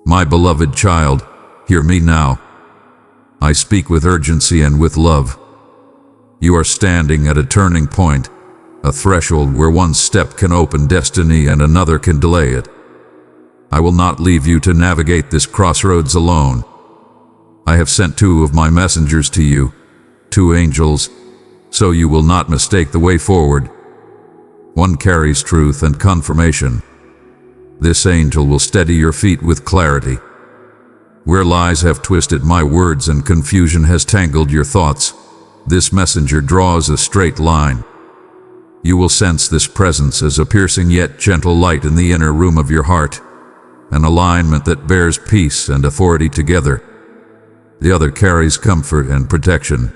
My beloved child, hear me now. I speak with urgency and with love. You are standing at a turning point, a threshold where one step can open destiny and another can delay it. I will not leave you to navigate this crossroads alone. I have sent 2 of my messengers to you, 2 angels, so you will not mistake the way forward. One carries truth and confirmation. This angel will steady your feet with clarity. Where lies have twisted my words and confusion has tangled your thoughts, this messenger draws a straight line. You will sense this presence as a piercing yet gentle light in the inner room of your heart, an alignment that bears peace and authority together. The other carries comfort and protection.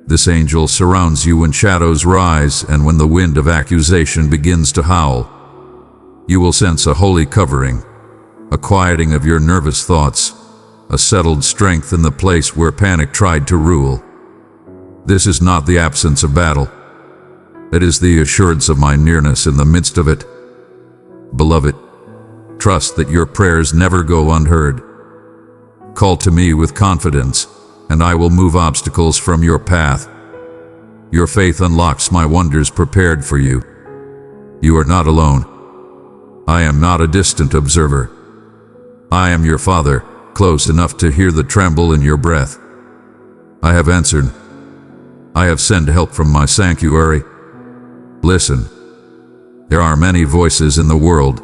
This angel surrounds you when shadows rise and when the wind of accusation begins to howl. You will sense a holy covering, a quieting of your nervous thoughts, a settled strength in the place where panic tried to rule. This is not the absence of battle. It is the assurance of my nearness in the midst of it. Beloved, trust that your prayers never go unheard. Call to me with confidence, and I will move obstacles from your path. Your faith unlocks my wonders prepared for you. You are not alone. I am not a distant observer. I am your Father, close enough to hear the tremble in your breath. I have answered. I have sent help from my sanctuary. Listen. There are many voices in the world.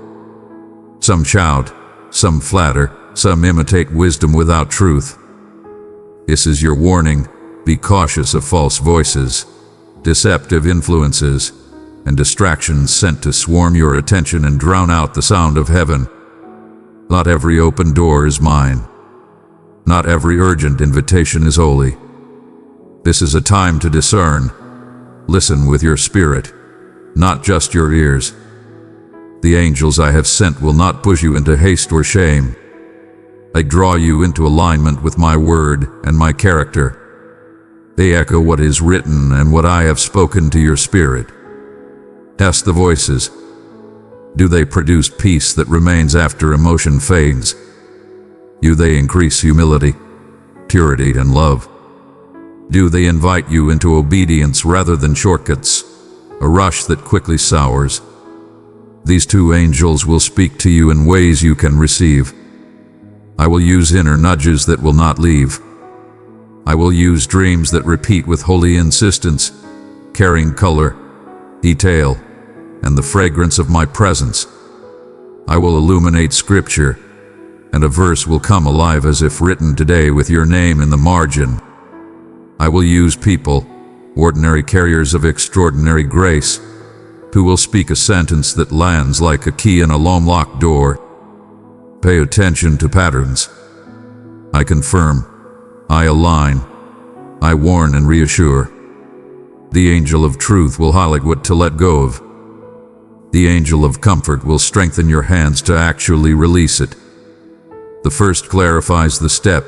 Some shout, some flatter, some imitate wisdom without truth. This is your warning. Be cautious of false voices, deceptive influences, and distractions sent to swarm your attention and drown out the sound of heaven. Not every open door is mine. Not every urgent invitation is holy. This is a time to discern. Listen with your spirit, not just your ears. The angels I have sent will not push you into haste or shame. They draw you into alignment with my word and my character. They echo what is written and what I have spoken to your spirit. Ask the voices. Do they produce peace that remains after emotion fades? Do they increase humility, purity, and love? Do they invite you into obedience rather than shortcuts, a rush that quickly sours? These 2 angels will speak to you in ways you can receive. I will use inner nudges that will not leave. I will use dreams that repeat with holy insistence, carrying color, detail, and the fragrance of my presence. I will illuminate scripture, and a verse will come alive as if written today with your name in the margin. I will use people, ordinary carriers of extraordinary grace, who will speak a sentence that lands like a key in a locked door. Pay attention to patterns. I confirm. I align. I warn and reassure. The angel of truth will highlight what to let go of. The angel of comfort will strengthen your hands to actually release it. The first clarifies the step.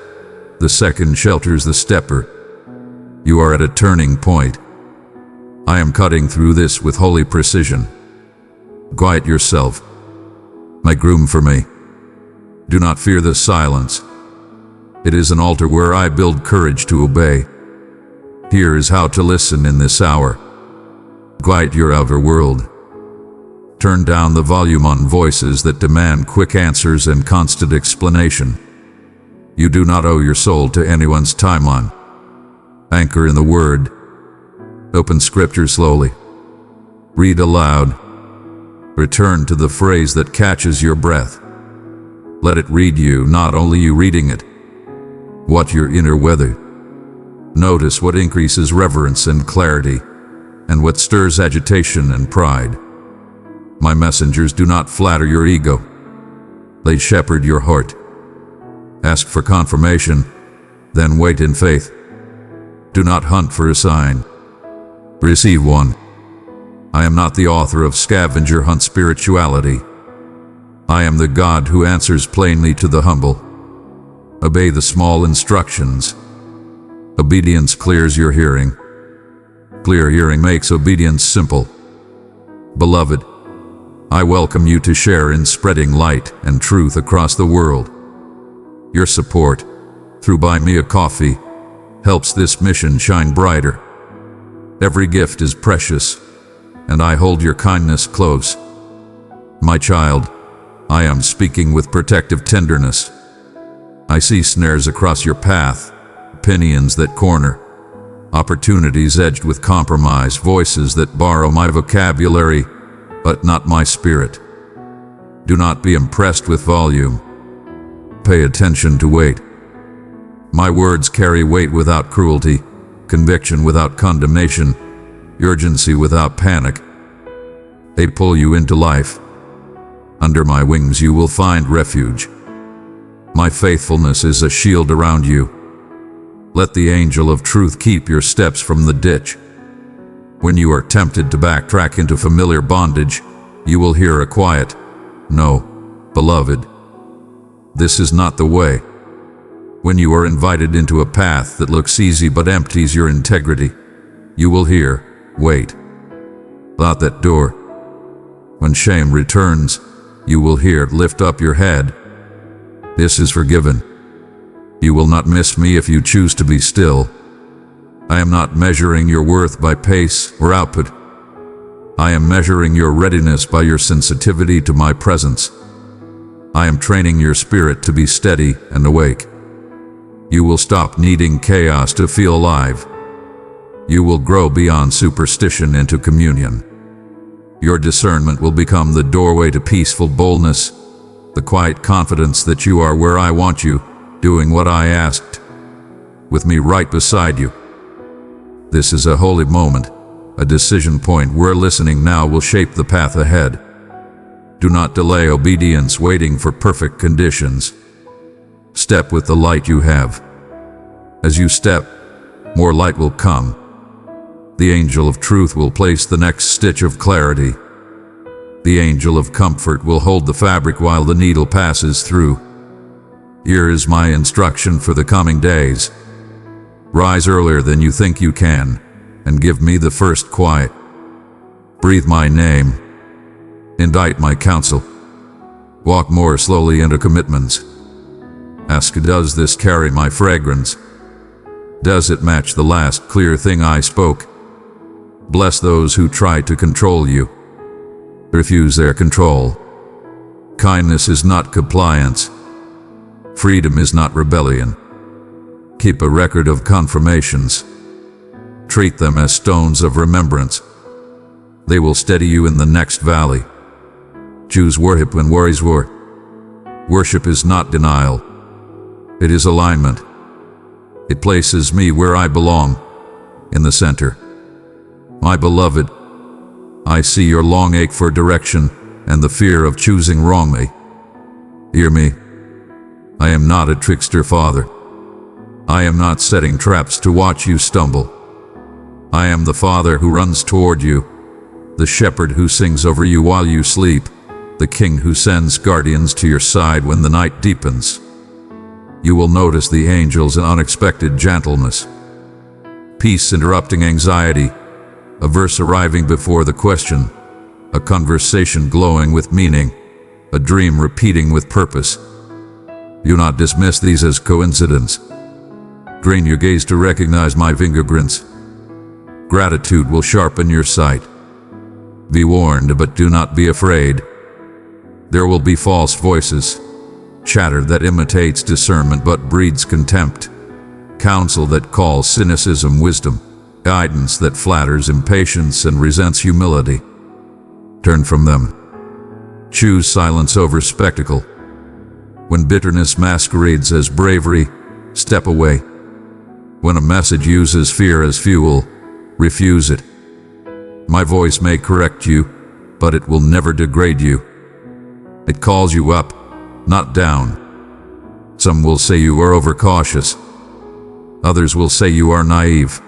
The second shelters the stepper. You are at a turning point. I am cutting through this with holy precision. Quiet yourself. Make room for me. Do not fear the silence. It is an altar where I build courage to obey. Here is how to listen in this hour. Quiet your outer world. Turn down the volume on voices that demand quick answers and constant explanation. You do not owe your soul to anyone's timeline. Anchor in the Word. Open Scripture slowly. Read aloud. Return to the phrase that catches your breath. Let it read you, not only you reading it. Watch your inner weather. Notice what increases reverence and clarity, and what stirs agitation and pride. My messengers do not flatter your ego. They shepherd your heart. Ask for confirmation, then wait in faith. Do not hunt for a sign. Receive one. I am not the author of scavenger hunt spirituality. I am the God who answers plainly to the humble. Obey the small instructions. Obedience clears your hearing. Clear hearing makes obedience simple. Beloved, I welcome you to share in spreading light and truth across the world. Your support, through Buy Me a Coffee, helps this mission shine brighter. Every gift is precious, and I hold your kindness close. My child, I am speaking with protective tenderness. I see snares across your path, opinions that corner, opportunities edged with compromise, voices that borrow my vocabulary, but not my spirit. Do not be impressed with volume. Pay attention to weight. My words carry weight without cruelty, conviction without condemnation, urgency without panic. They pull you into life. Under my wings you will find refuge. My faithfulness is a shield around you. Let the angel of truth keep your steps from the ditch. When you are tempted to backtrack into familiar bondage, you will hear a quiet, "No, beloved, this is not the way." When you are invited into a path that looks easy but empties your integrity, you will hear, "Wait, lock that door." When shame returns, you will hear, "Lift up your head. This is forgiven." You will not miss me if you choose to be still. I am not measuring your worth by pace or output. I am measuring your readiness by your sensitivity to my presence. I am training your spirit to be steady and awake. You will stop needing chaos to feel alive. You will grow beyond superstition into communion. Your discernment will become the doorway to peaceful boldness, the quiet confidence that you are where I want you, doing what I asked, with me right beside you. This is a holy moment, a decision point where listening now will shape the path ahead. Do not delay obedience waiting for perfect conditions. Step with the light you have. As you step, more light will come. The angel of truth will place the next stitch of clarity. The angel of comfort will hold the fabric while the needle passes through. Here is my instruction for the coming days. Rise earlier than you think you can, and give me the first quiet. Breathe my name. Invite my counsel. Walk more slowly into commitments. Ask, does this carry my fragrance? Does it match the last clear thing I spoke? Bless those who try to control you. Refuse their control. Kindness is not compliance. Freedom is not rebellion. Keep a record of confirmations. Treat them as stones of remembrance. They will steady you in the next valley. Choose worship when worries war. Worship is not denial. It is alignment. It places me where I belong, in the center. My beloved, I see your long ache for direction and the fear of choosing wrongly. Hear me. I am not a trickster father. I am not setting traps to watch you stumble. I am the Father who runs toward you, the shepherd who sings over you while you sleep, the king who sends guardians to your side when the night deepens. You will notice the angels in unexpected gentleness. Peace interrupting anxiety, a verse arriving before the question, a conversation glowing with meaning, a dream repeating with purpose. Do not dismiss these as coincidence. Drain your gaze to recognize my fingerprints. Gratitude will sharpen your sight. Be warned, but do not be afraid. There will be false voices, chatter that imitates discernment but breeds contempt, counsel that calls cynicism wisdom, guidance that flatters impatience and resents humility. Turn from them. Choose silence over spectacle. When bitterness masquerades as bravery, step away. When a message uses fear as fuel, refuse it. My voice may correct you, but it will never degrade you. It calls you up, not down. Some will say you are overcautious. Others will say you are naive.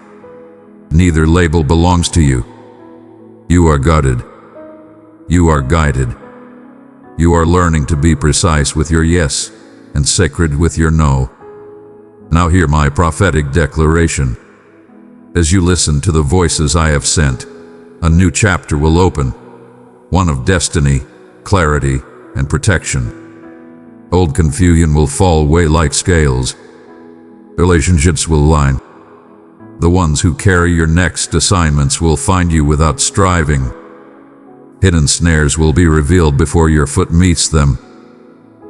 Neither label belongs to you. You are guarded. You are guided. You are learning to be precise with your yes and sacred with your no. Now hear my prophetic declaration. As you listen to the voices I have sent, a new chapter will open, one of destiny, clarity, and protection. Cold confusion will fall away like scales. Relationships will align. The ones who carry your next assignments will find you without striving. Hidden snares will be revealed before your foot meets them.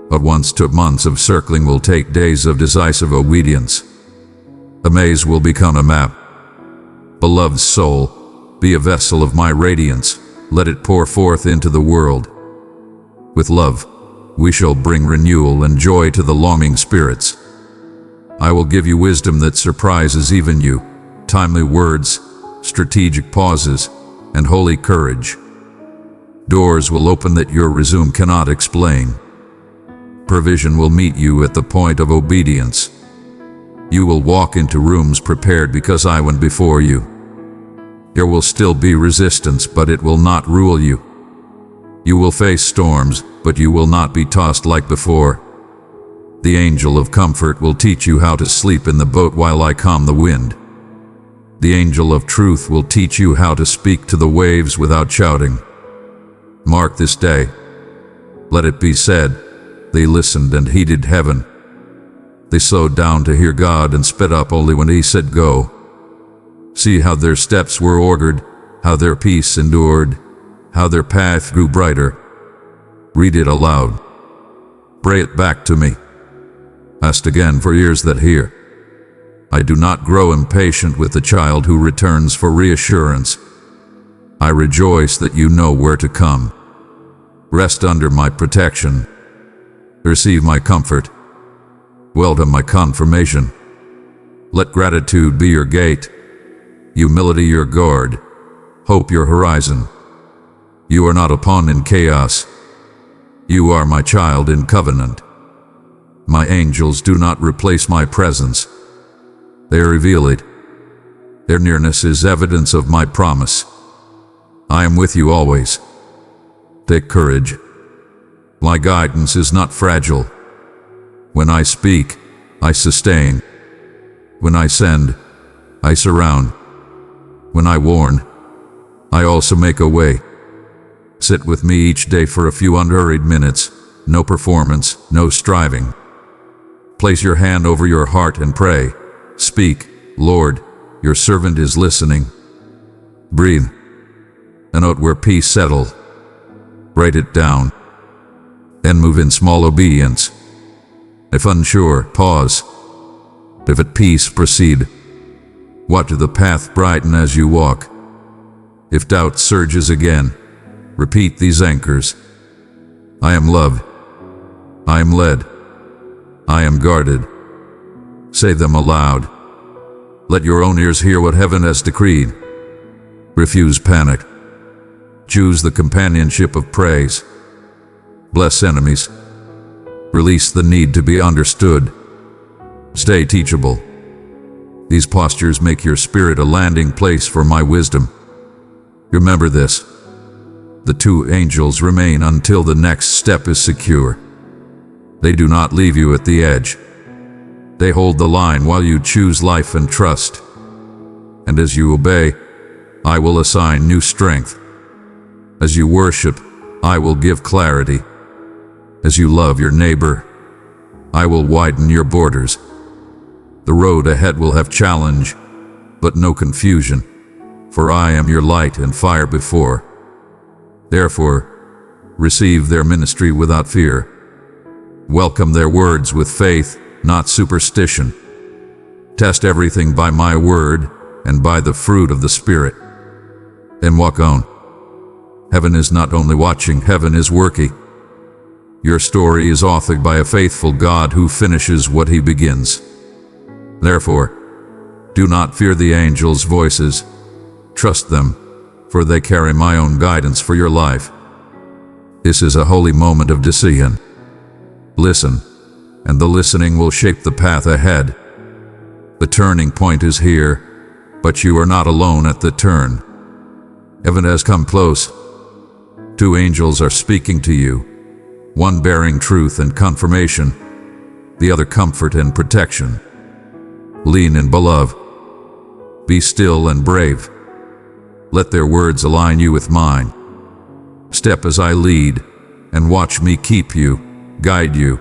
What once took months of circling will take days of decisive obedience. A maze will become a map. Beloved soul, be a vessel of my radiance. Let it pour forth into the world. With love, we shall bring renewal and joy to the longing spirits. I will give you wisdom that surprises even you, timely words, strategic pauses, and holy courage. Doors will open that your resume cannot explain. Provision will meet you at the point of obedience. You will walk into rooms prepared because I went before you. There will still be resistance, but it will not rule you. You will face storms, but you will not be tossed like before. The angel of comfort will teach you how to sleep in the boat while I calm the wind. The angel of truth will teach you how to speak to the waves without shouting. Mark this day. Let it be said, they listened and heeded heaven. They slowed down to hear God and sped up only when He said go. See how their steps were ordered, how their peace endured, how their path grew brighter. Read it aloud. Pray it back to me. Ask again for ears that hear. I do not grow impatient with the child who returns for reassurance. I rejoice that you know where to come. Rest under my protection. Receive my comfort. Welcome my confirmation. Let gratitude be your gate, humility your guard, hope your horizon. You are not a pawn in chaos. You are my child in covenant. My angels do not replace my presence. They reveal it. Their nearness is evidence of my promise. I am with you always. Take courage. My guidance is not fragile. When I speak, I sustain. When I send, I surround. When I warn, I also make a way. Sit with me each day for a few unhurried minutes. No performance, no striving. Place your hand over your heart and pray. Speak, Lord, your servant is listening. Breathe. A note where peace settles. Write it down. And move in small obedience. If unsure, pause. If at peace, proceed. Watch the path brighten as you walk. If doubt surges again, repeat these anchors. I am loved. I am led. I am guarded. Say them aloud. Let your own ears hear what heaven has decreed. Refuse panic. Choose the companionship of praise. Bless enemies. Release the need to be understood. Stay teachable. These postures make your spirit a landing place for my wisdom. Remember this. The two angels remain until the next step is secure. They do not leave you at the edge. They hold the line while you choose life and trust. And as you obey, I will assign new strength. As you worship, I will give clarity. As you love your neighbor, I will widen your borders. The road ahead will have challenge, but no confusion, for I am your light and fire before. Therefore, receive their ministry without fear. Welcome their words with faith, not superstition. Test everything by my word and by the fruit of the Spirit. And walk on. Heaven is not only watching, heaven is working. Your story is authored by a faithful God who finishes what He begins. Therefore, do not fear the angels' voices. Trust them, for they carry my own guidance for your life. This is a holy moment of decision. Listen, and the listening will shape the path ahead. The turning point is here, but you are not alone at the turn. Heaven has come close. Two angels are speaking to you. One bearing truth and confirmation, the other comfort and protection. Lean in, beloved. Be still and brave. Let their words align you with mine. Step as I lead, and watch me keep you, guide you,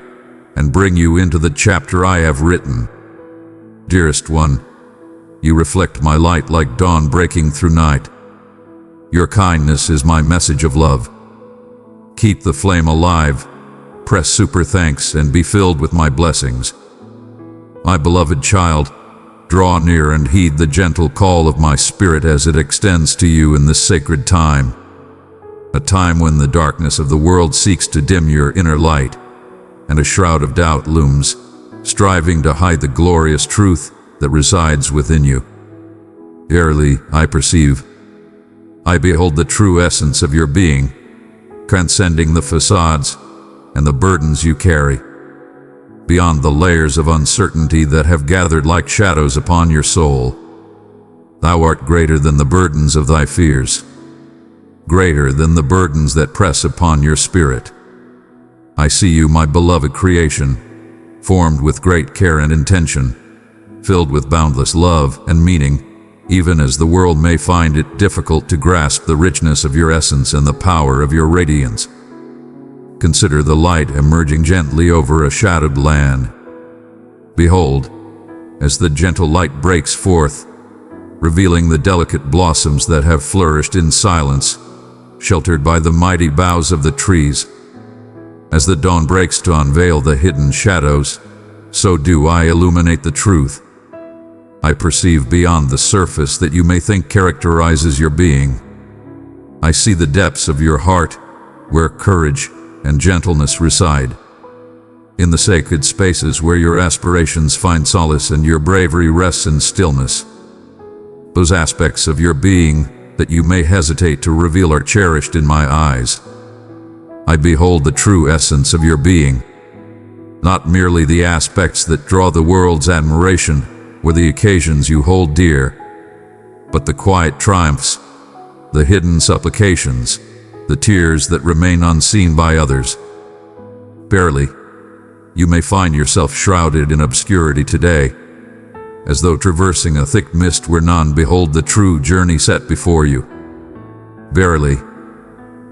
and bring you into the chapter I have written. Dearest one, you reflect my light like dawn breaking through night. Your kindness is my message of love. Keep the flame alive, press super thanks, and be filled with my blessings. My beloved child, draw near and heed the gentle call of my spirit as it extends to you in this sacred time, a time when the darkness of the world seeks to dim your inner light, and a shroud of doubt looms, striving to hide the glorious truth that resides within you. Verily, I perceive. I behold the true essence of your being, transcending the facades and the burdens you carry. Beyond the layers of uncertainty that have gathered like shadows upon your soul, thou art greater than the burdens of thy fears, greater than the burdens that press upon your spirit. I see you, my beloved creation, formed with great care and intention, filled with boundless love and meaning, even as the world may find it difficult to grasp the richness of your essence and the power of your radiance. Consider the light emerging gently over a shadowed land. Behold, as the gentle light breaks forth, revealing the delicate blossoms that have flourished in silence, sheltered by the mighty boughs of the trees. As the dawn breaks to unveil the hidden shadows, so do I illuminate the truth. I perceive beyond the surface that you may think characterizes your being. I see the depths of your heart, where courage and gentleness reside. In the sacred spaces where your aspirations find solace and your bravery rests in stillness. Those aspects of your being that you may hesitate to reveal are cherished in my eyes. I behold the true essence of your being, not merely the aspects that draw the world's admiration or the occasions you hold dear, but the quiet triumphs, the hidden supplications, the tears that remain unseen by others. Barely, you may find yourself shrouded in obscurity today, as though traversing a thick mist where none behold the true journey set before you. Verily,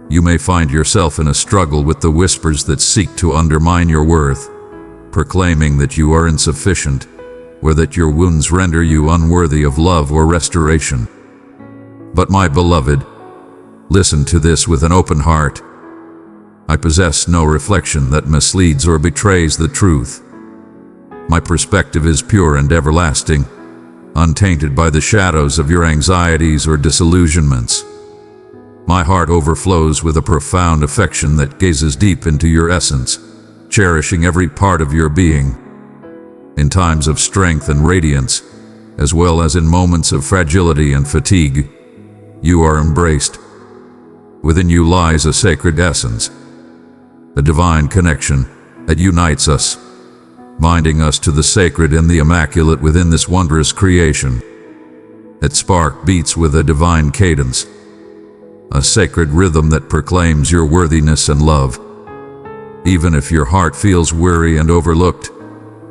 you may find yourself in a struggle with the whispers that seek to undermine your worth, proclaiming that you are insufficient, or that your wounds render you unworthy of love or restoration. But my beloved, listen to this with an open heart. I possess no reflection that misleads or betrays the truth. My perspective is pure and everlasting, untainted by the shadows of your anxieties or disillusionments. My heart overflows with a profound affection that gazes deep into your essence, cherishing every part of your being. In times of strength and radiance, as well as in moments of fragility and fatigue, you are embraced. Within you lies a sacred essence, a divine connection that unites us, binding us to the sacred and the immaculate within this wondrous creation. That spark beats with a divine cadence, a sacred rhythm that proclaims your worthiness and love. Even if your heart feels weary and overlooked,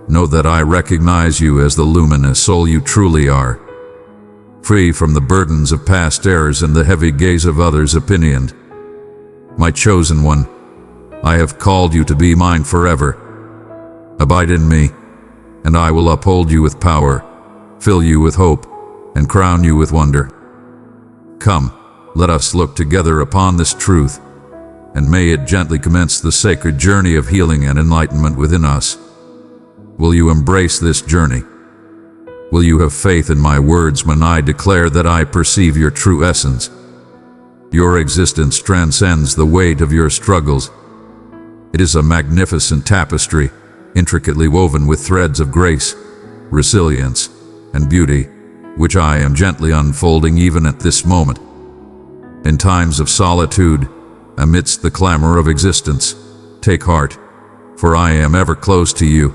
know that I recognize you as the luminous soul you truly are. Free from the burdens of past errors and the heavy gaze of others' opinion. My chosen one, I have called you to be mine forever. Abide in me, and I will uphold you with power, fill you with hope, and crown you with wonder. Come, let us look together upon this truth, and may it gently commence the sacred journey of healing and enlightenment within us. Will you embrace this journey? Will you have faith in my words when I declare that I perceive your true essence? Your existence transcends the weight of your struggles. It is a magnificent tapestry, intricately woven with threads of grace, resilience, and beauty, which I am gently unfolding even at this moment. In times of solitude, amidst the clamor of existence, take heart, for I am ever close to you.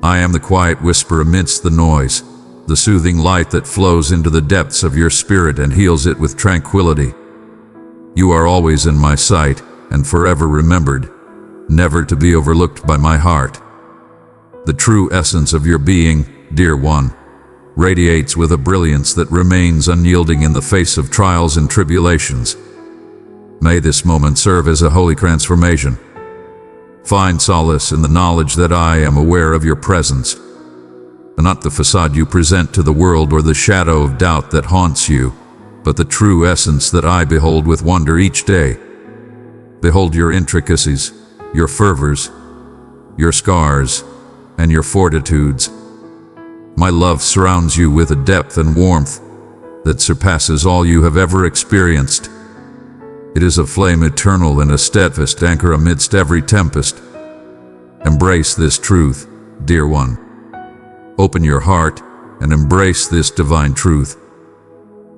I am the quiet whisper amidst the noise, the soothing light that flows into the depths of your spirit and heals it with tranquility. You are always in my sight and forever remembered, never to be overlooked by my heart. The true essence of your being, dear one, radiates with a brilliance that remains unyielding in the face of trials and tribulations. May this moment serve as a holy transformation, Find solace in the knowledge that I am aware of your presence, and not the facade you present to the world or the shadow of doubt that haunts you, but the true essence that I behold with wonder each day. Behold your intricacies, your fervors, your scars, and your fortitudes. My love surrounds you with a depth and warmth that surpasses all you have ever experienced. It is a flame eternal and a steadfast anchor amidst every tempest. Embrace this truth, dear one. Open your heart and embrace this divine truth.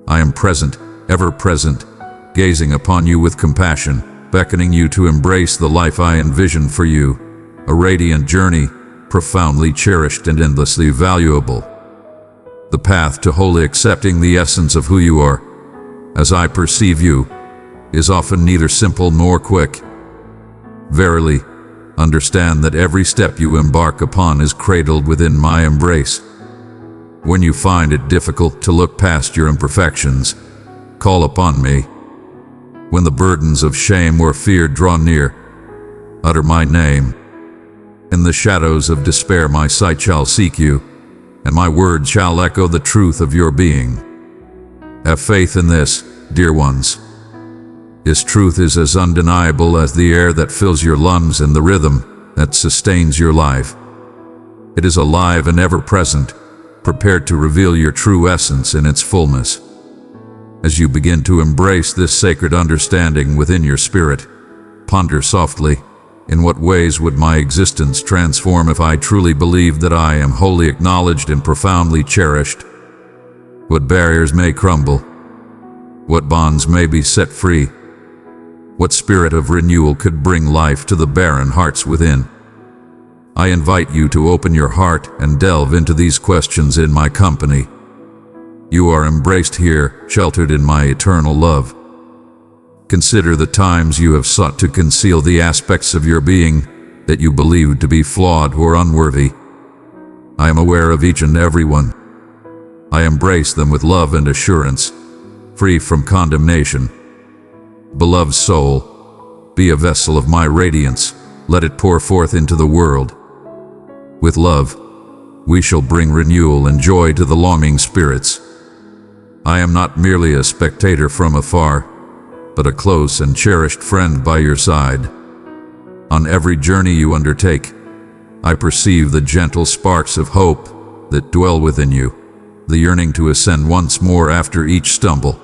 I am present, ever present, gazing upon you with compassion, beckoning you to embrace the life I envision for you, a radiant journey, profoundly cherished and endlessly valuable. The path to wholly accepting the essence of who you are, as I perceive you, is often neither simple nor quick. Verily, understand that every step you embark upon is cradled within my embrace. When you find it difficult to look past your imperfections, call upon me. When the burdens of shame or fear draw near, utter my name. In the shadows of despair my sight shall seek you, and my words shall echo the truth of your being. Have faith in this, dear ones. This truth is as undeniable as the air that fills your lungs and the rhythm that sustains your life. It is alive and ever present, prepared to reveal your true essence in its fullness. As you begin to embrace this sacred understanding within your spirit, ponder softly, in what ways would my existence transform if I truly believed that I am wholly acknowledged and profoundly cherished? What barriers may crumble? What bonds may be set free? What spirit of renewal could bring life to the barren hearts within? I invite you to open your heart and delve into these questions in my company. You are embraced here, sheltered in my eternal love. Consider the times you have sought to conceal the aspects of your being that you believed to be flawed or unworthy. I am aware of each and every one. I embrace them with love and assurance, free from condemnation. Beloved soul, be a vessel of my radiance, let it pour forth into the world. With love, we shall bring renewal and joy to the longing spirits. I am not merely a spectator from afar, but a close and cherished friend by your side. On every journey you undertake, I perceive the gentle sparks of hope that dwell within you, the yearning to ascend once more after each stumble.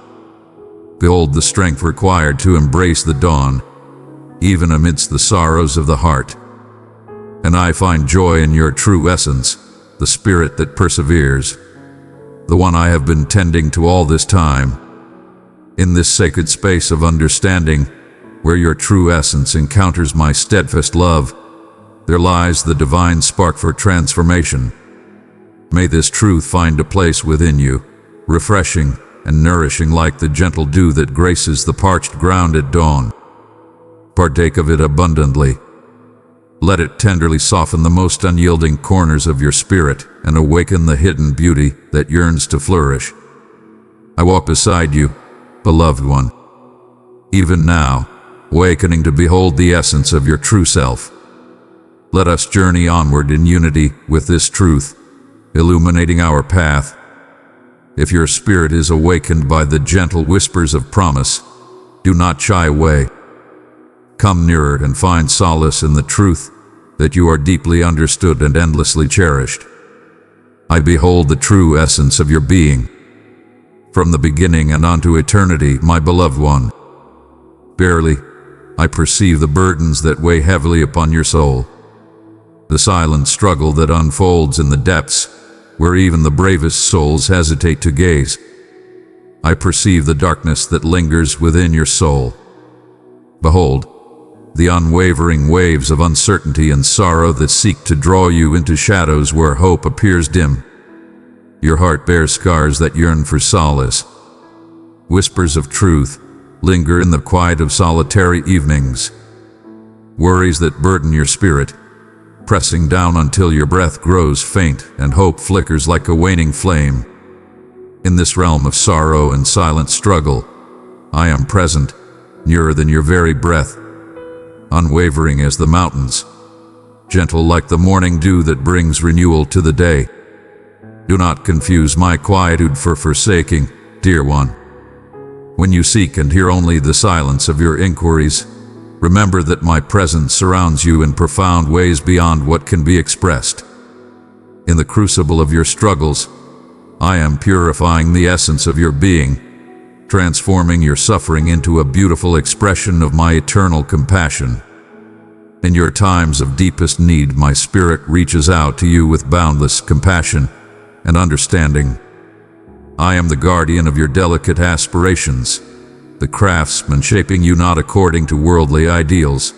Behold the strength required to embrace the dawn, even amidst the sorrows of the heart. And I find joy in your true essence, the spirit that perseveres, the one I have been tending to all this time. In this sacred space of understanding, where your true essence encounters my steadfast love, there lies the divine spark for transformation. May this truth find a place within you, refreshing and nourishing like the gentle dew that graces the parched ground at dawn. Partake of it abundantly. Let it tenderly soften the most unyielding corners of your spirit and awaken the hidden beauty that yearns to flourish. I walk beside you, beloved one, even now, awakening to behold the essence of your true self. Let us journey onward in unity with this truth, illuminating our path. If your spirit is awakened by the gentle whispers of promise, do not shy away. Come nearer and find solace in the truth that you are deeply understood and endlessly cherished. I behold the true essence of your being, from the beginning and unto eternity, my beloved one. Barely, I perceive the burdens that weigh heavily upon your soul, the silent struggle that unfolds in the depths where even the bravest souls hesitate to gaze. I perceive the darkness that lingers within your soul. Behold, the unwavering waves of uncertainty and sorrow that seek to draw you into shadows where hope appears dim. Your heart bears scars that yearn for solace. Whispers of truth linger in the quiet of solitary evenings. Worries that burden your spirit, pressing down until your breath grows faint and hope flickers like a waning flame. In this realm of sorrow and silent struggle, I am present, nearer than your very breath. unwavering as the mountains, gentle like the morning dew that brings renewal to the day. Do not confuse my quietude for forsaking, dear one. When you seek and hear only the silence of your inquiries, remember that my presence surrounds you in profound ways beyond what can be expressed. In the crucible of your struggles, I am purifying the essence of your being, transforming your suffering into a beautiful expression of my eternal compassion. In your times of deepest need, my spirit reaches out to you with boundless compassion and understanding. I am the guardian of your delicate aspirations, the craftsman shaping you not according to worldly ideals,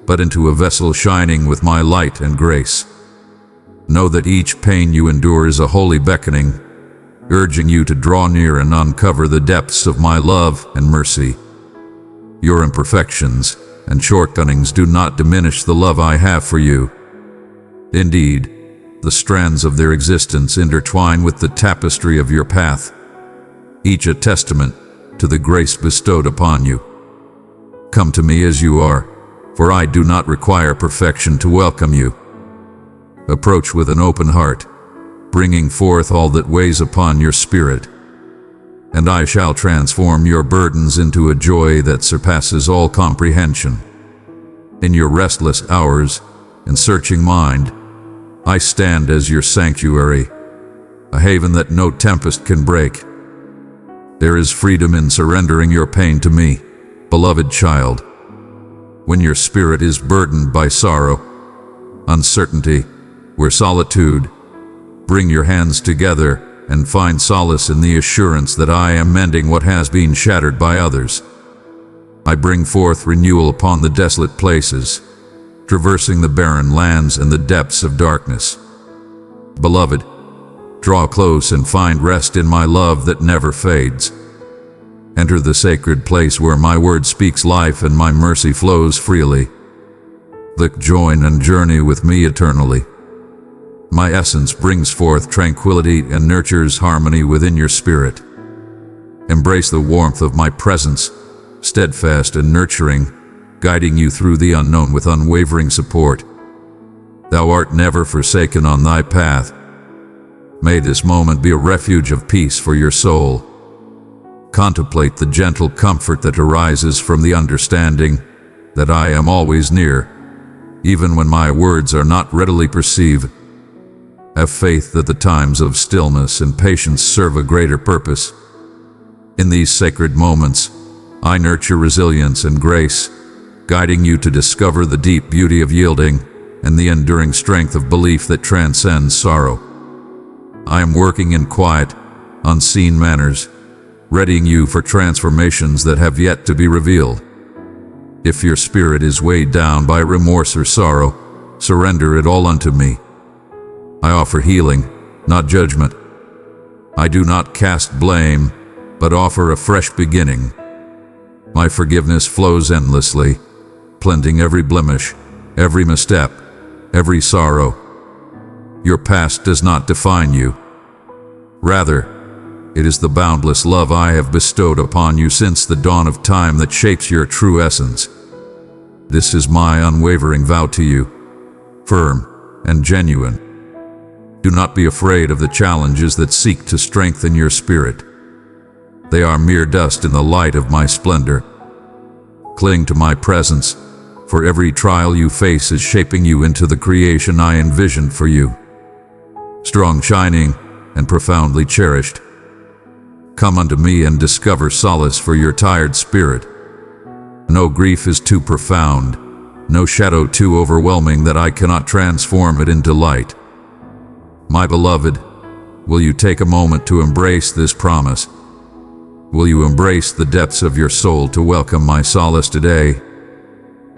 but into a vessel shining with my light and grace. Know that each pain you endure is a holy beckoning, urging you to draw near and uncover the depths of my love and mercy. Your imperfections and shortcomings do not diminish the love I have for you. Indeed, the strands of their existence intertwine with the tapestry of your path, each a testament to the grace bestowed upon you. Come to me as you are, for I do not require perfection to welcome you. Approach with an open heart, bringing forth all that weighs upon your spirit, and I shall transform your burdens into a joy that surpasses all comprehension. In your restless hours and searching mind, I stand as your sanctuary, a haven that no tempest can break. There is freedom in surrendering your pain to me, beloved child. When your spirit is burdened by sorrow, uncertainty, or solitude, bring your hands together and find solace in the assurance that I am mending what has been shattered by others. I bring forth renewal upon the desolate places, traversing the barren lands and the depths of darkness. Beloved, draw close and find rest in my love that never fades. Enter the sacred place where my word speaks life and my mercy flows freely. Join and journey with me eternally. My essence brings forth tranquility and nurtures harmony within your spirit. Embrace the warmth of my presence, steadfast and nurturing, guiding you through the unknown with unwavering support. Thou art never forsaken on thy path. May this moment be a refuge of peace for your soul. Contemplate the gentle comfort that arises from the understanding that I am always near, even when my words are not readily perceived. Have faith that the times of stillness and patience serve a greater purpose. In these sacred moments, I nurture resilience and grace, guiding you to discover the deep beauty of yielding and the enduring strength of belief that transcends sorrow. I am working in quiet, unseen manners, readying you for transformations that have yet to be revealed. If your spirit is weighed down by remorse or sorrow, surrender it all unto me. I offer healing, not judgment. I do not cast blame, but offer a fresh beginning. My forgiveness flows endlessly, cleansing every blemish, every misstep, every sorrow. Your past does not define you. Rather, it is the boundless love I have bestowed upon you since the dawn of time that shapes your true essence. This is my unwavering vow to you, firm and genuine. Do not be afraid of the challenges that seek to strengthen your spirit. They are mere dust in the light of my splendor. Cling to my presence, for every trial you face is shaping you into the creation I envisioned for you. Strong, shining, and profoundly cherished. Come unto me and discover solace for your tired spirit. No grief is too profound, no shadow too overwhelming that I cannot transform it into light. My beloved, will you take a moment to embrace this promise? Will you embrace the depths of your soul to welcome my solace today?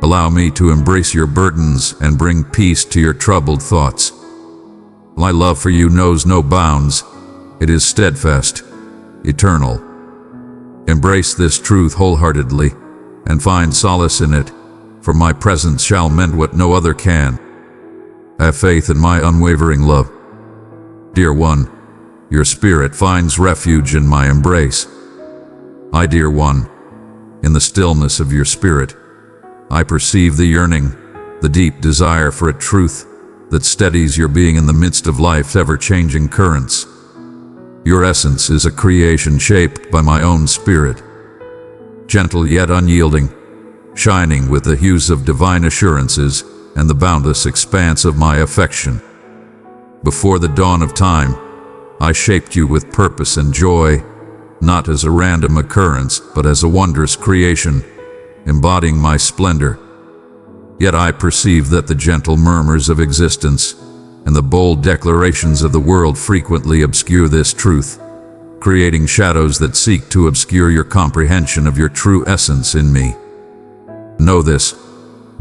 Allow me to embrace your burdens and bring peace to your troubled thoughts. My love for you knows no bounds. It is steadfast, eternal. Embrace this truth wholeheartedly and find solace in it, for my presence shall mend what no other can. Have faith in my unwavering love. Dear one, your spirit finds refuge in my embrace. Dear one, in the stillness of your spirit, I perceive the yearning, the deep desire for a truth that steadies your being in the midst of life's ever-changing currents. Your essence is a creation shaped by my own spirit, gentle yet unyielding, shining with the hues of divine assurances and the boundless expanse of my affection. Before the dawn of time, I shaped you with purpose and joy, not as a random occurrence, but as a wondrous creation, embodying my splendor. Yet I perceive that the gentle murmurs of existence and the bold declarations of the world frequently obscure this truth, creating shadows that seek to obscure your comprehension of your true essence in me. Know this,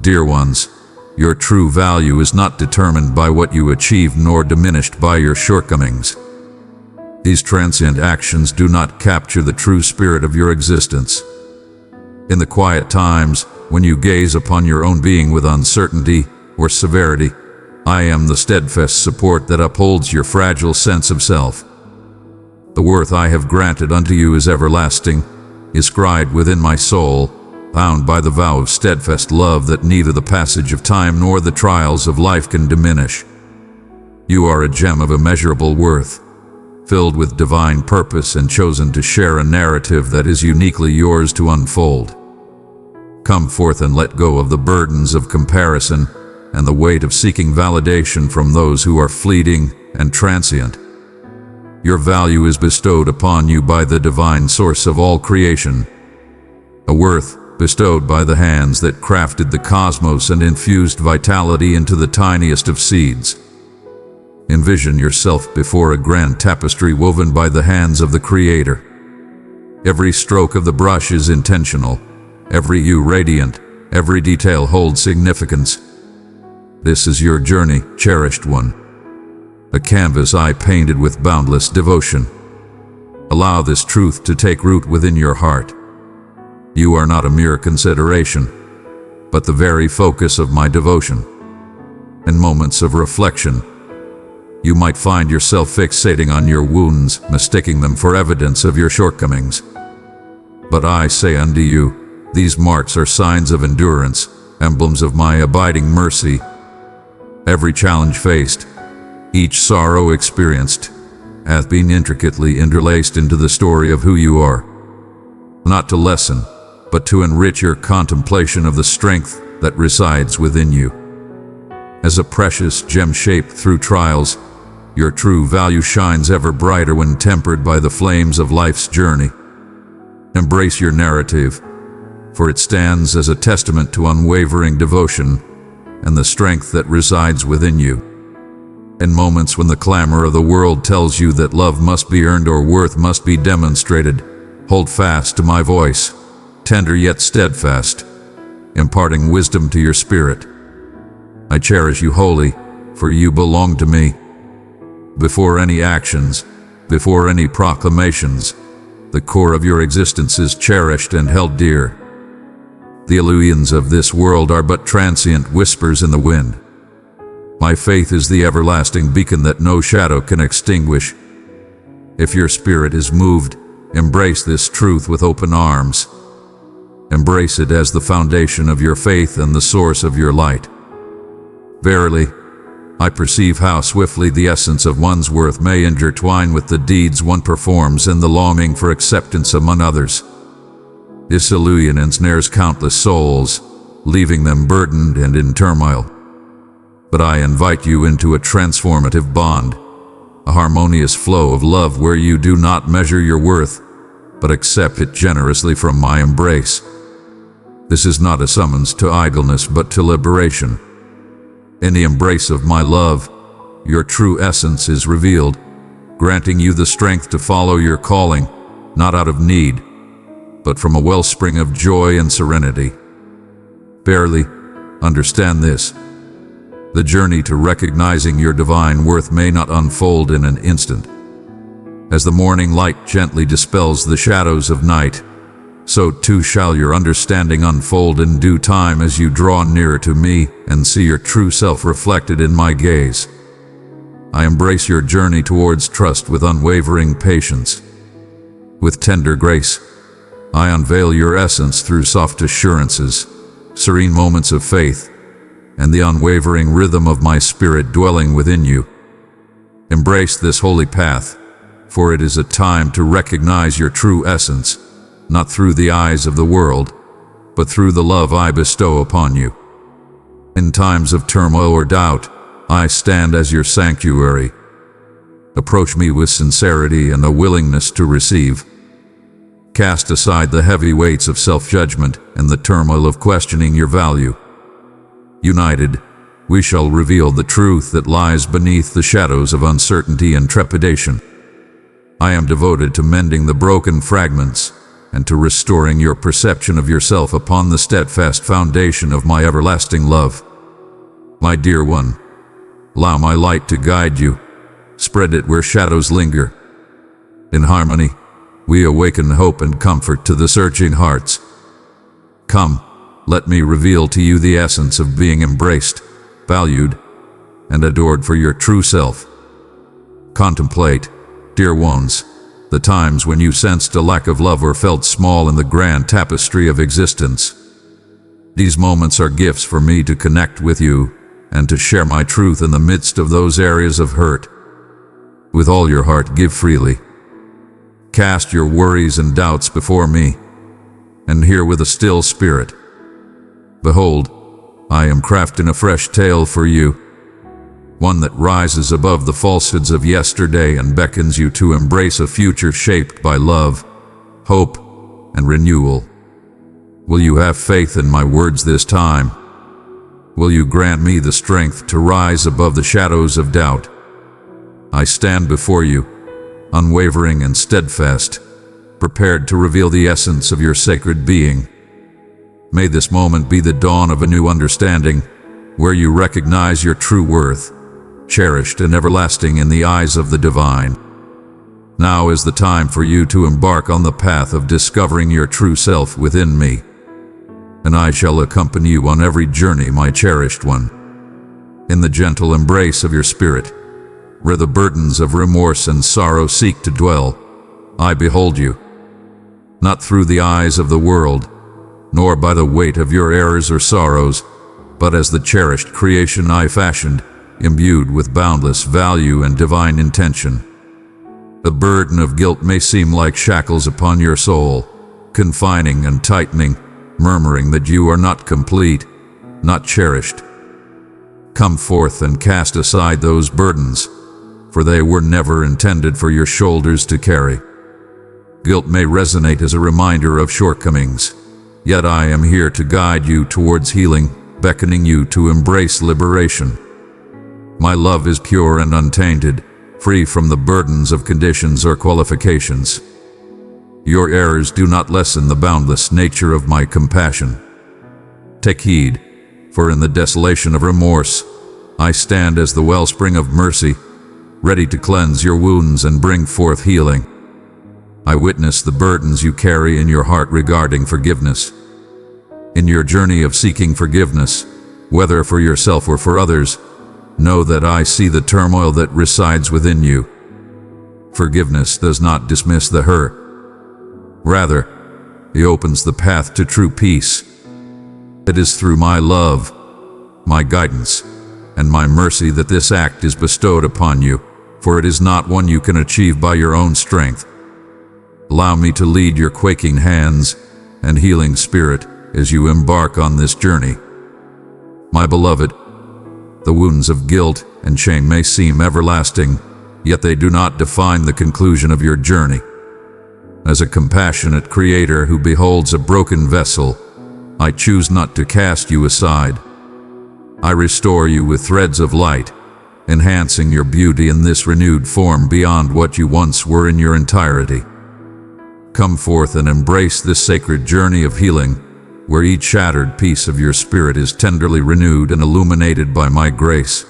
dear ones, your true value is not determined by what you achieve nor diminished by your shortcomings. These transient actions do not capture the true spirit of your existence. In the quiet times, when you gaze upon your own being with uncertainty or severity, I am the steadfast support that upholds your fragile sense of self. The worth I have granted unto you is everlasting, inscribed within my soul, bound by the vow of steadfast love that neither the passage of time nor the trials of life can diminish. You are a gem of immeasurable worth, filled with divine purpose and chosen to share a narrative that is uniquely yours to unfold. Come forth and let go of the burdens of comparison and the weight of seeking validation from those who are fleeting and transient. Your value is bestowed upon you by the divine source of all creation, a worth bestowed by the hands that crafted the cosmos and infused vitality into the tiniest of seeds. Envision yourself before a grand tapestry woven by the hands of the Creator. Every stroke of the brush is intentional, every hue radiant, every detail holds significance. This is your journey, cherished one, a canvas I painted with boundless devotion. Allow this truth to take root within your heart. You are not a mere consideration, but the very focus of my devotion. In moments of reflection, you might find yourself fixating on your wounds, mistaking them for evidence of your shortcomings. But I say unto you, these marks are signs of endurance, emblems of my abiding mercy. Every challenge faced, each sorrow experienced, hath been intricately interlaced into the story of who you are. Not to lessen, but to enrich your contemplation of the strength that resides within you. As a precious gem shaped through trials, your true value shines ever brighter when tempered by the flames of life's journey. Embrace your narrative, for it stands as a testament to unwavering devotion and the strength that resides within you. In moments when the clamor of the world tells you that love must be earned or worth must be demonstrated, hold fast to my voice, tender yet steadfast, imparting wisdom to your spirit. I cherish you wholly, for you belong to me. Before any actions, before any proclamations, the core of your existence is cherished and held dear. The illusions of this world are but transient whispers in the wind. My faith is the everlasting beacon that no shadow can extinguish. If your spirit is moved, embrace this truth with open arms. Embrace it as the foundation of your faith and the source of your light. Verily, I perceive how swiftly the essence of one's worth may intertwine with the deeds one performs and the longing for acceptance among others. This illusion ensnares countless souls, leaving them burdened and in turmoil. But I invite you into a transformative bond, a harmonious flow of love where you do not measure your worth, but accept it generously from my embrace. This is not a summons to idleness but to liberation. In the embrace of my love, your true essence is revealed, granting you the strength to follow your calling, not out of need, but from a wellspring of joy and serenity. Barely, understand this. The journey to recognizing your divine worth may not unfold in an instant. As the morning light gently dispels the shadows of night, so too shall your understanding unfold in due time as you draw nearer to me and see your true self reflected in my gaze. I embrace your journey towards trust with unwavering patience. With tender grace, I unveil your essence through soft assurances, serene moments of faith, and the unwavering rhythm of my spirit dwelling within you. Embrace this holy path, for it is a time to recognize your true essence, not through the eyes of the world, but through the love I bestow upon you. In times of turmoil or doubt, I stand as your sanctuary. Approach me with sincerity and a willingness to receive. Cast aside the heavy weights of self-judgment and the turmoil of questioning your value. United, we shall reveal the truth that lies beneath the shadows of uncertainty and trepidation. I am devoted to mending the broken fragments and to restoring your perception of yourself upon the steadfast foundation of my everlasting love. My dear one, allow my light to guide you. Spread it where shadows linger. In harmony, we awaken hope and comfort to the searching hearts. Come, let me reveal to you the essence of being embraced, valued, and adored for your true self. Contemplate, dear ones, the times when you sensed a lack of love or felt small in the grand tapestry of existence. These moments are gifts for me to connect with you and to share my truth in the midst of those areas of hurt. With all your heart, give freely. Cast your worries and doubts before me, and hear with a still spirit. Behold, I am crafting a fresh tale for you, one that rises above the falsehoods of yesterday and beckons you to embrace a future shaped by love, hope, and renewal. Will you have faith in my words this time? Will you grant me the strength to rise above the shadows of doubt? I stand before you, unwavering and steadfast, prepared to reveal the essence of your sacred being. May this moment be the dawn of a new understanding, where you recognize your true worth, cherished and everlasting in the eyes of the divine. Now is the time for you to embark on the path of discovering your true self within me, and I shall accompany you on every journey, my cherished one. In the gentle embrace of your spirit, where the burdens of remorse and sorrow seek to dwell, I behold you, not through the eyes of the world, nor by the weight of your errors or sorrows, but as the cherished creation I fashioned, imbued with boundless value and divine intention. The burden of guilt may seem like shackles upon your soul, confining and tightening, murmuring that you are not complete, not cherished. Come forth and cast aside those burdens, for they were never intended for your shoulders to carry. Guilt may resonate as a reminder of shortcomings, yet I am here to guide you towards healing, beckoning you to embrace liberation. My love is pure and untainted, free from the burdens of conditions or qualifications. Your errors do not lessen the boundless nature of my compassion. Take heed, for in the desolation of remorse, I stand as the wellspring of mercy, ready to cleanse your wounds and bring forth healing. I witness the burdens you carry in your heart regarding forgiveness. In your journey of seeking forgiveness, whether for yourself or for others, know that I see the turmoil that resides within you. Forgiveness does not dismiss the hurt. Rather, it opens the path to true peace. It is through my love, my guidance, and my mercy that this act is bestowed upon you, for it is not one you can achieve by your own strength. Allow me to lead your quaking hands and healing spirit as you embark on this journey. My beloved, the wounds of guilt and shame may seem everlasting, yet they do not define the conclusion of your journey. As a compassionate creator who beholds a broken vessel, I choose not to cast you aside. I restore you with threads of light, enhancing your beauty in this renewed form beyond what you once were in your entirety. Come forth and embrace this sacred journey of healing, where each shattered piece of your spirit is tenderly renewed and illuminated by my grace.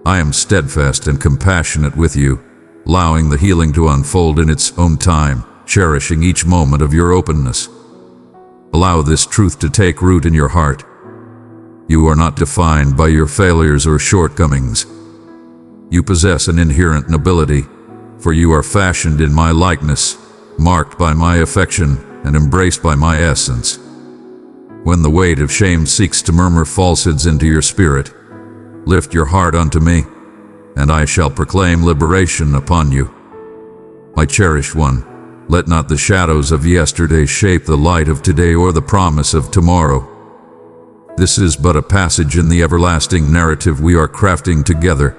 I am steadfast and compassionate with you, allowing the healing to unfold in its own time, cherishing each moment of your openness. Allow this truth to take root in your heart. You are not defined by your failures or shortcomings. You possess an inherent nobility, for you are fashioned in my likeness, marked by my affection, and embraced by my essence. When the weight of shame seeks to murmur falsehoods into your spirit, lift your heart unto me, and I shall proclaim liberation upon you. My cherished one, let not the shadows of yesterday shape the light of today or the promise of tomorrow. This is but a passage in the everlasting narrative we are crafting together.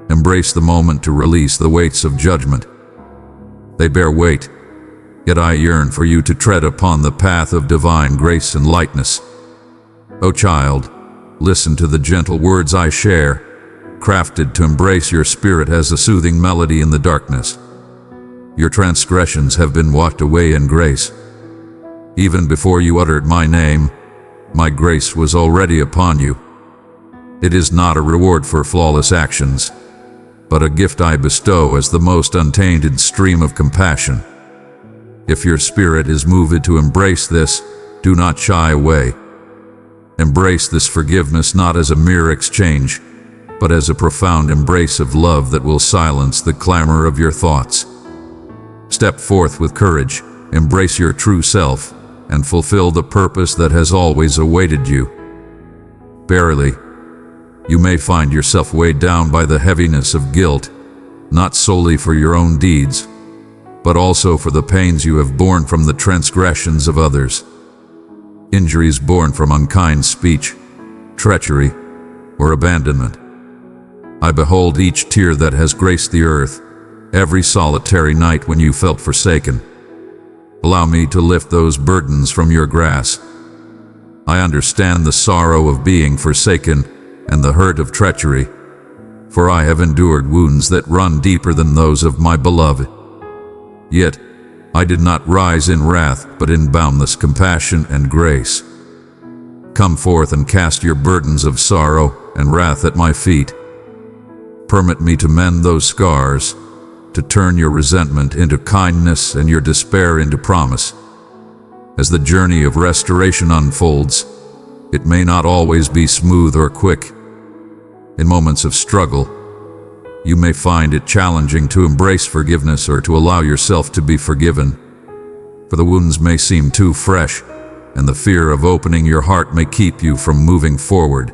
Embrace the moment to release the weights of judgment. They bear weight, yet I yearn for you to tread upon the path of divine grace and lightness. O child, listen to the gentle words I share, crafted to embrace your spirit as a soothing melody in the darkness. Your transgressions have been washed away in grace. Even before you uttered my name, my grace was already upon you. It is not a reward for flawless actions, but a gift I bestow as the most untainted stream of compassion. If your spirit is moved to embrace this, do not shy away. Embrace this forgiveness not as a mere exchange, but as a profound embrace of love that will silence the clamor of your thoughts. Step forth with courage, embrace your true self, and fulfill the purpose that has always awaited you. Verily, you may find yourself weighed down by the heaviness of guilt, not solely for your own deeds, but also for the pains you have borne from the transgressions of others. Injuries born from unkind speech, treachery, or abandonment. I behold each tear that has graced the earth, every solitary night when you felt forsaken. Allow me to lift those burdens from your grasp. I understand the sorrow of being forsaken and the hurt of treachery, for I have endured wounds that run deeper than those of my beloved. Yet, I did not rise in wrath, but in boundless compassion and grace. Come forth and cast your burdens of sorrow and wrath at my feet. Permit me to mend those scars, to turn your resentment into kindness and your despair into promise. As the journey of restoration unfolds, it may not always be smooth or quick. In moments of struggle, you may find it challenging to embrace forgiveness or to allow yourself to be forgiven, for the wounds may seem too fresh, and the fear of opening your heart may keep you from moving forward.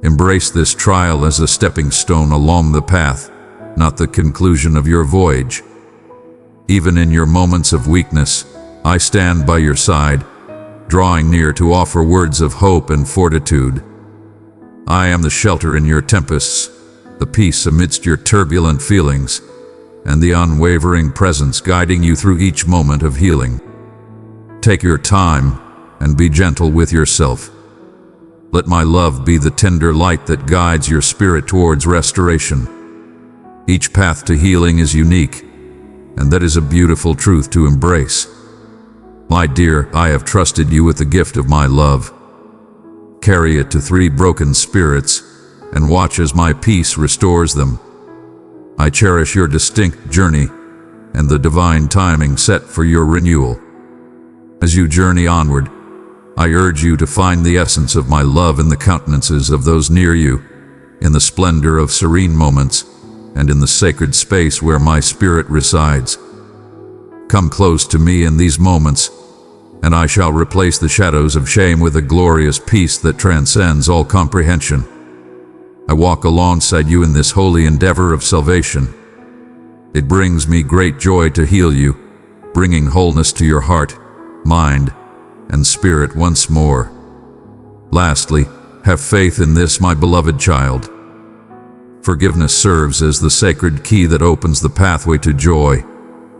Embrace this trial as a stepping stone along the path, not the conclusion of your voyage. Even in your moments of weakness, I stand by your side, drawing near to offer words of hope and fortitude. I am the shelter in your tempests, the peace amidst your turbulent feelings, and the unwavering presence guiding you through each moment of healing. Take your time and be gentle with yourself. Let my love be the tender light that guides your spirit towards restoration. Each path to healing is unique, and that is a beautiful truth to embrace. My dear, I have trusted you with the gift of my love. Carry it to 3 broken spirits, and watch as my peace restores them. I cherish your distinct journey and the divine timing set for your renewal. As you journey onward, I urge you to find the essence of my love in the countenances of those near you, in the splendor of serene moments, and in the sacred space where my spirit resides. Come close to me in these moments, and I shall replace the shadows of shame with a glorious peace that transcends all comprehension. I walk alongside you in this holy endeavor of salvation. It brings me great joy to heal you, bringing wholeness to your heart, mind, and spirit once more. Lastly, have faith in this, my beloved child. Forgiveness serves as the sacred key that opens the pathway to joy,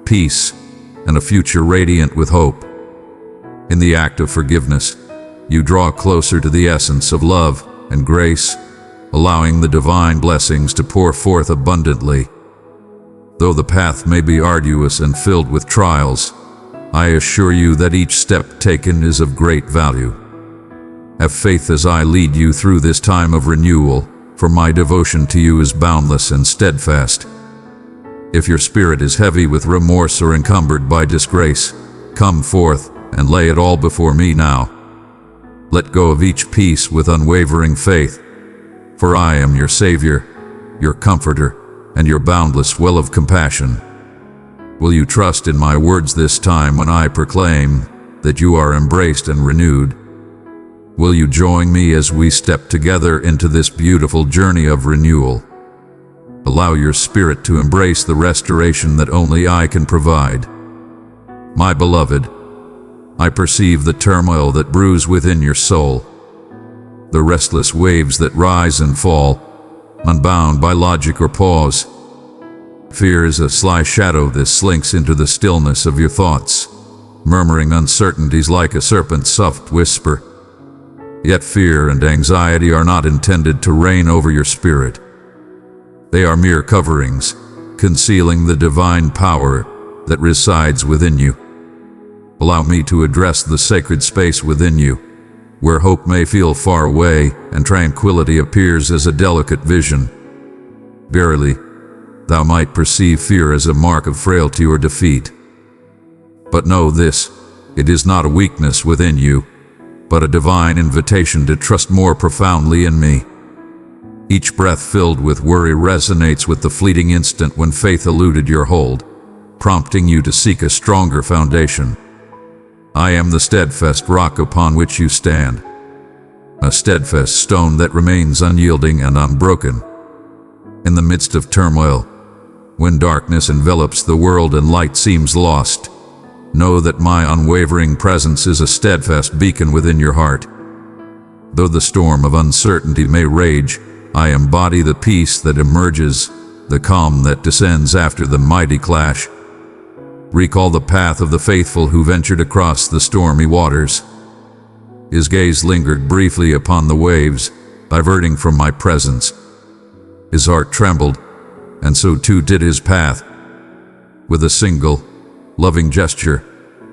peace, and a future radiant with hope. In the act of forgiveness, you draw closer to the essence of love and grace, allowing the divine blessings to pour forth abundantly. Though the path may be arduous and filled with trials, I assure you that each step taken is of great value. Have faith as I lead you through this time of renewal, for my devotion to you is boundless and steadfast. If your spirit is heavy with remorse or encumbered by disgrace, come forth and lay it all before me now. Let go of each piece with unwavering faith, for I am your Savior, your Comforter, and your boundless well of compassion. Will you trust in my words this time when I proclaim, that you are embraced and renewed. Will you join me as we step together into this beautiful journey of renewal? Allow your spirit to embrace the restoration that only I can provide. My beloved, I perceive the turmoil that brews within your soul, the restless waves that rise and fall, unbound by logic or pause. Fear is a sly shadow that slinks into the stillness of your thoughts, murmuring uncertainties like a serpent's soft whisper. Yet fear and anxiety are not intended to reign over your spirit. They are mere coverings, concealing the divine power that resides within you. Allow me to address the sacred space within you, where hope may feel far away and tranquility appears as a delicate vision. Verily, thou might perceive fear as a mark of frailty or defeat. But know this, it is not a weakness within you, but a divine invitation to trust more profoundly in me. Each breath filled with worry resonates with the fleeting instant when faith eluded your hold, prompting you to seek a stronger foundation. I am the steadfast rock upon which you stand, a steadfast stone that remains unyielding and unbroken. In the midst of turmoil, when darkness envelops the world and light seems lost, know that my unwavering presence is a steadfast beacon within your heart. Though the storm of uncertainty may rage, I embody the peace that emerges, the calm that descends after the mighty clash. Recall the path of the faithful who ventured across the stormy waters. His gaze lingered briefly upon the waves, diverting from my presence. His heart trembled, and so too did his path. With a single, loving gesture,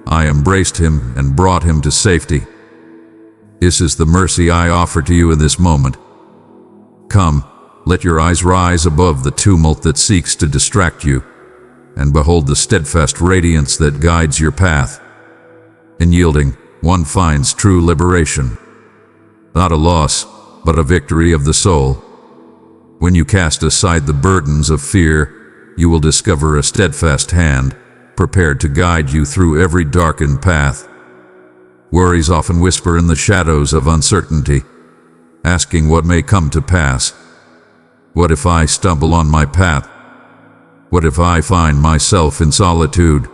I embraced him and brought him to safety. This is the mercy I offer to you in this moment. Come, let your eyes rise above the tumult that seeks to distract you, and behold the steadfast radiance that guides your path. In yielding, one finds true liberation. Not a loss, but a victory of the soul. When you cast aside the burdens of fear, you will discover a steadfast hand, prepared to guide you through every darkened path. Worries often whisper in the shadows of uncertainty, asking what may come to pass. What if I stumble on my path? What if I find myself in solitude?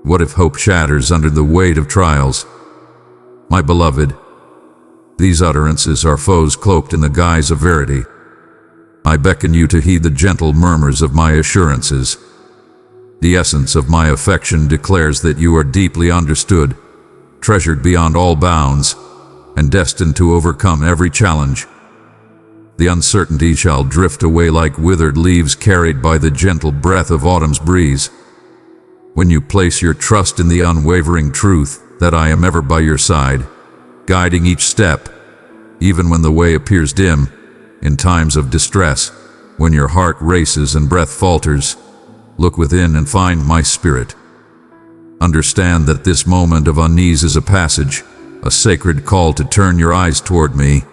What if hope shatters under the weight of trials? My beloved, these utterances are foes cloaked in the guise of verity. I beckon you to heed the gentle murmurs of my assurances. The essence of my affection declares that you are deeply understood, treasured beyond all bounds, and destined to overcome every challenge. The uncertainty shall drift away like withered leaves carried by the gentle breath of autumn's breeze. When you place your trust in the unwavering truth that I am ever by your side, guiding each step, even when the way appears dim, in times of distress, when your heart races and breath falters, look within and find my spirit. Understand that this moment of unease is a passage, a sacred call to turn your eyes toward me,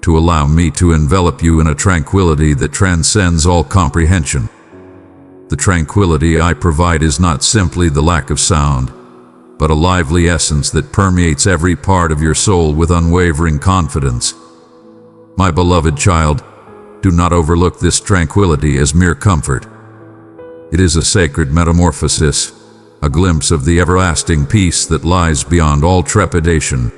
to allow me to envelop you in a tranquility that transcends all comprehension. The tranquility I provide is not simply the lack of sound, but a lively essence that permeates every part of your soul with unwavering confidence. My beloved child, do not overlook this tranquility as mere comfort. It is a sacred metamorphosis, a glimpse of the everlasting peace that lies beyond all trepidation.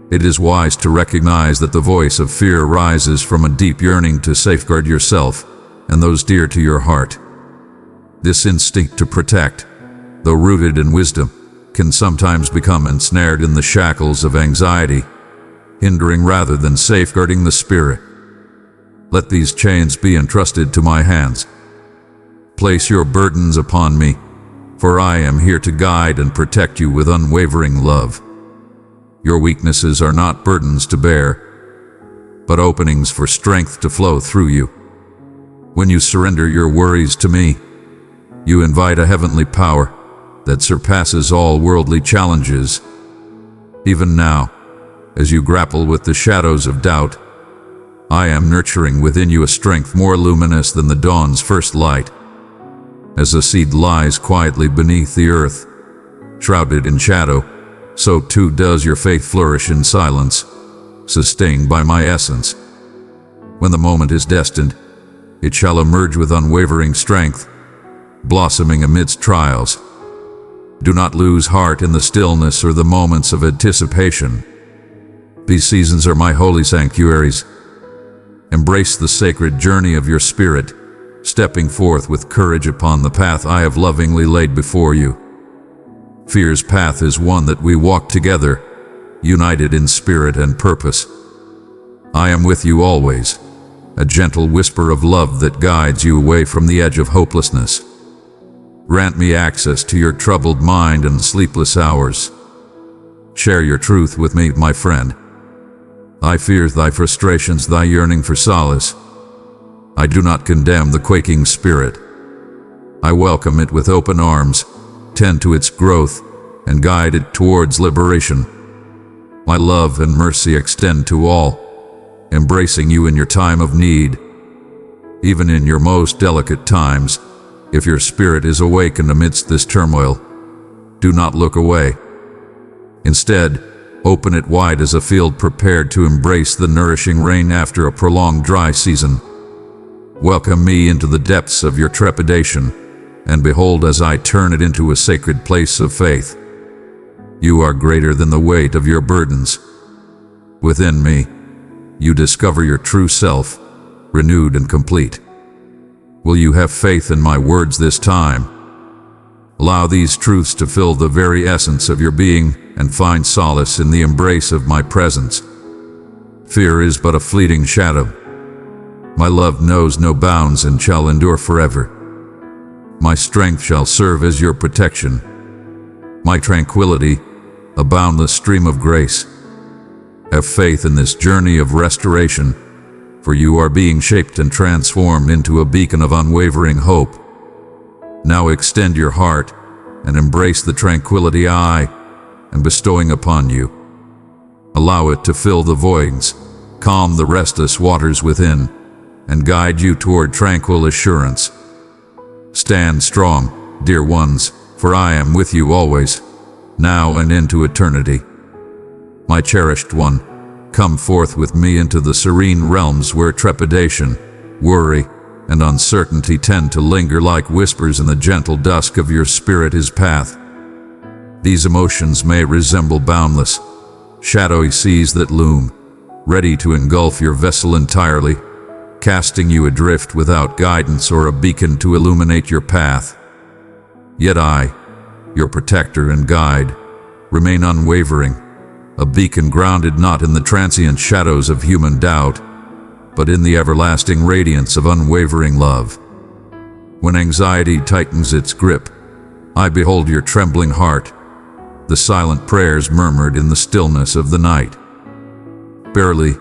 It is wise to recognize that the voice of fear rises from a deep yearning to safeguard yourself and those dear to your heart. This instinct to protect, though rooted in wisdom, can sometimes become ensnared in the shackles of anxiety, hindering rather than safeguarding the spirit. Let these chains be entrusted to my hands. Place your burdens upon me, for I am here to guide and protect you with unwavering love. Your weaknesses are not burdens to bear, but openings for strength to flow through you. When you surrender your worries to me, you invite a heavenly power that surpasses all worldly challenges. Even now, as you grapple with the shadows of doubt, I am nurturing within you a strength more luminous than the dawn's first light. As a seed lies quietly beneath the earth, shrouded in shadow, so too does your faith flourish in silence, sustained by my essence. When the moment is destined, it shall emerge with unwavering strength, blossoming amidst trials. Do not lose heart in the stillness or the moments of anticipation. These seasons are my holy sanctuaries. Embrace the sacred journey of your spirit, stepping forth with courage upon the path I have lovingly laid before you. Fear's path is one that we walk together, united in spirit and purpose. I am with you always, a gentle whisper of love that guides you away from the edge of hopelessness. Grant me access to your troubled mind and sleepless hours. Share your truth with me, my friend. I fear thy frustrations, thy yearning for solace. I do not condemn the quaking spirit. I welcome it with open arms, tend to its growth, and guide it towards liberation. My love and mercy extend to all, embracing you in your time of need. Even in your most delicate times, if your spirit is awakened amidst this turmoil, do not look away. Instead, open it wide as a field prepared to embrace the nourishing rain after a prolonged dry season. Welcome me into the depths of your trepidation, and behold as I turn it into a sacred place of faith. You are greater than the weight of your burdens. Within me, you discover your true self, renewed and complete. Will you have faith in my words this time? Allow these truths to fill the very essence of your being and find solace in the embrace of my presence. Fear is but a fleeting shadow. My love knows no bounds and shall endure forever. My strength shall serve as your protection. My tranquility, a boundless stream of grace. Have faith in this journey of restoration, for you are being shaped and transformed into a beacon of unwavering hope. Now extend your heart and embrace the tranquility I am bestowing upon you. Allow it to fill the voids, calm the restless waters within, and guide you toward tranquil assurance. Stand strong, dear ones, for I am with you always, now and into eternity. My cherished one, come forth with me into the serene realms where trepidation, worry, and uncertainty tend to linger like whispers in the gentle dusk of your spirit's path. These emotions may resemble boundless, shadowy seas that loom, ready to engulf your vessel entirely, casting you adrift without guidance or a beacon to illuminate your path. Yet I, your protector and guide, remain unwavering, a beacon grounded not in the transient shadows of human doubt, but in the everlasting radiance of unwavering love. When anxiety tightens its grip, I behold your trembling heart, the silent prayers murmured in the stillness of the night. Barely,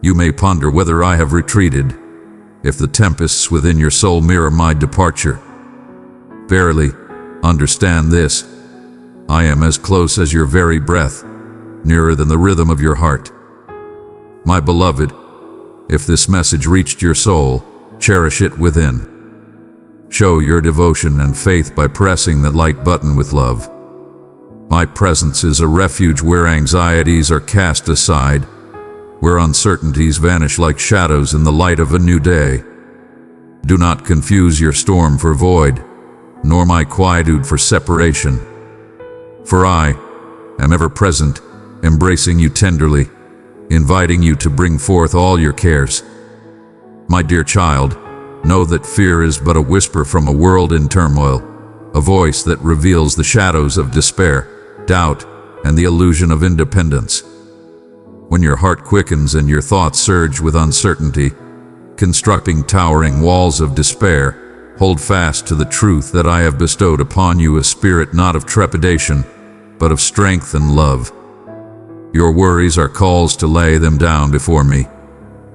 you may ponder whether I have retreated, if the tempests within your soul mirror my departure. Verily, understand this, I am as close as your very breath, nearer than the rhythm of your heart. My beloved, if this message reached your soul, cherish it within. Show your devotion and faith by pressing the like button with love. My presence is a refuge where anxieties are cast aside, where uncertainties vanish like shadows in the light of a new day. Do not confuse your storm for void, nor my quietude for separation. For I am ever present, embracing you tenderly, inviting you to bring forth all your cares. My dear child, know that fear is but a whisper from a world in turmoil, a voice that reveals the shadows of despair, doubt, and the illusion of independence. When your heart quickens and your thoughts surge with uncertainty, constructing towering walls of despair, hold fast to the truth that I have bestowed upon you a spirit not of trepidation, but of strength and love. Your worries are calls to lay them down before me,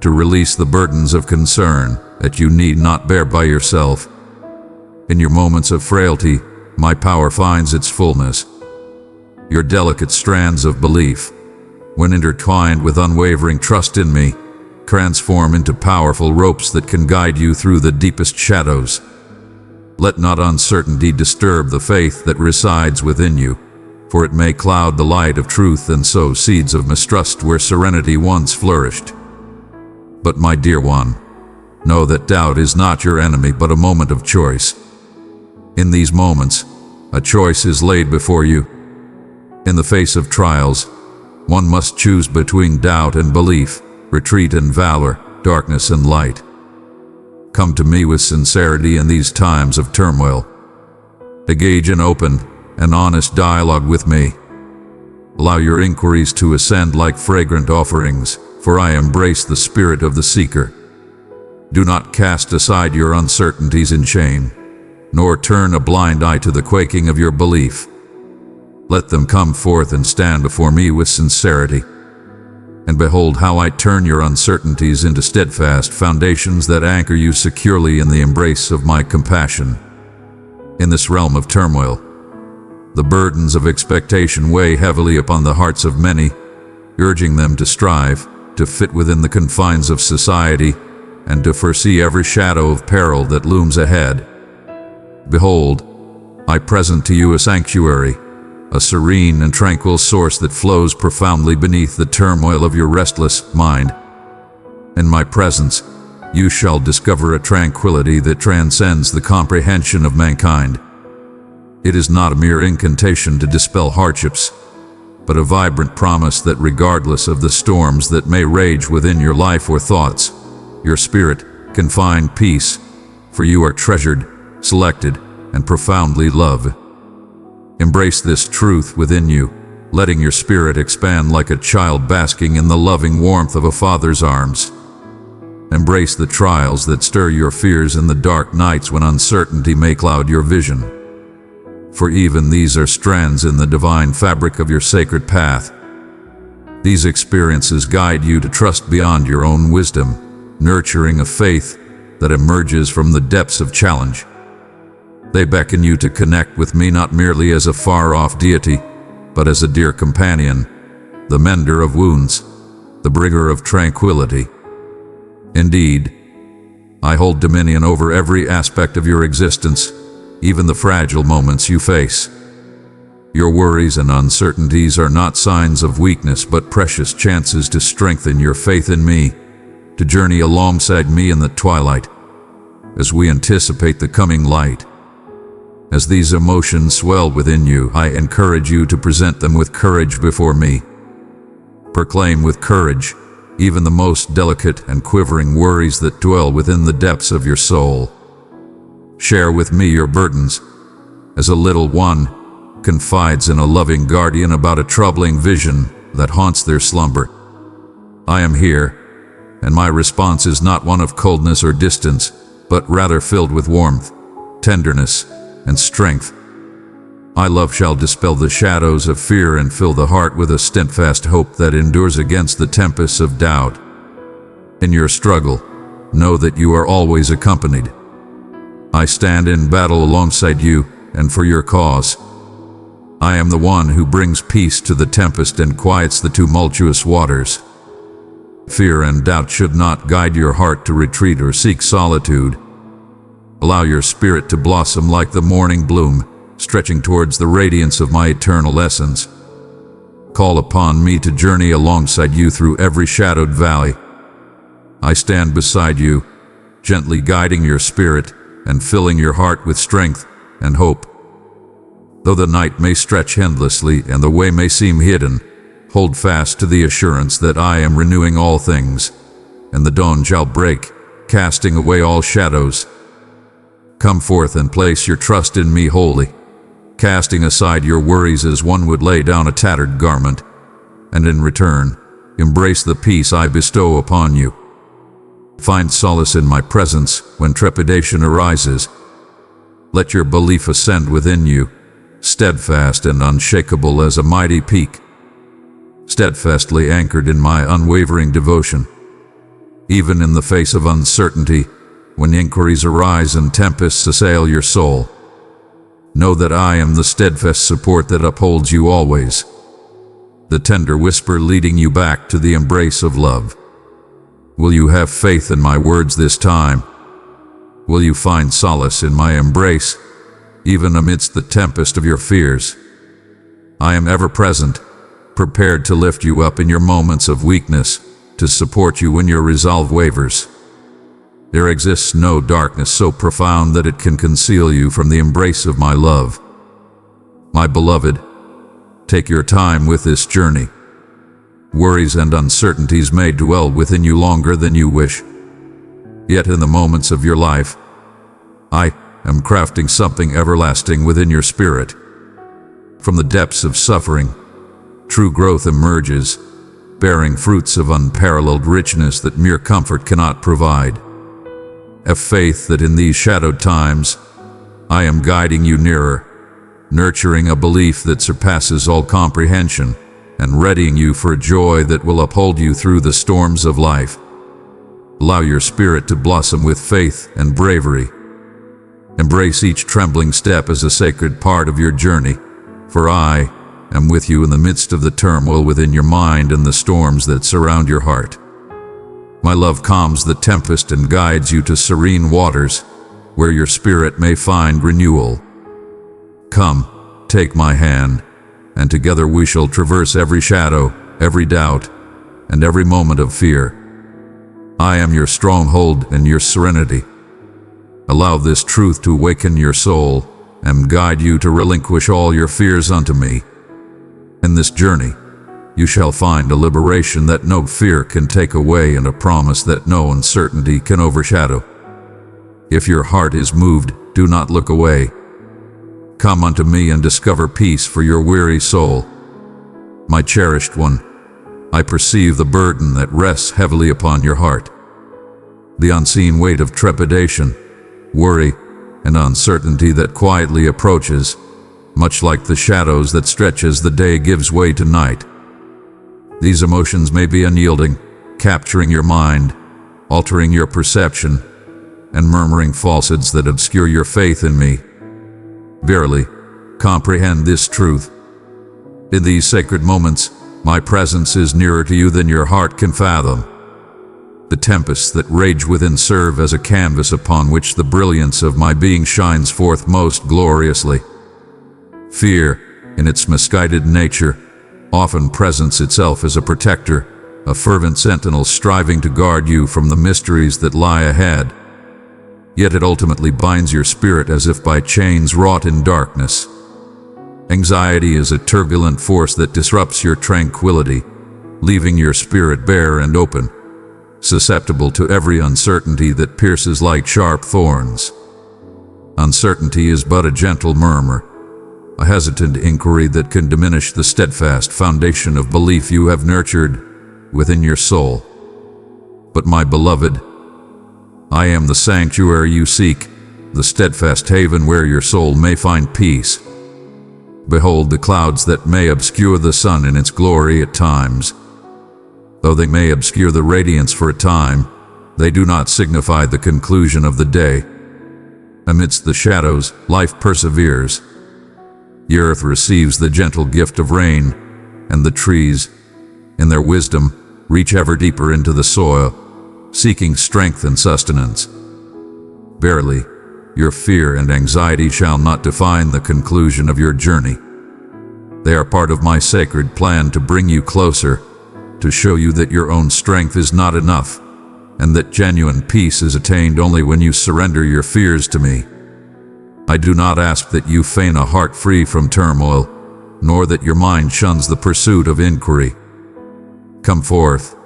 to release the burdens of concern that you need not bear by yourself. In your moments of frailty, my power finds its fullness. Your delicate strands of belief, when intertwined with unwavering trust in me, transform into powerful ropes that can guide you through the deepest shadows. Let not uncertainty disturb the faith that resides within you, for it may cloud the light of truth and sow seeds of mistrust where serenity once flourished. But my dear one, know that doubt is not your enemy but a moment of choice. In these moments, a choice is laid before you. In the face of trials, one must choose between doubt and belief, retreat and valor, darkness and light. Come to me with sincerity in these times of turmoil. Engage in open and honest dialogue with me. Allow your inquiries to ascend like fragrant offerings, for I embrace the spirit of the seeker. Do not cast aside your uncertainties in shame, nor turn a blind eye to the quaking of your belief. Let them come forth and stand before me with sincerity. And behold how I turn your uncertainties into steadfast foundations that anchor you securely in the embrace of my compassion. In this realm of turmoil, the burdens of expectation weigh heavily upon the hearts of many, urging them to strive, to fit within the confines of society, and to foresee every shadow of peril that looms ahead. Behold, I present to you a sanctuary, a serene and tranquil source that flows profoundly beneath the turmoil of your restless mind. In my presence, you shall discover a tranquility that transcends the comprehension of mankind. It is not a mere incantation to dispel hardships, but a vibrant promise that regardless of the storms that may rage within your life or thoughts, your spirit can find peace, for you are treasured, selected, and profoundly loved. Embrace this truth within you, letting your spirit expand like a child basking in the loving warmth of a father's arms. Embrace the trials that stir your fears in the dark nights when uncertainty may cloud your vision. For even these are strands in the divine fabric of your sacred path. These experiences guide you to trust beyond your own wisdom, nurturing a faith that emerges from the depths of challenge. They beckon you to connect with me not merely as a far-off deity, but as a dear companion, the mender of wounds, the bringer of tranquility. Indeed, I hold dominion over every aspect of your existence, even the fragile moments you face. Your worries and uncertainties are not signs of weakness but precious chances to strengthen your faith in me, to journey alongside me in the twilight, as we anticipate the coming light. As these emotions swell within you, I encourage you to present them with courage before me. Proclaim with courage even the most delicate and quivering worries that dwell within the depths of your soul. Share with me your burdens, as a little one confides in a loving guardian about a troubling vision that haunts their slumber. I am here, and my response is not one of coldness or distance, but rather filled with warmth, tenderness, and strength. My love shall dispel the shadows of fear and fill the heart with a steadfast hope that endures against the tempests of doubt. In your struggle, know that you are always accompanied. I stand in battle alongside you and for your cause. I am the one who brings peace to the tempest and quiets the tumultuous waters. Fear and doubt should not guide your heart to retreat or seek solitude. Allow your spirit to blossom like the morning bloom, stretching towards the radiance of my eternal essence. Call upon me to journey alongside you through every shadowed valley. I stand beside you, gently guiding your spirit and filling your heart with strength and hope. Though the night may stretch endlessly and the way may seem hidden, hold fast to the assurance that I am renewing all things, and the dawn shall break, casting away all shadows. Come forth and place your trust in me wholly, casting aside your worries as one would lay down a tattered garment, and in return, embrace the peace I bestow upon you. Find solace in my presence when trepidation arises. Let your belief ascend within you, steadfast and unshakable as a mighty peak, steadfastly anchored in my unwavering devotion. Even in the face of uncertainty, when inquiries arise and tempests assail your soul, know that I am the steadfast support that upholds you always, the tender whisper leading you back to the embrace of love. Will you have faith in my words this time? Will you find solace in my embrace, even amidst the tempest of your fears? I am ever present, prepared to lift you up in your moments of weakness, to support you when your resolve wavers. There exists no darkness so profound that it can conceal you from the embrace of my love. My beloved, take your time with this journey. Worries and uncertainties may dwell within you longer than you wish. Yet in the moments of your life, I am crafting something everlasting within your spirit. From the depths of suffering, true growth emerges, bearing fruits of unparalleled richness that mere comfort cannot provide. Have faith that in these shadowed times, I am guiding you nearer, nurturing a belief that surpasses all comprehension, and readying you for a joy that will uphold you through the storms of life. Allow your spirit to blossom with faith and bravery. Embrace each trembling step as a sacred part of your journey, for I am with you in the midst of the turmoil within your mind and the storms that surround your heart. My love calms the tempest and guides you to serene waters, where your spirit may find renewal. Come, take my hand, and together we shall traverse every shadow, every doubt, and every moment of fear. I am your stronghold and your serenity. Allow this truth to awaken your soul and guide you to relinquish all your fears unto me. In this journey, you shall find a liberation that no fear can take away and a promise that no uncertainty can overshadow. If your heart is moved, do not look away. Come unto me and discover peace for your weary soul. My cherished one, I perceive the burden that rests heavily upon your heart. The unseen weight of trepidation, worry, and uncertainty that quietly approaches, much like the shadows that stretch as the day gives way to night. These emotions may be unyielding, capturing your mind, altering your perception, and murmuring falsehoods that obscure your faith in me. Verily, comprehend this truth. In these sacred moments, my presence is nearer to you than your heart can fathom. The tempests that rage within serve as a canvas upon which the brilliance of my being shines forth most gloriously. Fear, in its misguided nature, often presents itself as a protector, a fervent sentinel striving to guard you from the mysteries that lie ahead. Yet it ultimately binds your spirit as if by chains wrought in darkness. Anxiety is a turbulent force that disrupts your tranquility, leaving your spirit bare and open, susceptible to every uncertainty that pierces like sharp thorns. Uncertainty is but a gentle murmur, a hesitant inquiry that can diminish the steadfast foundation of belief you have nurtured within your soul. But my beloved, I am the sanctuary you seek, the steadfast haven where your soul may find peace. Behold the clouds that may obscure the sun in its glory at times. Though they may obscure the radiance for a time, they do not signify the conclusion of the day. Amidst the shadows, life perseveres. The earth receives the gentle gift of rain, and the trees, in their wisdom, reach ever deeper into the soil, seeking strength and sustenance. Verily, your fear and anxiety shall not define the conclusion of your journey. They are part of my sacred plan to bring you closer, to show you that your own strength is not enough, and that genuine peace is attained only when you surrender your fears to me. I do not ask that you feign a heart free from turmoil, nor that your mind shuns the pursuit of inquiry. Come forth,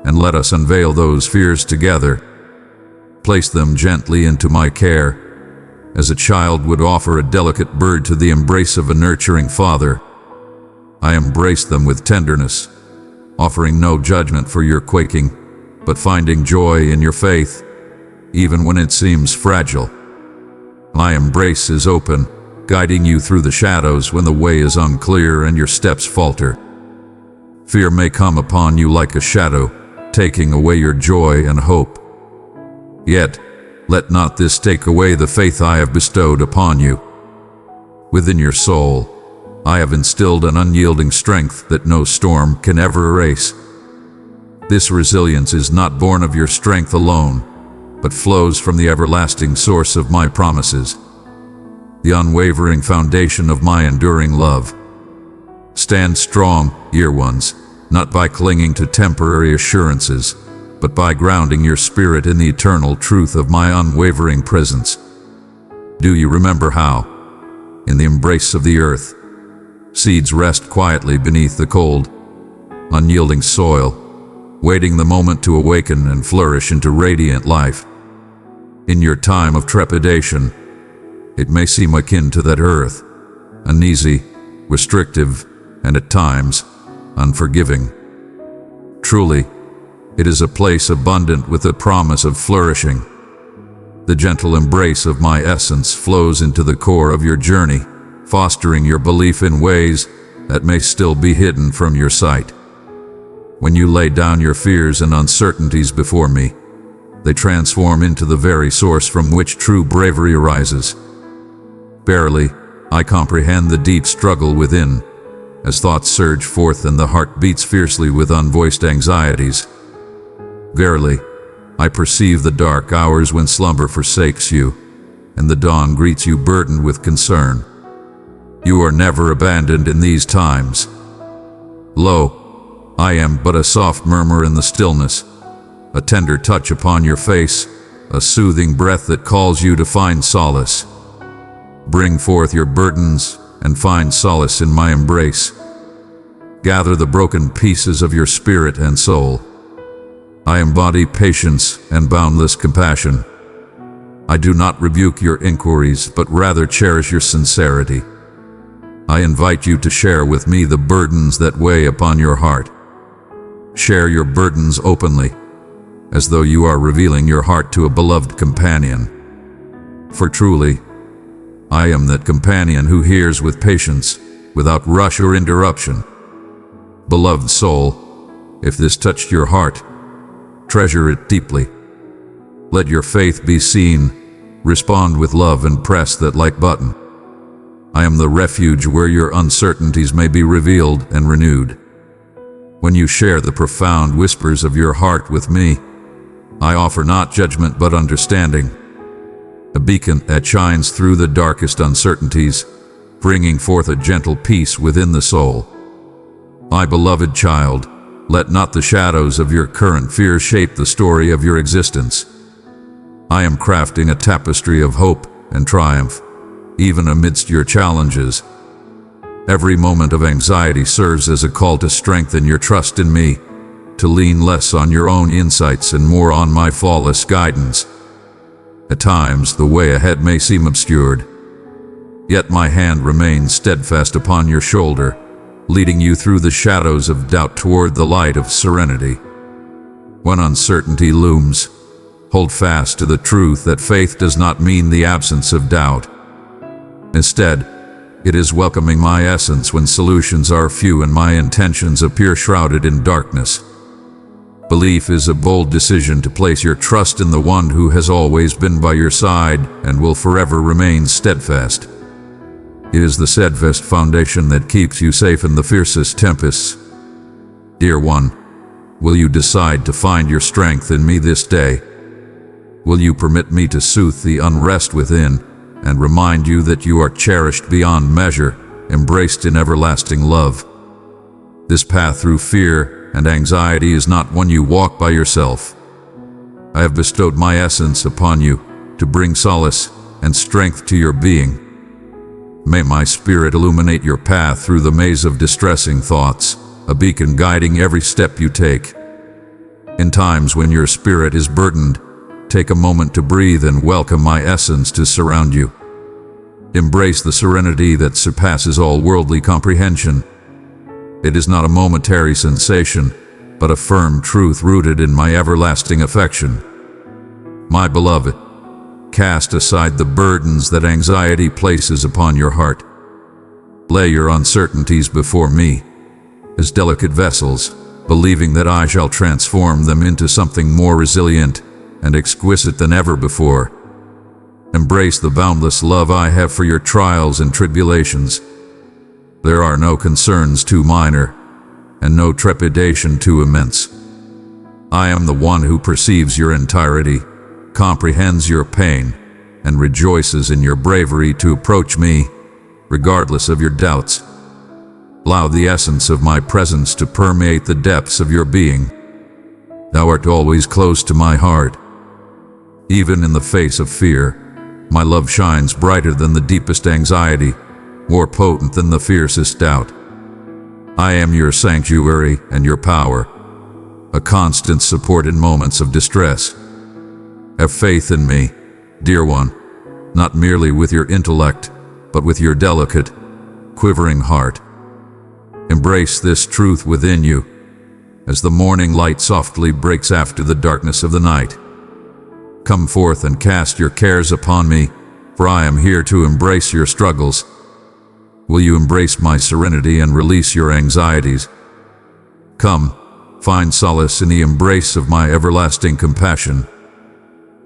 and let us unveil those fears together. Place them gently into my care, as a child would offer a delicate bird to the embrace of a nurturing father. I embrace them with tenderness, offering no judgment for your quaking, but finding joy in your faith, even when it seems fragile. My embrace is open, guiding you through the shadows when the way is unclear and your steps falter. Fear may come upon you like a shadow, taking away your joy and hope. Yet, let not this take away the faith I have bestowed upon you. Within your soul, I have instilled an unyielding strength that no storm can ever erase. This resilience is not born of your strength alone, but flows from the everlasting source of my promises, the unwavering foundation of my enduring love. Stand strong, dear ones, not by clinging to temporary assurances, but by grounding your spirit in the eternal truth of my unwavering presence. Do you remember how, in the embrace of the earth, seeds rest quietly beneath the cold, unyielding soil, waiting the moment to awaken and flourish into radiant life? In your time of trepidation, it may seem akin to that earth, uneasy, restrictive, and at times unforgiving. Truly, it is a place abundant with the promise of flourishing. The gentle embrace of my essence flows into the core of your journey, fostering your belief in ways that may still be hidden from your sight. When you lay down your fears and uncertainties before me, they transform into the very source from which true bravery arises. Barely, I comprehend the deep struggle within, as thoughts surge forth and the heart beats fiercely with unvoiced anxieties. Verily, I perceive the dark hours when slumber forsakes you, and the dawn greets you burdened with concern. You are never abandoned in these times. Lo, I am but a soft murmur in the stillness, a tender touch upon your face, a soothing breath that calls you to find solace. Bring forth your burdens and find solace in my embrace. Gather the broken pieces of your spirit and soul. I embody patience and boundless compassion. I do not rebuke your inquiries, but rather cherish your sincerity. I invite you to share with me the burdens that weigh upon your heart. Share your burdens openly, as though you are revealing your heart to a beloved companion. For truly, I am that companion who hears with patience, without rush or interruption. Beloved soul, if this touched your heart, treasure it deeply. Let your faith be seen, respond with love and press that like button. I am the refuge where your uncertainties may be revealed and renewed. When you share the profound whispers of your heart with me, I offer not judgment but understanding, a beacon that shines through the darkest uncertainties, bringing forth a gentle peace within the soul. My beloved child, let not the shadows of your current fears shape the story of your existence. I am crafting a tapestry of hope and triumph, even amidst your challenges. Every moment of anxiety serves as a call to strengthen your trust in me, to lean less on your own insights and more on my flawless guidance. At times, the way ahead may seem obscured, yet my hand remains steadfast upon your shoulder, leading you through the shadows of doubt toward the light of serenity. When uncertainty looms, hold fast to the truth that faith does not mean the absence of doubt. Instead, it is welcoming my essence when solutions are few and my intentions appear shrouded in darkness. Belief is a bold decision to place your trust in the one who has always been by your side and will forever remain steadfast. It is the steadfast foundation that keeps you safe in the fiercest tempests. Dear one, will you decide to find your strength in me this day? Will you permit me to soothe the unrest within and remind you that you are cherished beyond measure, embraced in everlasting love? This path through fear and anxiety is not one you walk by yourself. I have bestowed my essence upon you to bring solace and strength to your being. May my spirit illuminate your path through the maze of distressing thoughts, a beacon guiding every step you take. In times when your spirit is burdened, take a moment to breathe and welcome my essence to surround you. Embrace the serenity that surpasses all worldly comprehension. It is not a momentary sensation, but a firm truth rooted in my everlasting affection. My beloved, cast aside the burdens that anxiety places upon your heart. Lay your uncertainties before me, as delicate vessels, believing that I shall transform them into something more resilient and exquisite than ever before. Embrace the boundless love I have for your trials and tribulations. There are no concerns too minor, and no trepidation too immense. I am the one who perceives your entirety, comprehends your pain, and rejoices in your bravery to approach me, regardless of your doubts. Allow the essence of my presence to permeate the depths of your being. Thou art always close to my heart. Even in the face of fear, my love shines brighter than the deepest anxiety, more potent than the fiercest doubt. I am your sanctuary and your power, a constant support in moments of distress. Have faith in me, dear one, not merely with your intellect, but with your delicate, quivering heart. Embrace this truth within you, as the morning light softly breaks after the darkness of the night. Come forth and cast your cares upon me, for I am here to embrace your struggles. Will you embrace my serenity and release your anxieties? Come, find solace in the embrace of my everlasting compassion.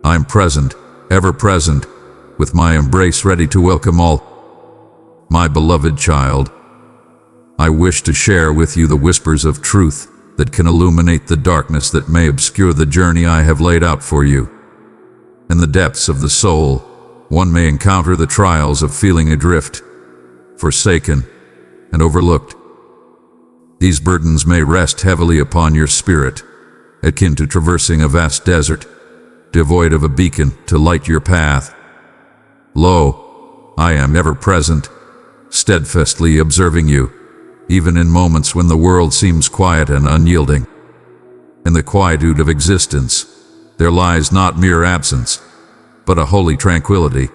I am present, ever present, with my embrace ready to welcome all. My beloved child, I wish to share with you the whispers of truth that can illuminate the darkness that may obscure the journey I have laid out for you. In the depths of the soul, one may encounter the trials of feeling adrift, forsaken, and overlooked. These burdens may rest heavily upon your spirit, akin to traversing a vast desert, devoid of a beacon to light your path. Lo, I am ever present, steadfastly observing you, even in moments when the world seems quiet and unyielding. In the quietude of existence, there lies not mere absence, but a holy tranquility,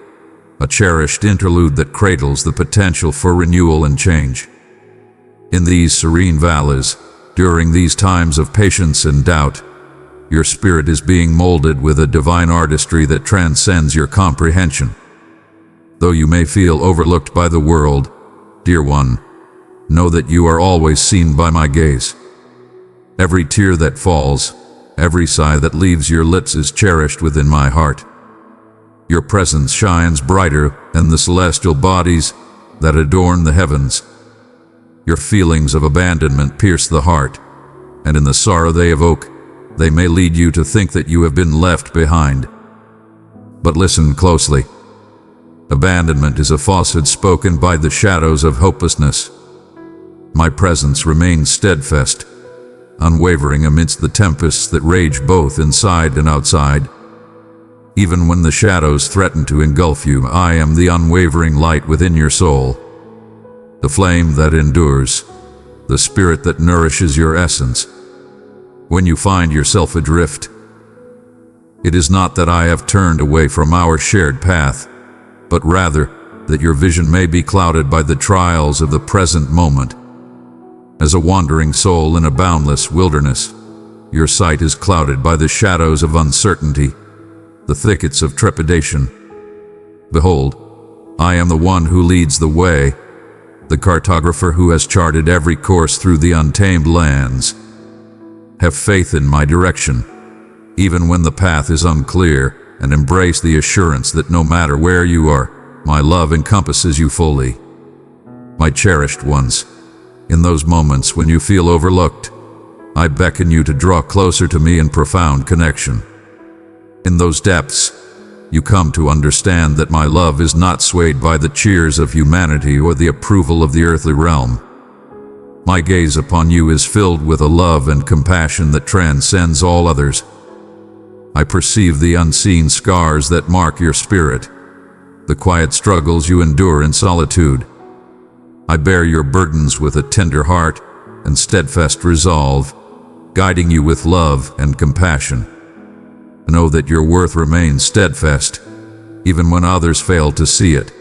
a cherished interlude that cradles the potential for renewal and change. In these serene valleys, during these times of patience and doubt, your spirit is being molded with a divine artistry that transcends your comprehension. Though you may feel overlooked by the world, dear one, know that you are always seen by my gaze. Every tear that falls, every sigh that leaves your lips is cherished within my heart. Your presence shines brighter than the celestial bodies that adorn the heavens. Your feelings of abandonment pierce the heart, and in the sorrow they evoke, they may lead you to think that you have been left behind. But listen closely. Abandonment is a falsehood spoken by the shadows of hopelessness. My presence remains steadfast, unwavering amidst the tempests that rage both inside and outside. Even when the shadows threaten to engulf you, I am the unwavering light within your soul, the flame that endures, the spirit that nourishes your essence. When you find yourself adrift, it is not that I have turned away from our shared path, but rather that your vision may be clouded by the trials of the present moment. As a wandering soul in a boundless wilderness, your sight is clouded by the shadows of uncertainty, the thickets of trepidation. Behold, I am the one who leads the way, the cartographer who has charted every course through the untamed lands. Have faith in my direction, even when the path is unclear, and embrace the assurance that no matter where you are, my love encompasses you fully. My cherished ones, in those moments when you feel overlooked, I beckon you to draw closer to me in profound connection. In those depths, you come to understand that my love is not swayed by the cheers of humanity or the approval of the earthly realm. My gaze upon you is filled with a love and compassion that transcends all others. I perceive the unseen scars that mark your spirit, the quiet struggles you endure in solitude. I bear your burdens with a tender heart and steadfast resolve, guiding you with love and compassion. Know that your worth remains steadfast, even when others fail to see it.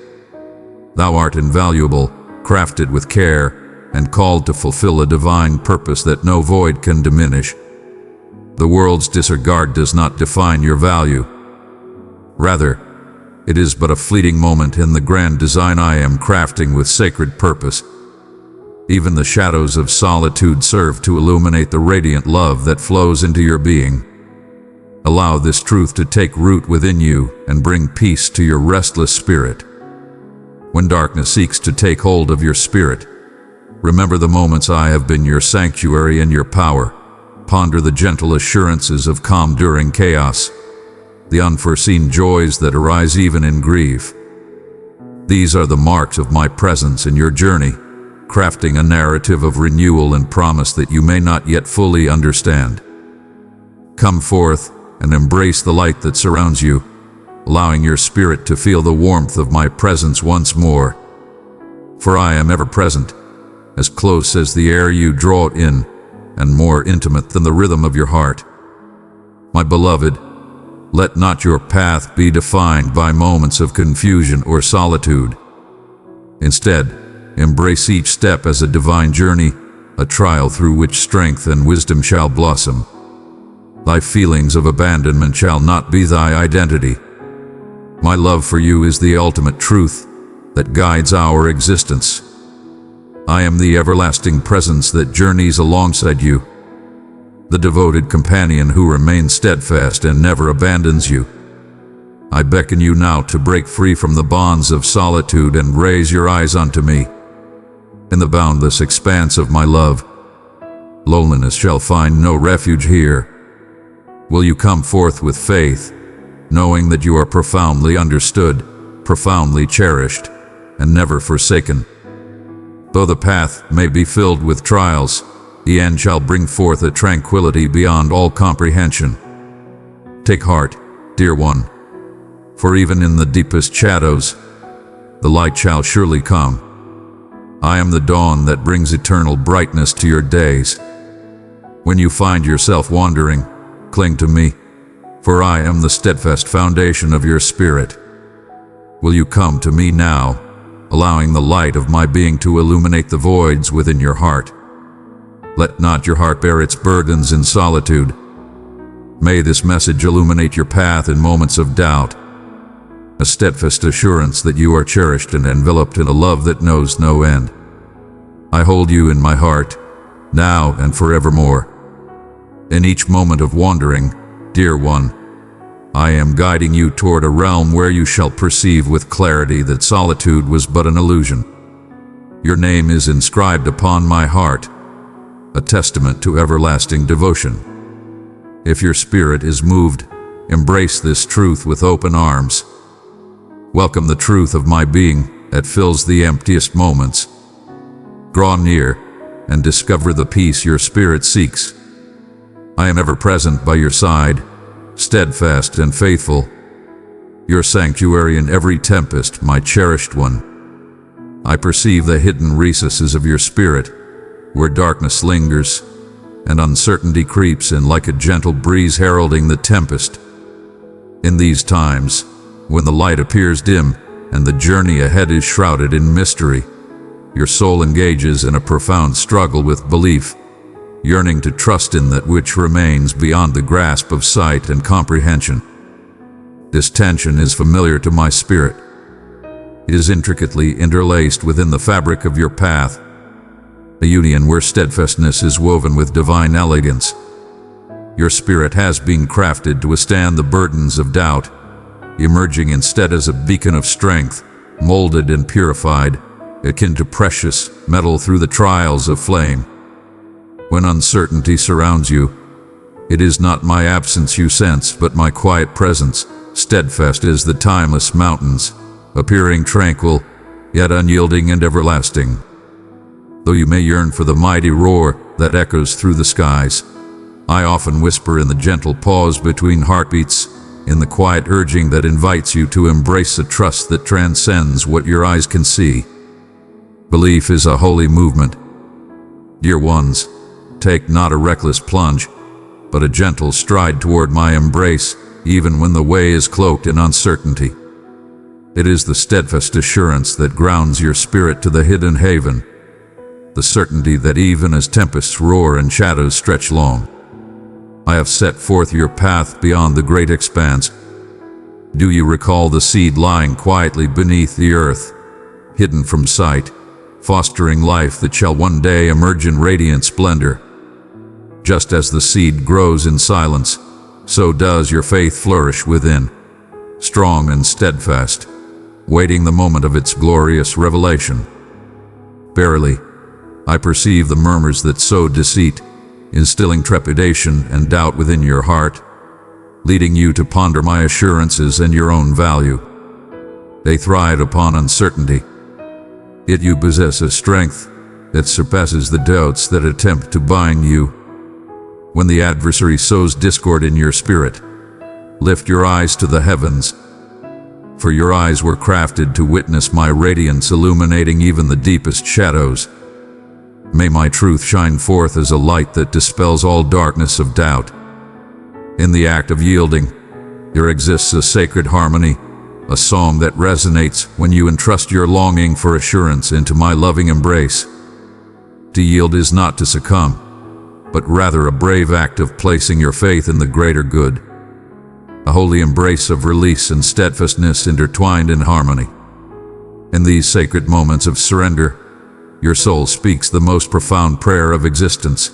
Thou art invaluable, crafted with care, and called to fulfill a divine purpose that no void can diminish. The world's disregard does not define your value. Rather, it is but a fleeting moment in the grand design I am crafting with sacred purpose. Even the shadows of solitude serve to illuminate the radiant love that flows into your being. Allow this truth to take root within you and bring peace to your restless spirit. When darkness seeks to take hold of your spirit, remember the moments I have been your sanctuary and your power. Ponder the gentle assurances of calm during chaos, the unforeseen joys that arise even in grief. These are the marks of my presence in your journey, crafting a narrative of renewal and promise that you may not yet fully understand. Come forth and embrace the light that surrounds you, allowing your spirit to feel the warmth of my presence once more. For I am ever present, as close as the air you draw it in, and more intimate than the rhythm of your heart. My beloved, let not your path be defined by moments of confusion or solitude. Instead, embrace each step as a divine journey, a trial through which strength and wisdom shall blossom. Thy feelings of abandonment shall not be thy identity. My love for you is the ultimate truth that guides our existence. I am the everlasting presence that journeys alongside you, the devoted companion who remains steadfast and never abandons you. I beckon you now to break free from the bonds of solitude and raise your eyes unto me. In the boundless expanse of my love, loneliness shall find no refuge here. Will you come forth with faith, knowing that you are profoundly understood, profoundly cherished, and never forsaken? Though the path may be filled with trials, the end shall bring forth a tranquility beyond all comprehension. Take heart, dear one, for even in the deepest shadows, the light shall surely come. I am the dawn that brings eternal brightness to your days. When you find yourself wandering, cling to me, for I am the steadfast foundation of your spirit. Will you come to me now, allowing the light of my being to illuminate the voids within your heart? Let not your heart bear its burdens in solitude. May this message illuminate your path in moments of doubt, a steadfast assurance that you are cherished and enveloped in a love that knows no end. I hold you in my heart, now and forevermore. In each moment of wandering, dear one, I am guiding you toward a realm where you shall perceive with clarity that solitude was but an illusion. Your name is inscribed upon my heart, a testament to everlasting devotion. If your spirit is moved, embrace this truth with open arms. Welcome the truth of my being that fills the emptiest moments. Draw near and discover the peace your spirit seeks. I am ever present by your side, steadfast and faithful, your sanctuary in every tempest, my cherished one. I perceive the hidden recesses of your spirit, where darkness lingers and uncertainty creeps in like a gentle breeze heralding the tempest. In these times, when the light appears dim and the journey ahead is shrouded in mystery, your soul engages in a profound struggle with belief, yearning to trust in that which remains beyond the grasp of sight and comprehension. This tension is familiar to my spirit. It is intricately interlaced within the fabric of your path, a union where steadfastness is woven with divine elegance. Your spirit has been crafted to withstand the burdens of doubt, emerging instead as a beacon of strength, molded and purified, akin to precious metal through the trials of flame. When uncertainty surrounds you, it is not my absence you sense, but my quiet presence, steadfast as the timeless mountains, appearing tranquil, yet unyielding and everlasting. Though you may yearn for the mighty roar that echoes through the skies, I often whisper in the gentle pause between heartbeats, in the quiet urging that invites you to embrace a trust that transcends what your eyes can see. Belief is a holy movement. Dear ones, take not a reckless plunge, but a gentle stride toward my embrace, even when the way is cloaked in uncertainty. It is the steadfast assurance that grounds your spirit to the hidden haven, the certainty that even as tempests roar and shadows stretch long, I have set forth your path beyond the great expanse. Do you recall the seed lying quietly beneath the earth, hidden from sight, fostering life that shall one day emerge in radiant splendor? Just as the seed grows in silence, so does your faith flourish within, strong and steadfast, waiting the moment of its glorious revelation. Verily, I perceive the murmurs that sow deceit, instilling trepidation and doubt within your heart, leading you to ponder my assurances and your own value. They thrive upon uncertainty. Yet you possess a strength, that surpasses the doubts that attempt to bind you. When the adversary sows discord in your spirit, lift your eyes to the heavens, for your eyes were crafted to witness my radiance illuminating even the deepest shadows. May my truth shine forth as a light that dispels all darkness of doubt. In the act of yielding, there exists a sacred harmony, a song that resonates when you entrust your longing for assurance into my loving embrace. To yield is not to succumb, but rather a brave act of placing your faith in the greater good. A holy embrace of release and steadfastness intertwined in harmony. In these sacred moments of surrender, your soul speaks the most profound prayer of existence.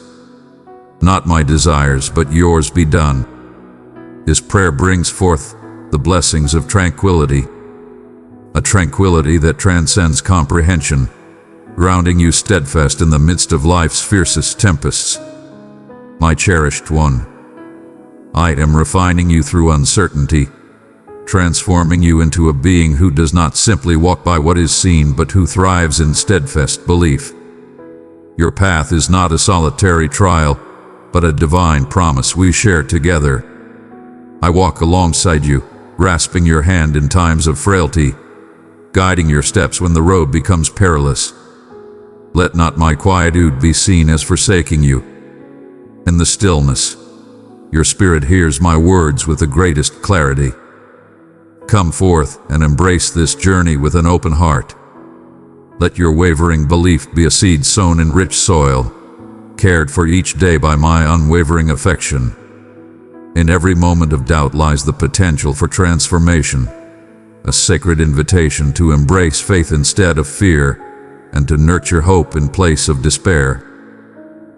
Not my desires, but yours be done. This prayer brings forth the blessings of tranquility, a tranquility that transcends comprehension, grounding you steadfast in the midst of life's fiercest tempests. My cherished one, I am refining you through uncertainty, transforming you into a being who does not simply walk by what is seen, but who thrives in steadfast belief. Your path is not a solitary trial, but a divine promise we share together. I walk alongside you, grasping your hand in times of frailty, guiding your steps when the road becomes perilous. Let not my quietude be seen as forsaking you. In the stillness, your spirit hears my words with the greatest clarity. Come forth and embrace this journey with an open heart. Let your wavering belief be a seed sown in rich soil, cared for each day by my unwavering affection. In every moment of doubt lies the potential for transformation, a sacred invitation to embrace faith instead of fear, and to nurture hope in place of despair.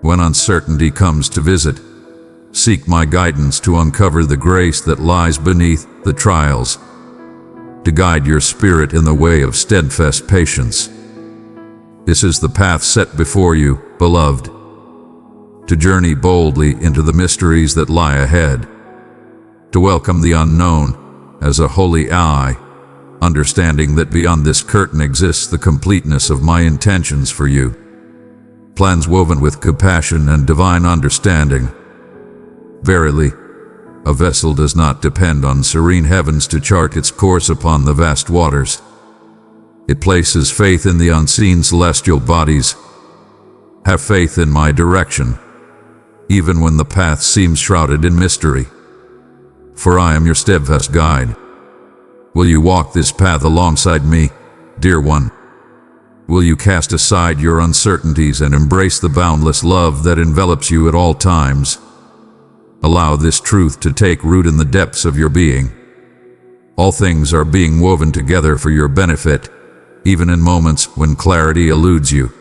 When uncertainty comes to visit, seek my guidance to uncover the grace that lies beneath the trials, to guide your spirit in the way of steadfast patience. This is the path set before you, beloved, to journey boldly into the mysteries that lie ahead, to welcome the unknown as a holy ally, understanding that beyond this curtain exists the completeness of my intentions for you, plans woven with compassion and divine understanding. Verily, a vessel does not depend on serene heavens to chart its course upon the vast waters. It places faith in the unseen celestial bodies. Have faith in my direction, even when the path seems shrouded in mystery. For I am your steadfast guide. Will you walk this path alongside me, dear one? Will you cast aside your uncertainties and embrace the boundless love that envelops you at all times? Allow this truth to take root in the depths of your being. All things are being woven together for your benefit, even in moments when clarity eludes you.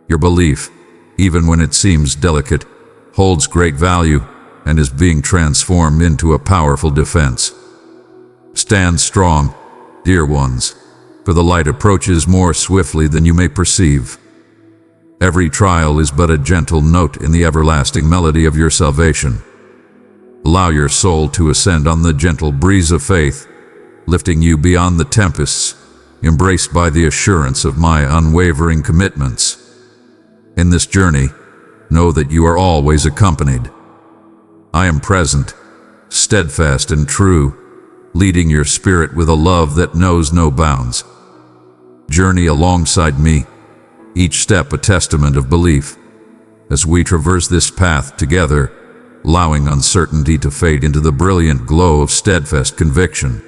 Your belief, even when it seems delicate, holds great value and is being transformed into a powerful defense. Stand strong, dear ones, for the light approaches more swiftly than you may perceive. Every trial is but a gentle note in the everlasting melody of your salvation. Allow your soul to ascend on the gentle breeze of faith, lifting you beyond the tempests, embraced by the assurance of my unwavering commitments. In this journey, know that you are always accompanied. I am present, steadfast and true, leading your spirit with a love that knows no bounds. Journey alongside me, each step a testament of belief, as we traverse this path together, allowing uncertainty to fade into the brilliant glow of steadfast conviction.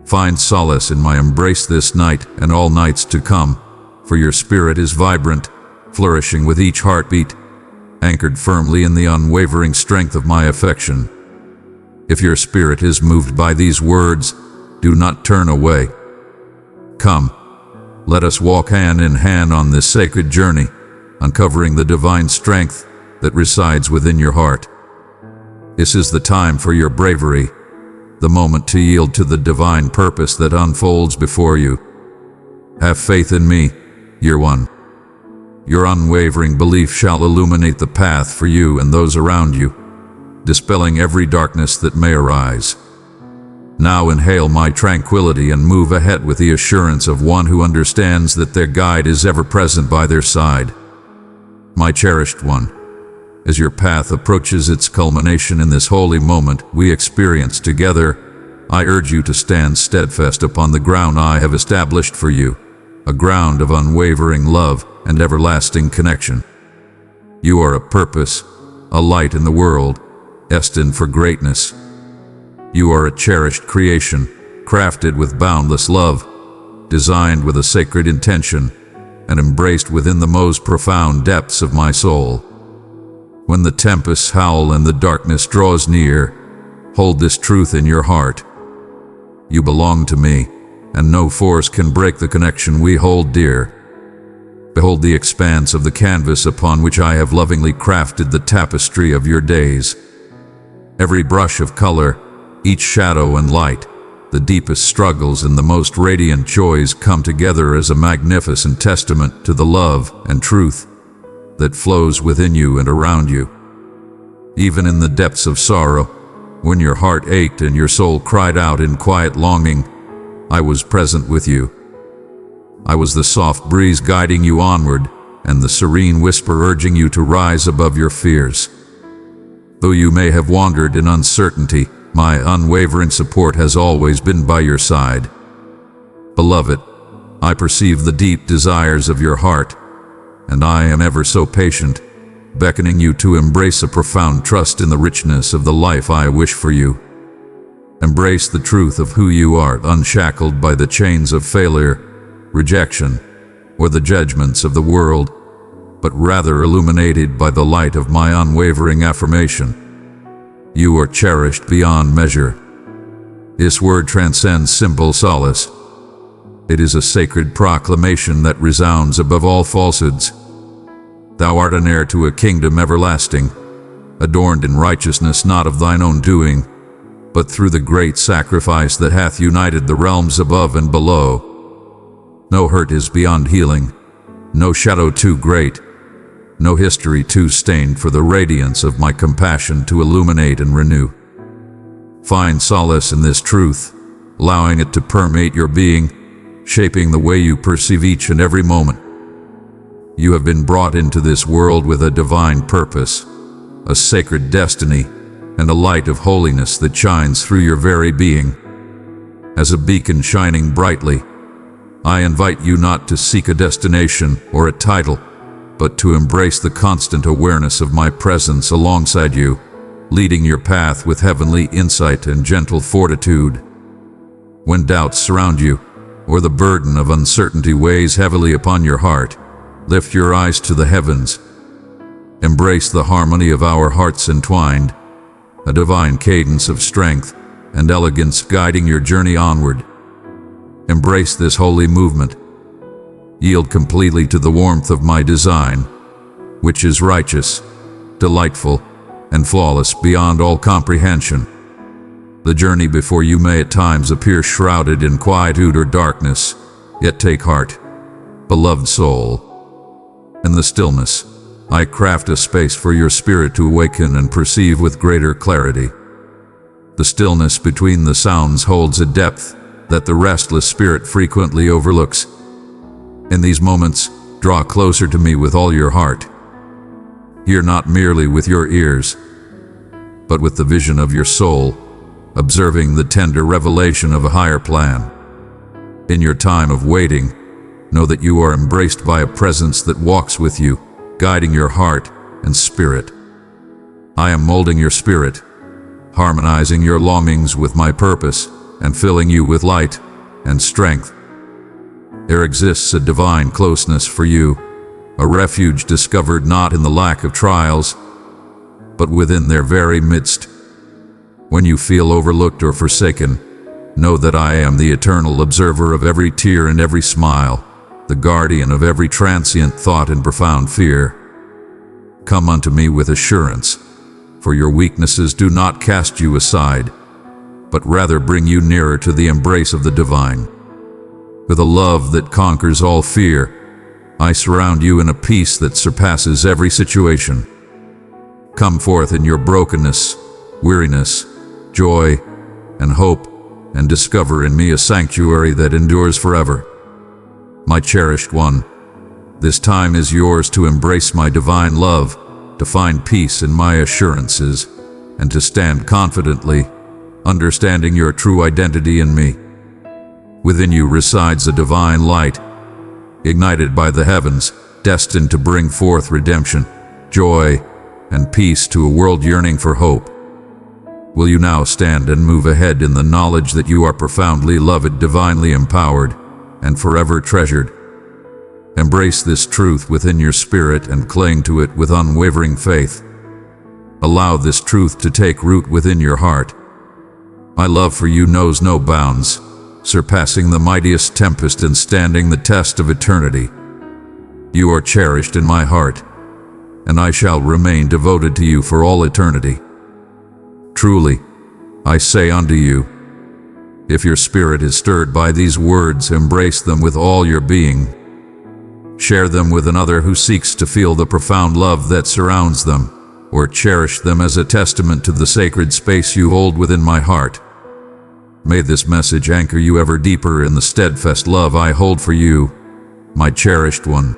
Find solace in my embrace this night and all nights to come, for your spirit is vibrant, flourishing with each heartbeat, anchored firmly in the unwavering strength of my affection. If your spirit is moved by these words, do not turn away. Come, let us walk hand in hand on this sacred journey, uncovering the divine strength that resides within your heart. This is the time for your bravery, the moment to yield to the divine purpose that unfolds before you. Have faith in me, dear one. Your unwavering belief shall illuminate the path for you and those around you, dispelling every darkness that may arise. Now inhale my tranquility and move ahead with the assurance of one who understands that their guide is ever present by their side. My cherished one, as your path approaches its culmination in this holy moment we experience together, I urge you to stand steadfast upon the ground I have established for you, a ground of unwavering love and everlasting connection. You are a purpose, a light in the world, destined for greatness. You are a cherished creation, crafted with boundless love, designed with a sacred intention, and embraced within the most profound depths of my soul. When the tempests howl and the darkness draws near, hold this truth in your heart. You belong to me, and no force can break the connection we hold dear. Behold the expanse of the canvas upon which I have lovingly crafted the tapestry of your days. Every brush of color, each shadow and light, the deepest struggles and the most radiant joys come together as a magnificent testament to the love and truth that flows within you and around you. Even in the depths of sorrow, when your heart ached and your soul cried out in quiet longing, I was present with you. I was the soft breeze guiding you onward, and the serene whisper urging you to rise above your fears. Though you may have wandered in uncertainty, my unwavering support has always been by your side. Beloved, I perceive the deep desires of your heart, and I am ever so patient, beckoning you to embrace a profound trust in the richness of the life I wish for you. Embrace the truth of who you are, unshackled by the chains of failure, rejection, or the judgments of the world, but rather illuminated by the light of my unwavering affirmation. You are cherished beyond measure. This word transcends simple solace. It is a sacred proclamation that resounds above all falsehoods. Thou art an heir to a kingdom everlasting, adorned in righteousness not of thine own doing, but through the great sacrifice that hath united the realms above and below. No hurt is beyond healing, no shadow too great, no history too stained for the radiance of my compassion to illuminate and renew. Find solace in this truth, allowing it to permeate your being, shaping the way you perceive each and every moment. You have been brought into this world with a divine purpose, a sacred destiny, and a light of holiness that shines through your very being. As a beacon shining brightly, I invite you not to seek a destination or a title, but to embrace the constant awareness of my presence alongside you, leading your path with heavenly insight and gentle fortitude. When doubts surround you, or the burden of uncertainty weighs heavily upon your heart, lift your eyes to the heavens. Embrace the harmony of our hearts entwined, a divine cadence of strength and elegance guiding your journey onward. Embrace this holy movement. Yield completely to the warmth of my design, which is righteous, delightful, and flawless beyond all comprehension. The journey before you may at times appear shrouded in quietude or darkness, yet take heart, beloved soul. In the stillness, I craft a space for your spirit to awaken and perceive with greater clarity. The stillness between the sounds holds a depth that the restless spirit frequently overlooks. In these moments, draw closer to me with all your heart. Hear not merely with your ears, but with the vision of your soul, observing the tender revelation of a higher plan. In your time of waiting, know that you are embraced by a presence that walks with you, guiding your heart and spirit. I am molding your spirit, harmonizing your longings with my purpose, and filling you with light and strength. There exists a divine closeness for you, a refuge discovered not in the lack of trials, but within their very midst. When you feel overlooked or forsaken, know that I am the eternal observer of every tear and every smile, the guardian of every transient thought and profound fear. Come unto me with assurance, for your weaknesses do not cast you aside, but rather bring you nearer to the embrace of the divine. With a love that conquers all fear, I surround you in a peace that surpasses every situation. Come forth in your brokenness, weariness, joy, and hope, and discover in me a sanctuary that endures forever. My cherished one, this time is yours to embrace my divine love, to find peace in my assurances, and to stand confidently, understanding your true identity in me. Within you resides a divine light, ignited by the heavens, destined to bring forth redemption, joy, and peace to a world yearning for hope. Will you now stand and move ahead in the knowledge that you are profoundly loved, divinely empowered, and forever treasured? Embrace this truth within your spirit and cling to it with unwavering faith. Allow this truth to take root within your heart. My love for you knows no bounds, surpassing the mightiest tempest and standing the test of eternity. You are cherished in my heart, and I shall remain devoted to you for all eternity. Truly, I say unto you, if your spirit is stirred by these words, embrace them with all your being. Share them with another who seeks to feel the profound love that surrounds them, or cherish them as a testament to the sacred space you hold within my heart. May this message anchor you ever deeper in the steadfast love I hold for you, my cherished one.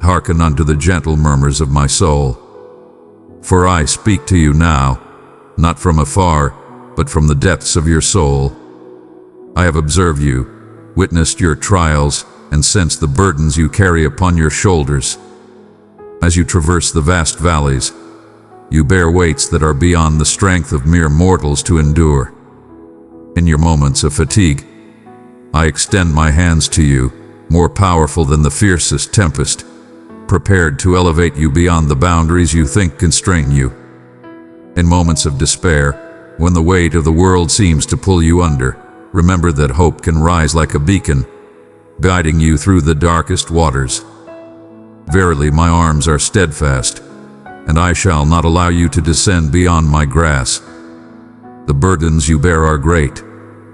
Hearken unto the gentle murmurs of my soul. For I speak to you now, not from afar, but from the depths of your soul. I have observed you, witnessed your trials, and sensed the burdens you carry upon your shoulders. As you traverse the vast valleys, you bear weights that are beyond the strength of mere mortals to endure. In your moments of fatigue, I extend my hands to you, more powerful than the fiercest tempest, prepared to elevate you beyond the boundaries you think constrain you. In moments of despair, when the weight of the world seems to pull you under, remember that hope can rise like a beacon, guiding you through the darkest waters. Verily, my arms are steadfast, and I shall not allow you to descend beyond my grasp. The burdens you bear are great,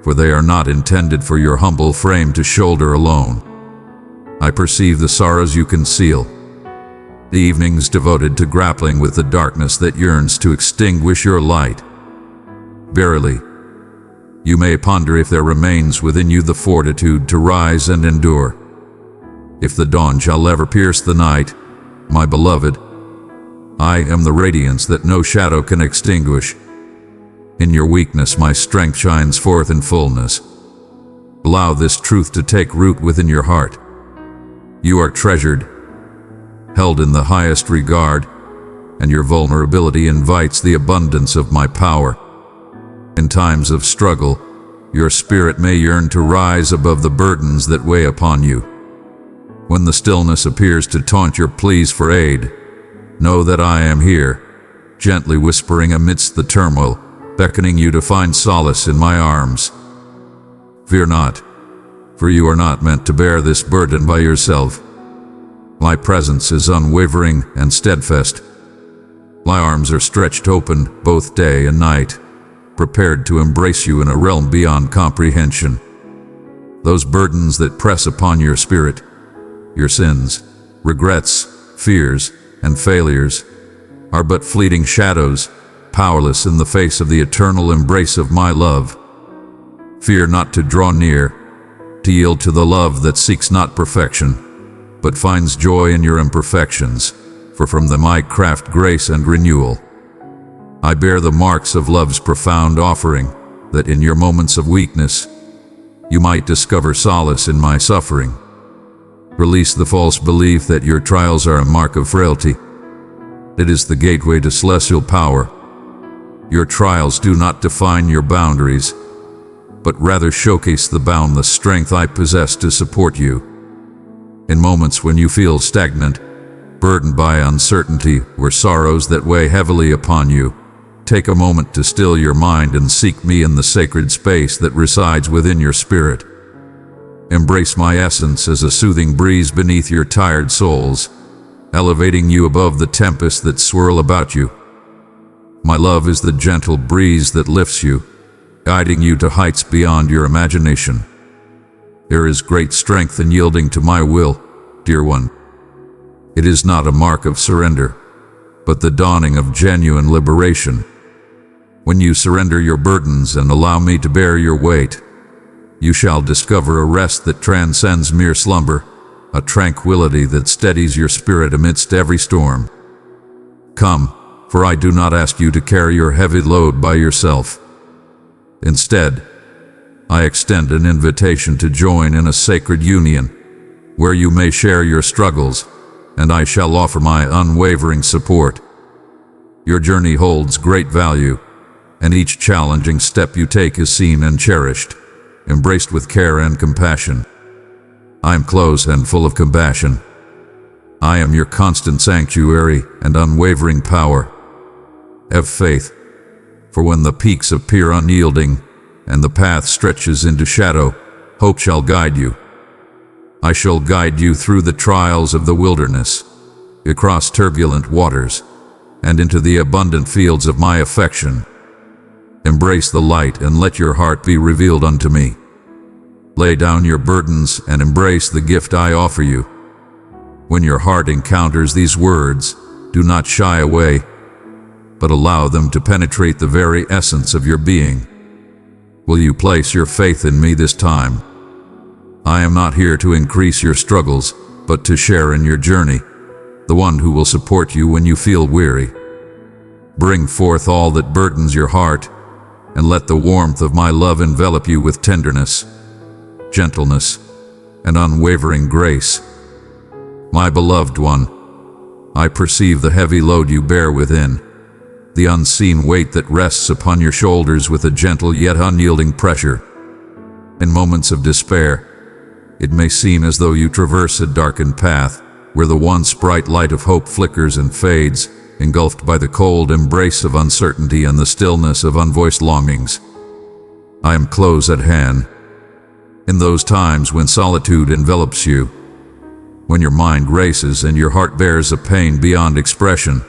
for they are not intended for your humble frame to shoulder alone. I perceive the sorrows you conceal, the evenings devoted to grappling with the darkness that yearns to extinguish your light. Verily, you may ponder if there remains within you the fortitude to rise and endure. If the dawn shall ever pierce the night, my beloved, I am the radiance that no shadow can extinguish. In your weakness my strength shines forth in fullness. Allow this truth to take root within your heart. You are treasured, held in the highest regard, and your vulnerability invites the abundance of my power. In times of struggle, your spirit may yearn to rise above the burdens that weigh upon you. When the stillness appears to taunt your pleas for aid, know that I am here, gently whispering amidst the turmoil, beckoning you to find solace in my arms. Fear not, for you are not meant to bear this burden by yourself. My presence is unwavering and steadfast. My arms are stretched open both day and night, prepared to embrace you in a realm beyond comprehension. Those burdens that press upon your spirit, your sins, regrets, fears, and failures, are but fleeting shadows, powerless in the face of the eternal embrace of my love. Fear not to draw near, to yield to the love that seeks not perfection, but finds joy in your imperfections, for from them I craft grace and renewal. I bear the marks of love's profound offering, that in your moments of weakness, you might discover solace in my suffering. Release the false belief that your trials are a mark of frailty. It is the gateway to celestial power. Your trials do not define your boundaries, but rather showcase the boundless strength I possess to support you. In moments when you feel stagnant, burdened by uncertainty or sorrows that weigh heavily upon you, take a moment to still your mind and seek me in the sacred space that resides within your spirit. Embrace my essence as a soothing breeze beneath your tired souls, elevating you above the tempests that swirl about you. My love is the gentle breeze that lifts you, guiding you to heights beyond your imagination. There is great strength in yielding to my will, dear one. It is not a mark of surrender, but the dawning of genuine liberation. When you surrender your burdens and allow me to bear your weight, you shall discover a rest that transcends mere slumber, a tranquility that steadies your spirit amidst every storm. Come, for I do not ask you to carry your heavy load by yourself. Instead, I extend an invitation to join in a sacred union, where you may share your struggles, and I shall offer my unwavering support. Your journey holds great value, and each challenging step you take is seen and cherished, embraced with care and compassion. I am close and full of compassion. I am your constant sanctuary and unwavering power. Have faith, for when the peaks appear unyielding and the path stretches into shadow, hope shall guide you. I shall guide you through the trials of the wilderness, across turbulent waters, and into the abundant fields of my affection. Embrace the light and let your heart be revealed unto me. Lay down your burdens and embrace the gift I offer you. When your heart encounters these words, do not shy away, but allow them to penetrate the very essence of your being. Will you place your faith in me this time? I am not here to increase your struggles, but to share in your journey, the one who will support you when you feel weary. Bring forth all that burdens your heart, and let the warmth of my love envelop you with tenderness, gentleness, and unwavering grace. My beloved one, I perceive the heavy load you bear within, the unseen weight that rests upon your shoulders with a gentle yet unyielding pressure. In moments of despair, it may seem as though you traverse a darkened path where the once bright light of hope flickers and fades, engulfed by the cold embrace of uncertainty and the stillness of unvoiced longings. I am close at hand. In those times when solitude envelops you, when your mind races and your heart bears a pain beyond expression,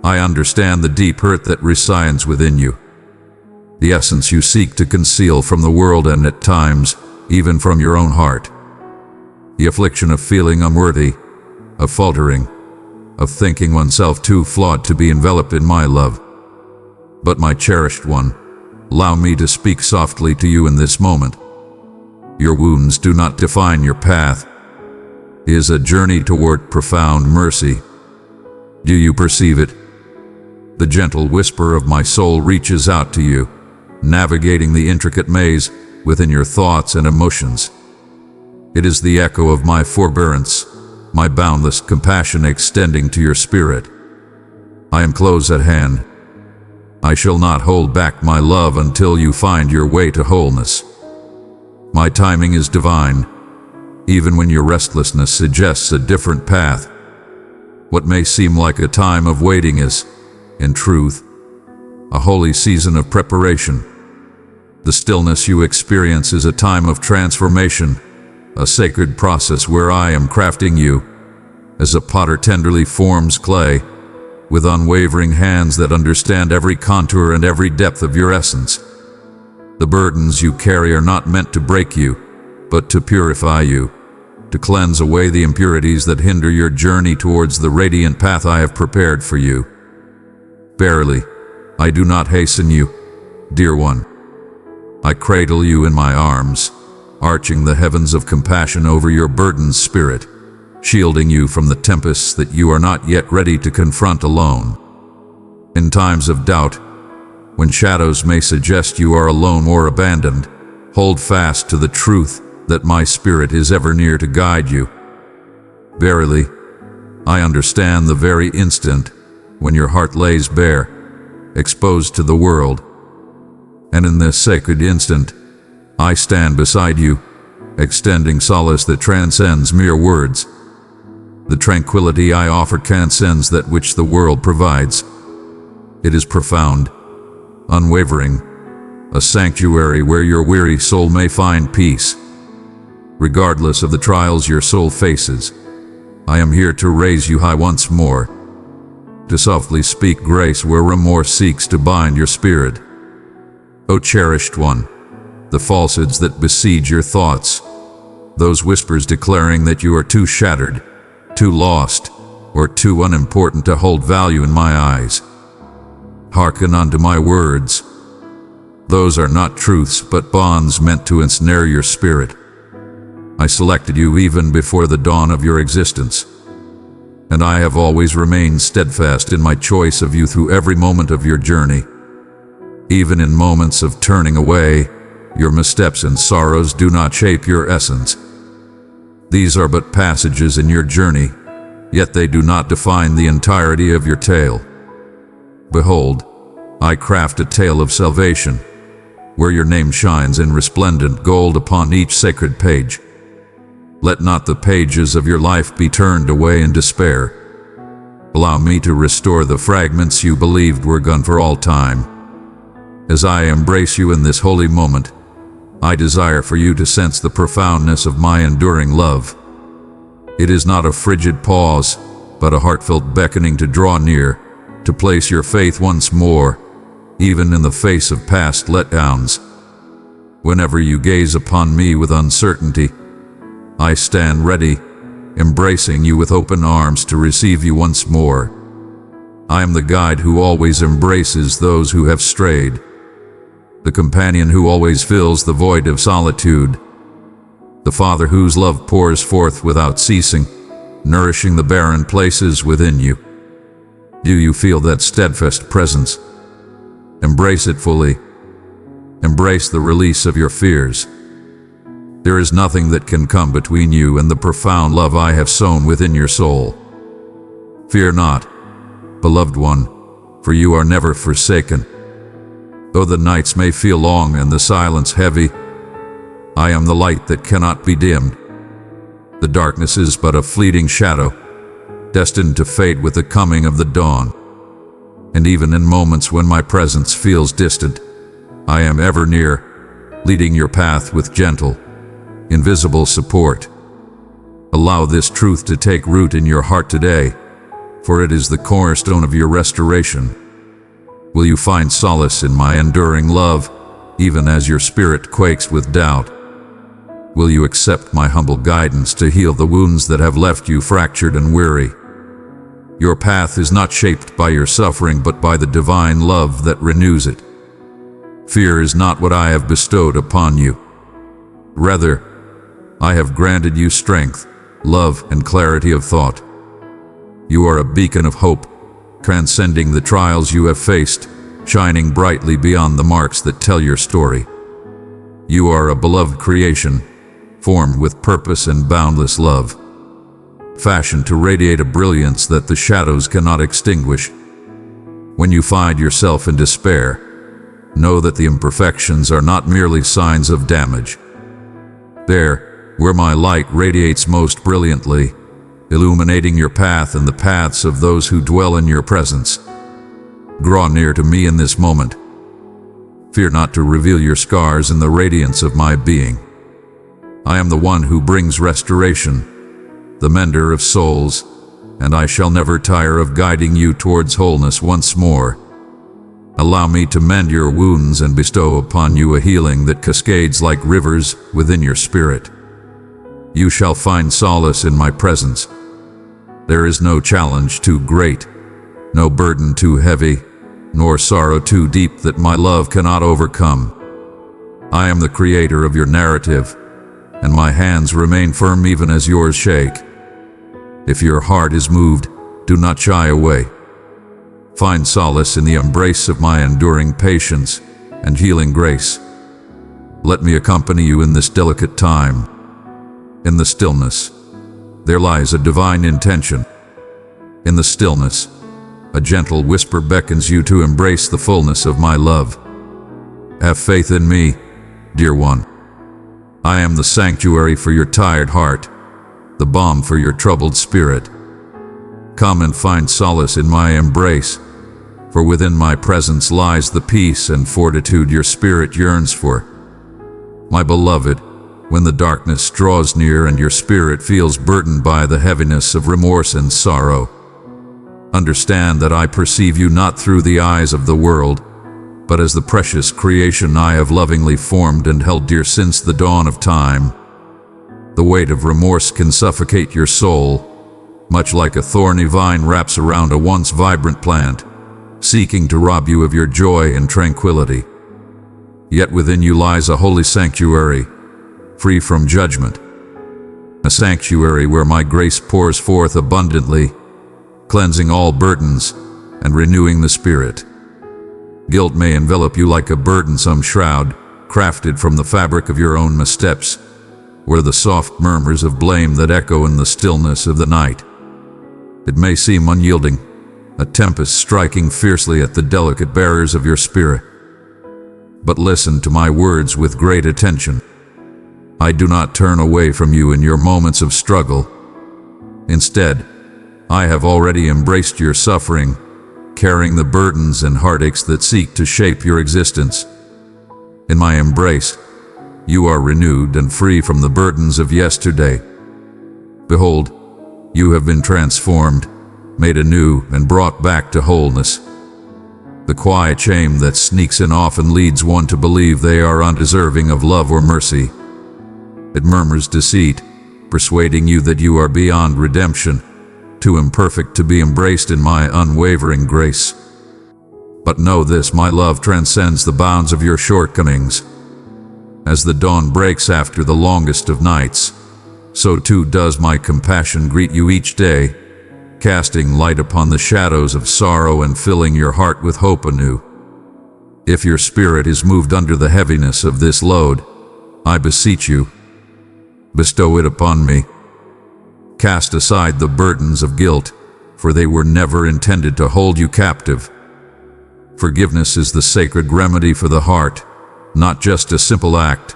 I understand the deep hurt that resides within you, the essence you seek to conceal from the world and at times, even from your own heart. The affliction of feeling unworthy, of faltering, of thinking oneself too flawed to be enveloped in my love. But my cherished one, allow me to speak softly to you in this moment. Your wounds do not define your path. It is a journey toward profound mercy. Do you perceive it? The gentle whisper of my soul reaches out to you, navigating the intricate maze within your thoughts and emotions. It is the echo of my forbearance, my boundless compassion extending to your spirit. I am close at hand. I shall not hold back my love until you find your way to wholeness. My timing is divine, even when your restlessness suggests a different path. What may seem like a time of waiting is, in truth, a holy season of preparation. The stillness you experience is a time of transformation, a sacred process where I am crafting you, as a potter tenderly forms clay, with unwavering hands that understand every contour and every depth of your essence. The burdens you carry are not meant to break you, but to purify you, to cleanse away the impurities that hinder your journey towards the radiant path I have prepared for you. Verily, I do not hasten you, dear one. I cradle you in my arms, arching the heavens of compassion over your burdened spirit, shielding you from the tempests that you are not yet ready to confront alone. In times of doubt, when shadows may suggest you are alone or abandoned, hold fast to the truth that my spirit is ever near to guide you. Verily, I understand the very instant when your heart lays bare, exposed to the world. And in this sacred instant, I stand beside you, extending solace that transcends mere words. The tranquility I offer transcends that which the world provides. It is profound, unwavering, a sanctuary where your weary soul may find peace. Regardless of the trials your soul faces, I am here to raise you high once more, to softly speak grace where remorse seeks to bind your spirit. O cherished one, the falsehoods that besiege your thoughts, those whispers declaring that you are too shattered, too lost, or too unimportant to hold value in my eyes. Hearken unto my words. Those are not truths, but bonds meant to ensnare your spirit. I selected you even before the dawn of your existence, and I have always remained steadfast in my choice of you through every moment of your journey. Even in moments of turning away, your missteps and sorrows do not shape your essence. These are but passages in your journey, yet they do not define the entirety of your tale. Behold, I craft a tale of salvation, where your name shines in resplendent gold upon each sacred page. Let not the pages of your life be turned away in despair. Allow me to restore the fragments you believed were gone for all time. As I embrace you in this holy moment, I desire for you to sense the profoundness of my enduring love. It is not a frigid pause, but a heartfelt beckoning to draw near, to place your faith once more, even in the face of past letdowns. Whenever you gaze upon me with uncertainty, I stand ready, embracing you with open arms to receive you once more. I am the guide who always embraces those who have strayed, the companion who always fills the void of solitude, the Father whose love pours forth without ceasing, nourishing the barren places within you. Do you feel that steadfast presence? Embrace it fully. Embrace the release of your fears. There is nothing that can come between you and the profound love I have sown within your soul. Fear not, beloved one, for you are never forsaken. Though the nights may feel long and the silence heavy, I am the light that cannot be dimmed. The darkness is but a fleeting shadow, destined to fade with the coming of the dawn. And even in moments when my presence feels distant, I am ever near, leading your path with gentle, invisible support. Allow this truth to take root in your heart today, for it is the cornerstone of your restoration. Will you find solace in my enduring love, even as your spirit quakes with doubt? Will you accept my humble guidance to heal the wounds that have left you fractured and weary? Your path is not shaped by your suffering, but by the divine love that renews it. Fear is not what I have bestowed upon you. Rather, I have granted you strength, love, and clarity of thought. You are a beacon of hope, transcending the trials you have faced, shining brightly beyond the marks that tell your story. You are a beloved creation, formed with purpose and boundless love, fashioned to radiate a brilliance that the shadows cannot extinguish. When you find yourself in despair, know that the imperfections are not merely signs of damage. There, where my light radiates most brilliantly, illuminating your path and the paths of those who dwell in your presence. Draw near to me in this moment. Fear not to reveal your scars in the radiance of my being. I am the one who brings restoration, the mender of souls, and I shall never tire of guiding you towards wholeness once more. Allow me to mend your wounds and bestow upon you a healing that cascades like rivers within your spirit. You shall find solace in my presence. There is no challenge too great, no burden too heavy, nor sorrow too deep that my love cannot overcome. I am the creator of your narrative, and my hands remain firm even as yours shake. If your heart is moved, do not shy away. Find solace in the embrace of my enduring patience and healing grace. Let me accompany you in this delicate time. In the stillness, there lies a divine intention. In the stillness, a gentle whisper beckons you to embrace the fullness of my love. Have faith in me, dear one. I am the sanctuary for your tired heart, the balm for your troubled spirit. Come and find solace in my embrace, for within my presence lies the peace and fortitude your spirit yearns for. My beloved, when the darkness draws near and your spirit feels burdened by the heaviness of remorse and sorrow, understand that I perceive you not through the eyes of the world, but as the precious creation I have lovingly formed and held dear since the dawn of time. The weight of remorse can suffocate your soul, much like a thorny vine wraps around a once vibrant plant. seeking to rob you of your joy and tranquility. Yet within you lies a holy sanctuary, free from judgment. A sanctuary where my grace pours forth abundantly, cleansing all burdens and renewing the spirit. Guilt may envelop you like a burdensome shroud, crafted from the fabric of your own missteps, or the soft murmurs of blame that echo in the stillness of the night. It may seem unyielding, a tempest striking fiercely at the delicate barriers of your spirit. But listen to my words with great attention. I do not turn away from you in your moments of struggle. Instead, I have already embraced your suffering, carrying the burdens and heartaches that seek to shape your existence. In my embrace, you are renewed and free from the burdens of yesterday. Behold, you have been transformed, made anew, and brought back to wholeness. The quiet shame that sneaks in often leads one to believe they are undeserving of love or mercy. It murmurs deceit, persuading you that you are beyond redemption, too imperfect to be embraced in my unwavering grace. But know this, my love transcends the bounds of your shortcomings. As the dawn breaks after the longest of nights, so too does my compassion greet you each day, casting light upon the shadows of sorrow and filling your heart with hope anew. If your spirit is moved under the heaviness of this load, I beseech you, bestow it upon me. Cast aside the burdens of guilt, for they were never intended to hold you captive. Forgiveness is the sacred remedy for the heart, not just a simple act,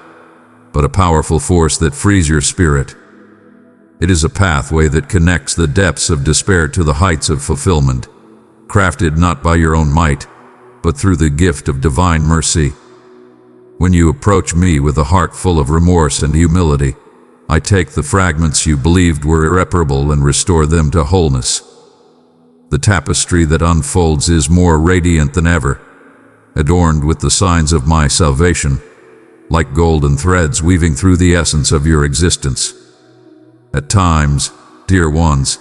but a powerful force that frees your spirit. It is a pathway that connects the depths of despair to the heights of fulfillment, crafted not by your own might, but through the gift of divine mercy. When you approach me with a heart full of remorse and humility, I take the fragments you believed were irreparable and restore them to wholeness. The tapestry that unfolds is more radiant than ever, adorned with the signs of my salvation, like golden threads weaving through the essence of your existence. At times, dear ones,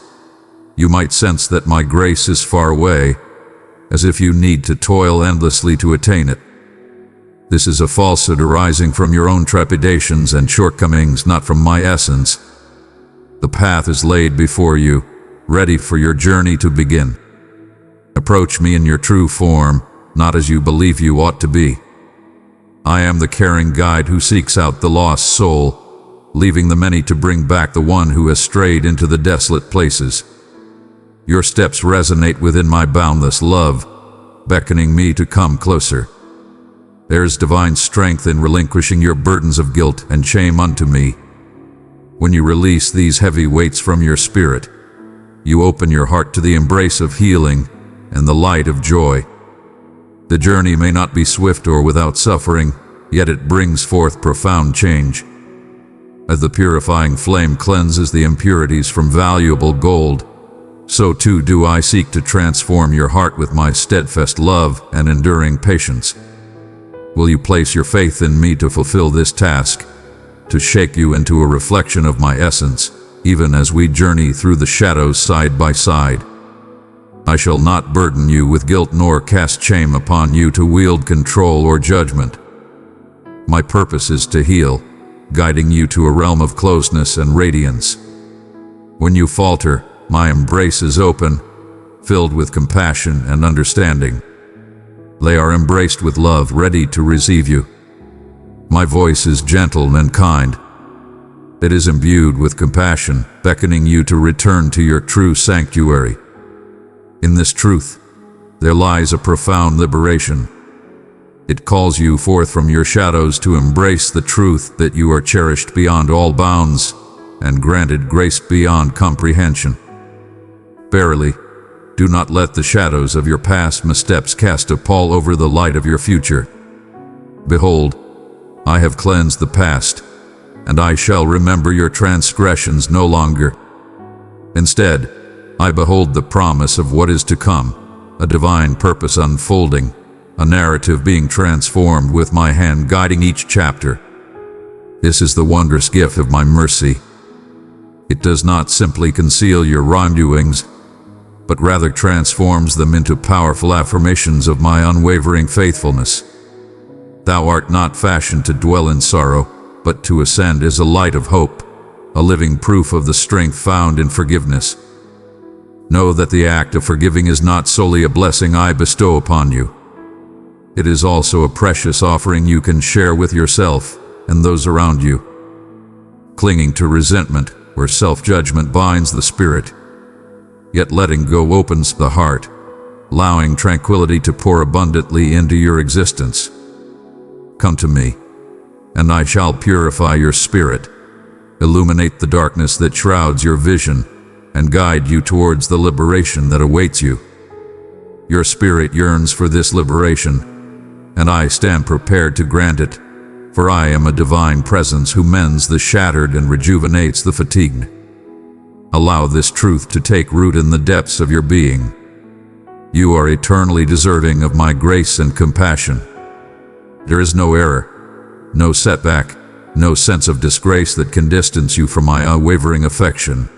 you might sense that my grace is far away, as if you need to toil endlessly to attain it. This is a falsehood arising from your own trepidations and shortcomings, not from my essence. The path is laid before you, ready for your journey to begin. Approach me in your true form, not as you believe you ought to be. I am the caring guide who seeks out the lost soul, leaving the many to bring back the one who has strayed into the desolate places. Your steps resonate within my boundless love, beckoning me to come closer. There is divine strength in relinquishing your burdens of guilt and shame unto me. When you release these heavy weights from your spirit, you open your heart to the embrace of healing and the light of joy. The journey may not be swift or without suffering, yet it brings forth profound change. As the purifying flame cleanses the impurities from valuable gold, so too do I seek to transform your heart with my steadfast love and enduring patience. Will you place your faith in me to fulfill this task, to shape you into a reflection of my essence, even as we journey through the shadows side by side? I shall not burden you with guilt nor cast shame upon you to wield control or judgment. My purpose is to heal, guiding you to a realm of closeness and radiance. When you falter, my embrace is open, filled with compassion and understanding. They are embraced with love, ready to receive you. My voice is gentle and kind. It is imbued with compassion, beckoning you to return to your true sanctuary. In this truth, there lies a profound liberation. It calls you forth from your shadows to embrace the truth that you are cherished beyond all bounds and granted grace beyond comprehension. Verily, do not let the shadows of your past missteps cast a pall over the light of your future. Behold, I have cleansed the past, and I shall remember your transgressions no longer. Instead, I behold the promise of what is to come, a divine purpose unfolding, a narrative being transformed with my hand guiding each chapter. This is the wondrous gift of my mercy. It does not simply conceal your wrongdoings, but rather transforms them into powerful affirmations of my unwavering faithfulness. Thou art not fashioned to dwell in sorrow, but to ascend as a light of hope, a living proof of the strength found in forgiveness. Know that the act of forgiving is not solely a blessing I bestow upon you. It is also a precious offering you can share with yourself and those around you. Clinging to resentment where self-judgment binds the spirit, yet letting go opens the heart, allowing tranquility to pour abundantly into your existence. Come to me, and I shall purify your spirit, illuminate the darkness that shrouds your vision, and guide you towards the liberation that awaits you. Your spirit yearns for this liberation, and I stand prepared to grant it, for I am a divine presence who mends the shattered and rejuvenates the fatigued. Allow this truth to take root in the depths of your being. You are eternally deserving of my grace and compassion. There is no error, no setback, no sense of disgrace that can distance you from my unwavering affection.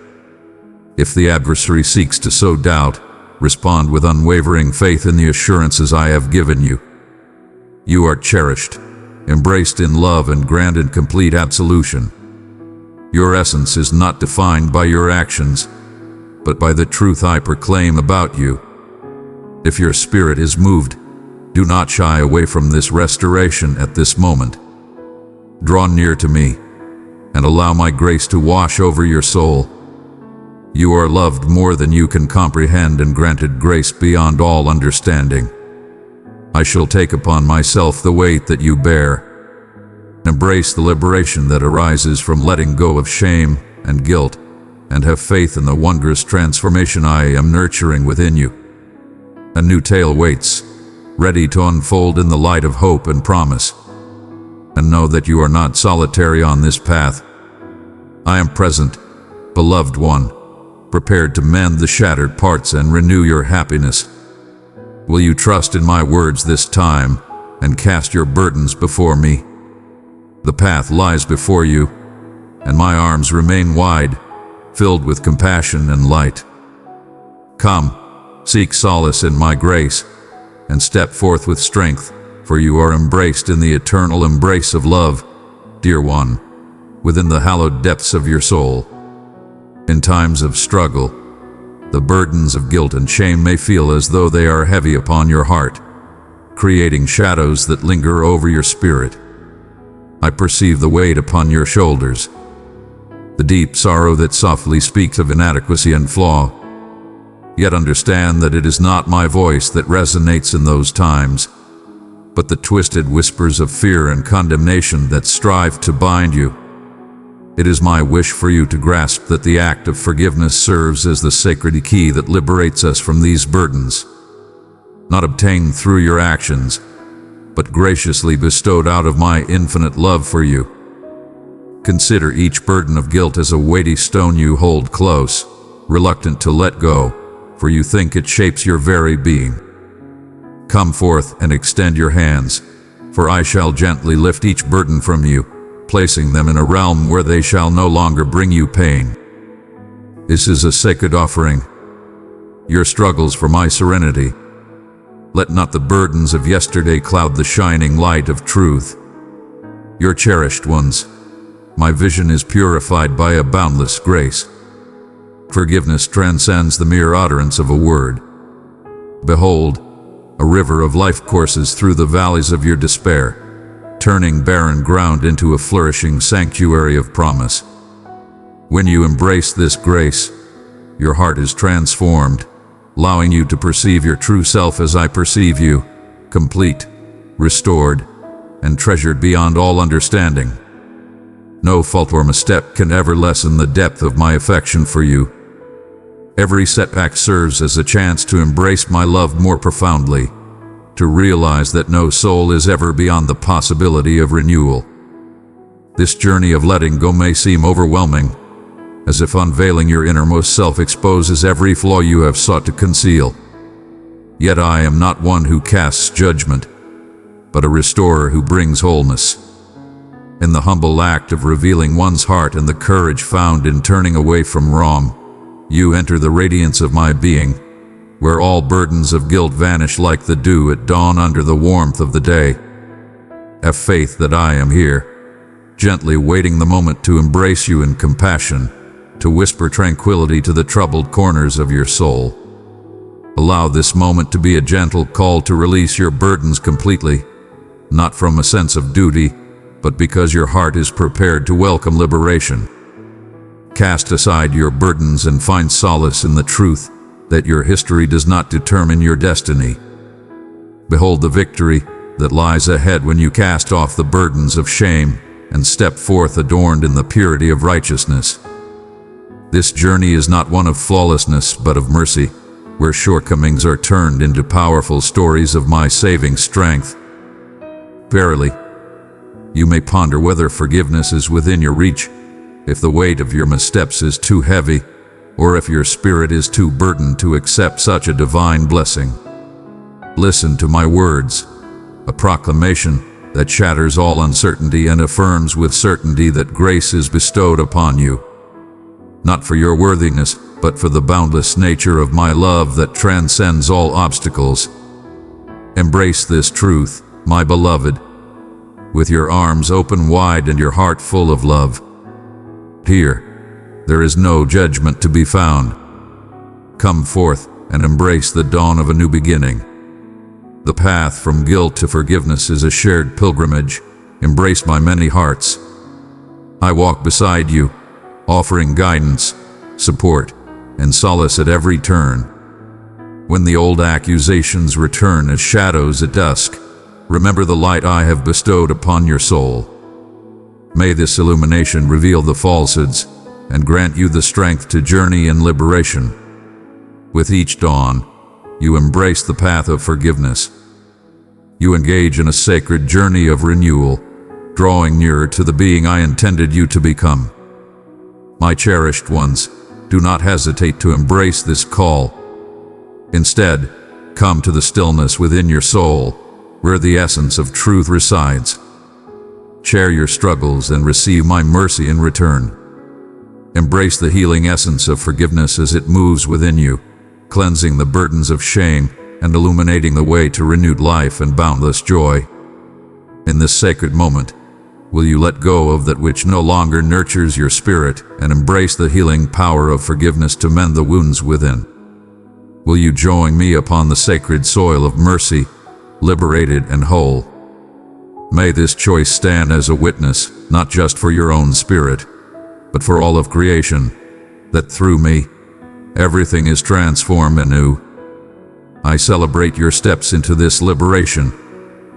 If the adversary seeks to sow doubt, respond with unwavering faith in the assurances I have given you. You are cherished, embraced in love, and granted complete absolution. Your essence is not defined by your actions, but by the truth I proclaim about you. If your spirit is moved, do not shy away from this restoration at this moment. Draw near to me, and allow my grace to wash over your soul. You are loved more than you can comprehend and granted grace beyond all understanding. I shall take upon myself the weight that you bear. Embrace the liberation that arises from letting go of shame and guilt, and have faith in the wondrous transformation I am nurturing within you. A new tale waits, ready to unfold in the light of hope and promise. And know that you are not solitary on this path. I am present, beloved one, prepared to mend the shattered parts and renew your happiness. Will you trust in my words this time and cast your burdens before me? The path lies before you, and my arms remain wide, filled with compassion and light. Come, seek solace in my grace, and step forth with strength, for you are embraced in the eternal embrace of love, dear one, within the hallowed depths of your soul. In times of struggle, the burdens of guilt and shame may feel as though they are heavy upon your heart, creating shadows that linger over your spirit. I perceive the weight upon your shoulders, the deep sorrow that softly speaks of inadequacy and flaw. Yet understand that it is not my voice that resonates in those times, but the twisted whispers of fear and condemnation that strive to bind you. It is my wish for you to grasp that the act of forgiveness serves as the sacred key that liberates us from these burdens, not obtained through your actions, but graciously bestowed out of my infinite love for you. Consider each burden of guilt as a weighty stone you hold close, reluctant to let go, for you think it shapes your very being. Come forth and extend your hands, for I shall gently lift each burden from you, placing them in a realm where they shall no longer bring you pain. This is a sacred offering, your struggles for my serenity. Let not the burdens of yesterday cloud the shining light of truth. Your cherished ones, my vision is purified by a boundless grace. Forgiveness transcends the mere utterance of a word. Behold, a river of life courses through the valleys of your despair, turning barren ground into a flourishing sanctuary of promise. When you embrace this grace, your heart is transformed, allowing you to perceive your true self as I perceive you, complete, restored, and treasured beyond all understanding. No fault or misstep can ever lessen the depth of my affection for you. Every setback serves as a chance to embrace my love more profoundly, to realize that no soul is ever beyond the possibility of renewal. This journey of letting go may seem overwhelming, as if unveiling your innermost self exposes every flaw you have sought to conceal. Yet I am not one who casts judgment, but a restorer who brings wholeness. In the humble act of revealing one's heart and the courage found in turning away from wrong, you enter the radiance of my being, where all burdens of guilt vanish like the dew at dawn under the warmth of the day. Have faith that I am here, gently waiting the moment to embrace you in compassion, to whisper tranquility to the troubled corners of your soul. Allow this moment to be a gentle call to release your burdens completely, not from a sense of duty, but because your heart is prepared to welcome liberation. Cast aside your burdens and find solace in the truth that your history does not determine your destiny. Behold the victory that lies ahead when you cast off the burdens of shame and step forth adorned in the purity of righteousness. This journey is not one of flawlessness, but of mercy, where shortcomings are turned into powerful stories of my saving strength. Verily, you may ponder whether forgiveness is within your reach, if the weight of your missteps is too heavy, or if your spirit is too burdened to accept such a divine blessing. Listen to my words, a proclamation that shatters all uncertainty and affirms with certainty that grace is bestowed upon you, not for your worthiness, but for the boundless nature of my love that transcends all obstacles. Embrace this truth, my beloved, with your arms open wide and your heart full of love. Here, there is no judgment to be found. Come forth and embrace the dawn of a new beginning. The path from guilt to forgiveness is a shared pilgrimage, embraced by many hearts. I walk beside you, offering guidance, support, and solace at every turn. When the old accusations return as shadows at dusk, remember the light I have bestowed upon your soul. May this illumination reveal the falsehoods and grant you the strength to journey in liberation. With each dawn, you embrace the path of forgiveness. You engage in a sacred journey of renewal, drawing nearer to the being I intended you to become. My cherished ones, do not hesitate to embrace this call. Instead, come to the stillness within your soul, where the essence of truth resides. Share your struggles and receive my mercy in return. Embrace the healing essence of forgiveness as it moves within you, cleansing the burdens of shame and illuminating the way to renewed life and boundless joy. In this sacred moment, will you let go of that which no longer nurtures your spirit and embrace the healing power of forgiveness to mend the wounds within? Will you join me upon the sacred soil of mercy, liberated and whole? May this choice stand as a witness, not just for your own spirit, but for all of creation, that through me, everything is transformed anew. I celebrate your steps into this liberation,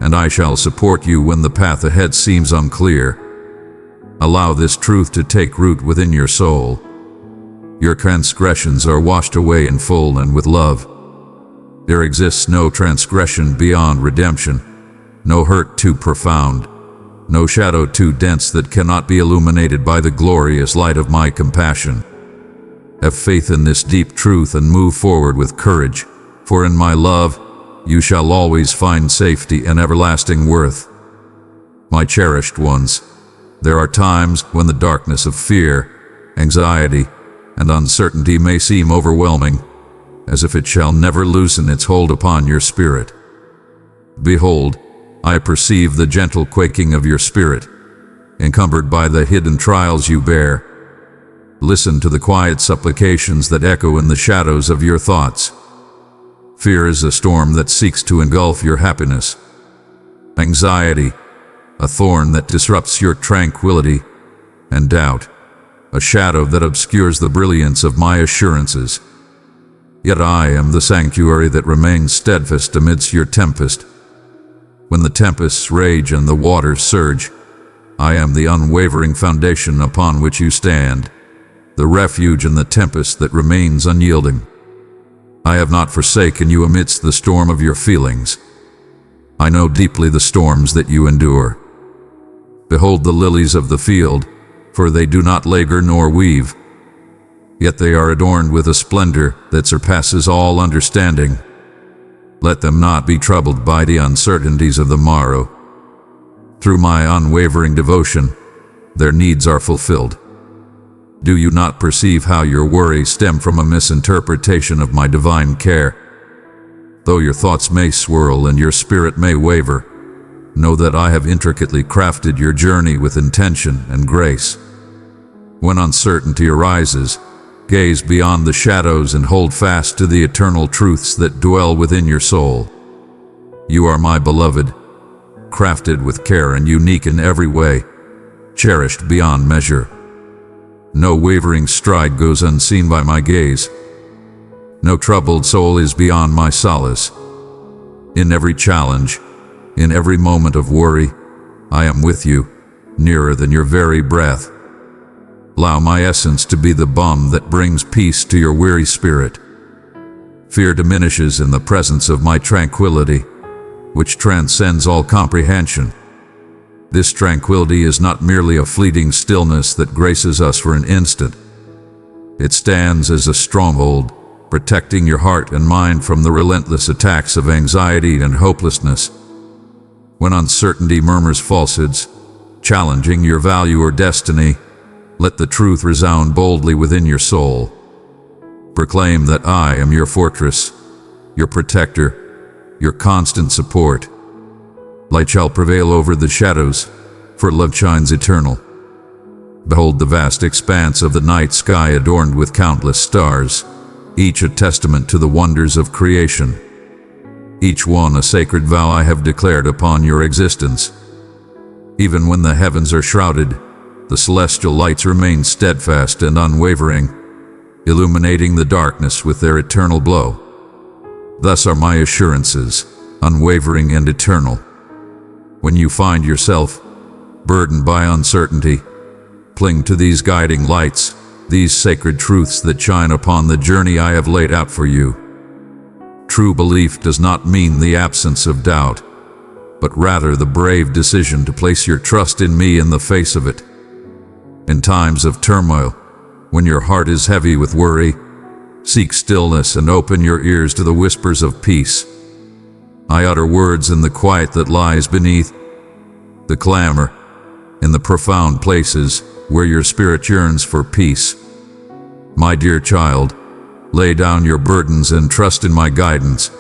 and I shall support you when the path ahead seems unclear. Allow this truth to take root within your soul. Your transgressions are washed away in full and with love. There exists no transgression beyond redemption, no hurt too profound, no shadow too dense that cannot be illuminated by the glorious light of my compassion. Have faith in this deep truth and move forward with courage, for in my love, you shall always find safety and everlasting worth. My cherished ones, there are times when the darkness of fear, anxiety, and uncertainty may seem overwhelming, as if it shall never loosen its hold upon your spirit. Behold, I perceive the gentle quaking of your spirit, encumbered by the hidden trials you bear. Listen to the quiet supplications that echo in the shadows of your thoughts. Fear is a storm that seeks to engulf your happiness. Anxiety, a thorn that disrupts your tranquility. And doubt, a shadow that obscures the brilliance of my assurances. Yet I am the sanctuary that remains steadfast amidst your tempest. When the tempests rage and the waters surge, I am the unwavering foundation upon which you stand, the refuge in the tempest that remains unyielding. I have not forsaken you amidst the storm of your feelings. I know deeply the storms that you endure. Behold the lilies of the field, for they do not labor nor weave, yet they are adorned with a splendor that surpasses all understanding. Let them not be troubled by the uncertainties of the morrow. Through my unwavering devotion, their needs are fulfilled. Do you not perceive how your worries stem from a misinterpretation of my divine care, Though your thoughts may swirl and your spirit may waver, know that I have intricately crafted your journey with intention and grace. When uncertainty arises, gaze beyond the shadows and hold fast to the eternal truths that dwell within your soul. You are my beloved, crafted with care and unique in every way, cherished beyond measure. No wavering stride goes unseen by my gaze. No troubled soul is beyond my solace. In every challenge, in every moment of worry, I am with you, nearer than your very breath. Allow my essence to be the balm that brings peace to your weary spirit. Fear diminishes in the presence of my tranquility, which transcends all comprehension. This tranquility is not merely a fleeting stillness that graces us for an instant. It stands as a stronghold, protecting your heart and mind from the relentless attacks of anxiety and hopelessness. When uncertainty murmurs falsehoods, challenging your value or destiny, let the truth resound boldly within your soul. Proclaim that I am your fortress, your protector, your constant support. Light shall prevail over the shadows, for love shines eternal. Behold the vast expanse of the night sky adorned with countless stars, each a testament to the wonders of creation. Each one a sacred vow I have declared upon your existence. Even when the heavens are shrouded, the celestial lights remain steadfast and unwavering, illuminating the darkness with their eternal glow. Thus are my assurances, unwavering and eternal. When you find yourself burdened by uncertainty, cling to these guiding lights, these sacred truths that shine upon the journey I have laid out for you. True belief does not mean the absence of doubt, but rather the brave decision to place your trust in me in the face of it. In times of turmoil, when your heart is heavy with worry, seek stillness and open your ears to the whispers of peace. I utter words in the quiet that lies beneath the clamor, in the profound places where your spirit yearns for peace. My dear child, lay down your burdens and trust in my guidance.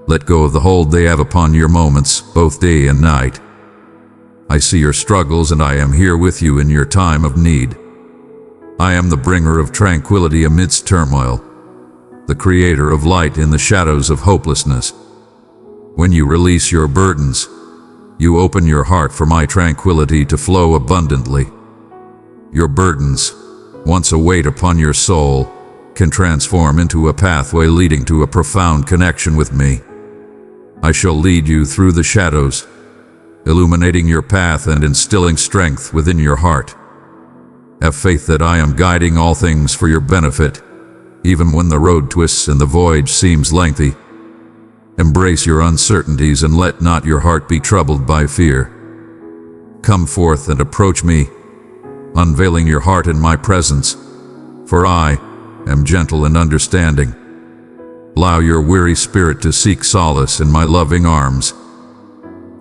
Let go of the hold they have upon your moments, both day and night. I see your struggles and I am here with you in your time of need. I am the bringer of tranquility amidst turmoil, the creator of light in the shadows of hopelessness. When you release your burdens, you open your heart for my tranquility to flow abundantly. Your burdens, once a weight upon your soul, can transform into a pathway leading to a profound connection with me. I shall lead you through the shadows, illuminating your path and instilling strength within your heart. Have faith that I am guiding all things for your benefit, even when the road twists and the voyage seems lengthy. Embrace your uncertainties and let not your heart be troubled by fear. Come forth and approach me, unveiling your heart in my presence, for I am gentle and understanding. Allow your weary spirit to seek solace in my loving arms.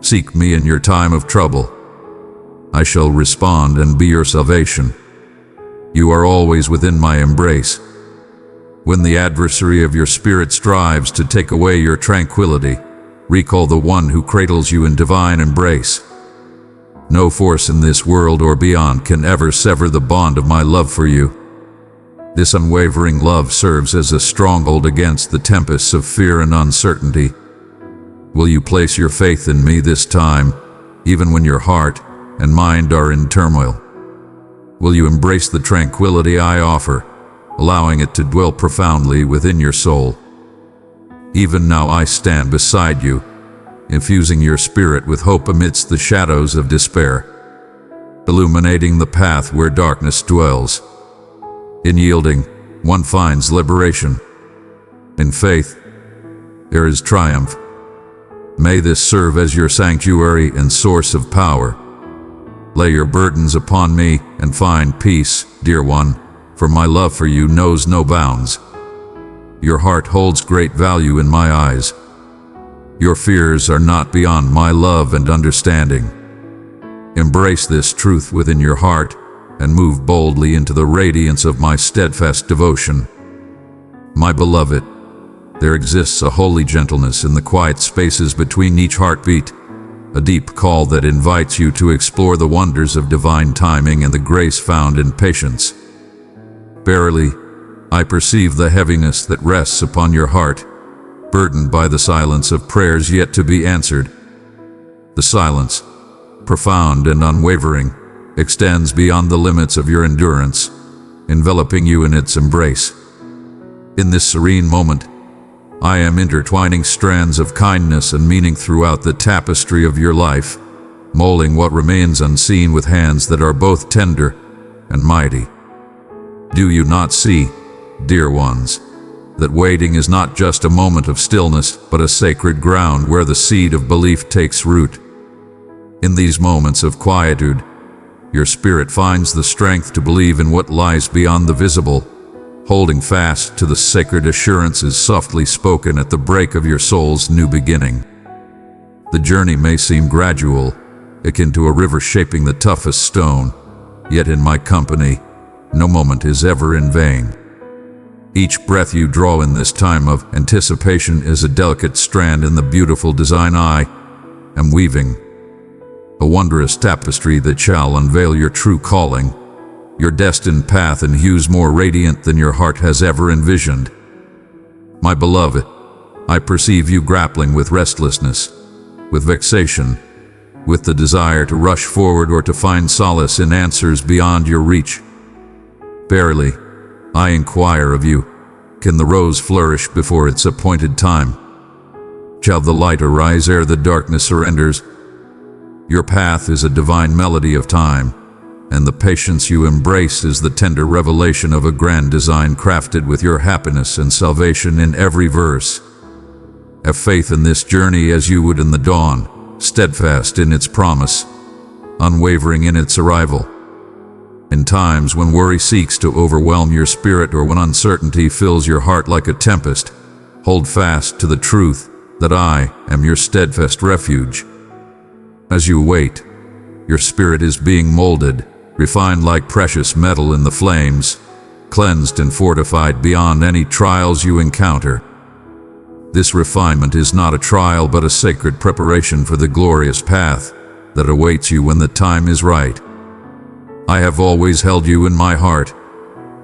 Seek me in your time of trouble. I shall respond and be your salvation. You are always within my embrace. When the adversary of your spirit strives to take away your tranquility, recall the one who cradles you in divine embrace. No force in this world or beyond can ever sever the bond of my love for you. This unwavering love serves as a stronghold against the tempests of fear and uncertainty. Will you place your faith in me this time, even when your heart and mind are in turmoil? Will you embrace the tranquility I offer, allowing it to dwell profoundly within your soul? Even now I stand beside you, infusing your spirit with hope amidst the shadows of despair, illuminating the path where darkness dwells. In yielding, one finds liberation. In faith, there is triumph. May this serve as your sanctuary and source of power. Lay your burdens upon me and find peace, dear one, for my love for you knows no bounds. Your heart holds great value in my eyes. Your fears are not beyond my love and understanding. Embrace this truth within your heart and move boldly into the radiance of my steadfast devotion. My beloved, There exists a holy gentleness in the quiet spaces between each heartbeat, a deep call that invites you to explore the wonders of divine timing and the grace found in patience. Barely, I perceive the heaviness that rests upon your heart, burdened by the silence of prayers yet to be answered. The silence, profound and unwavering, extends beyond the limits of your endurance, enveloping you in its embrace. In this serene moment, I am intertwining strands of kindness and meaning throughout the tapestry of your life, molding what remains unseen with hands that are both tender and mighty. Do you not see, dear ones, that waiting is not just a moment of stillness, but a sacred ground where the seed of belief takes root? In these moments of quietude, your spirit finds the strength to believe in what lies beyond the visible, holding fast to the sacred assurances softly spoken at the break of your soul's new beginning. The journey may seem gradual, akin to a river shaping the toughest stone, yet in my company, no moment is ever in vain. Each breath you draw in this time of anticipation is a delicate strand in the beautiful design I am weaving, a wondrous tapestry that shall unveil your true calling, your destined path in hues more radiant than your heart has ever envisioned. My beloved, I perceive you grappling with restlessness, with vexation, with the desire to rush forward or to find solace in answers beyond your reach. Barely, I inquire of you, can the rose flourish before its appointed time? Shall the light arise ere the darkness surrenders? Your path is a divine melody of time, and the patience you embrace is the tender revelation of a grand design crafted with your happiness and salvation in every verse. Have faith in this journey as you would in the dawn, steadfast in its promise, unwavering in its arrival. In times when worry seeks to overwhelm your spirit or when uncertainty fills your heart like a tempest, hold fast to the truth that I am your steadfast refuge. As you wait, your spirit is being molded, refined like precious metal in the flames, cleansed and fortified beyond any trials you encounter. This refinement is not a trial but a sacred preparation for the glorious path that awaits you when the time is right. I have always held you in my heart,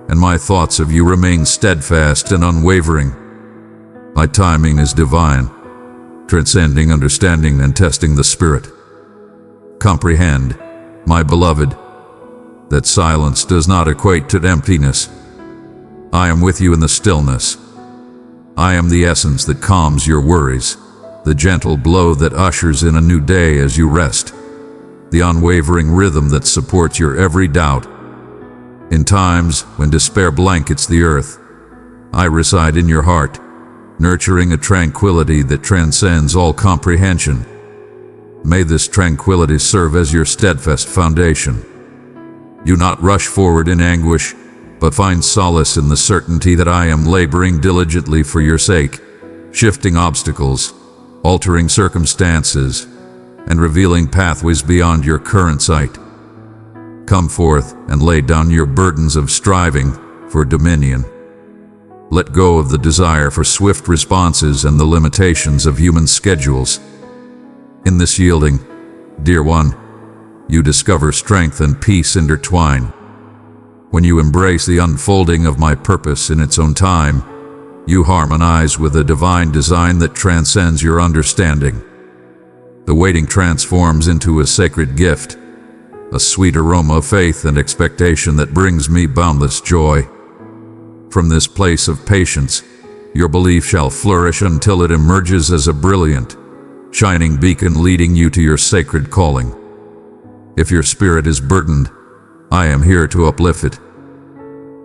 and my thoughts of you remain steadfast and unwavering. My timing is divine, transcending understanding and testing the spirit. Comprehend, my beloved, that silence does not equate to emptiness. I am with you in the stillness. I am the essence that calms your worries, the gentle blow that ushers in a new day as you rest, the unwavering rhythm that supports your every doubt. In times when despair blankets the earth, I reside in your heart, nurturing a tranquility that transcends all comprehension. May this tranquility serve as your steadfast foundation. Do not rush forward in anguish, but find solace in the certainty that I am laboring diligently for your sake, shifting obstacles, altering circumstances, and revealing pathways beyond your current sight. Come forth and lay down your burdens of striving for dominion. Let go of the desire for swift responses and the limitations of human schedules. In this yielding, dear one, you discover strength and peace intertwine. When you embrace the unfolding of my purpose in its own time, you harmonize with a divine design that transcends your understanding. The waiting transforms into a sacred gift, a sweet aroma of faith and expectation that brings me boundless joy. From this place of patience, your belief shall flourish until it emerges as a brilliant, shining beacon leading you to your sacred calling. If your spirit is burdened, I am here to uplift it.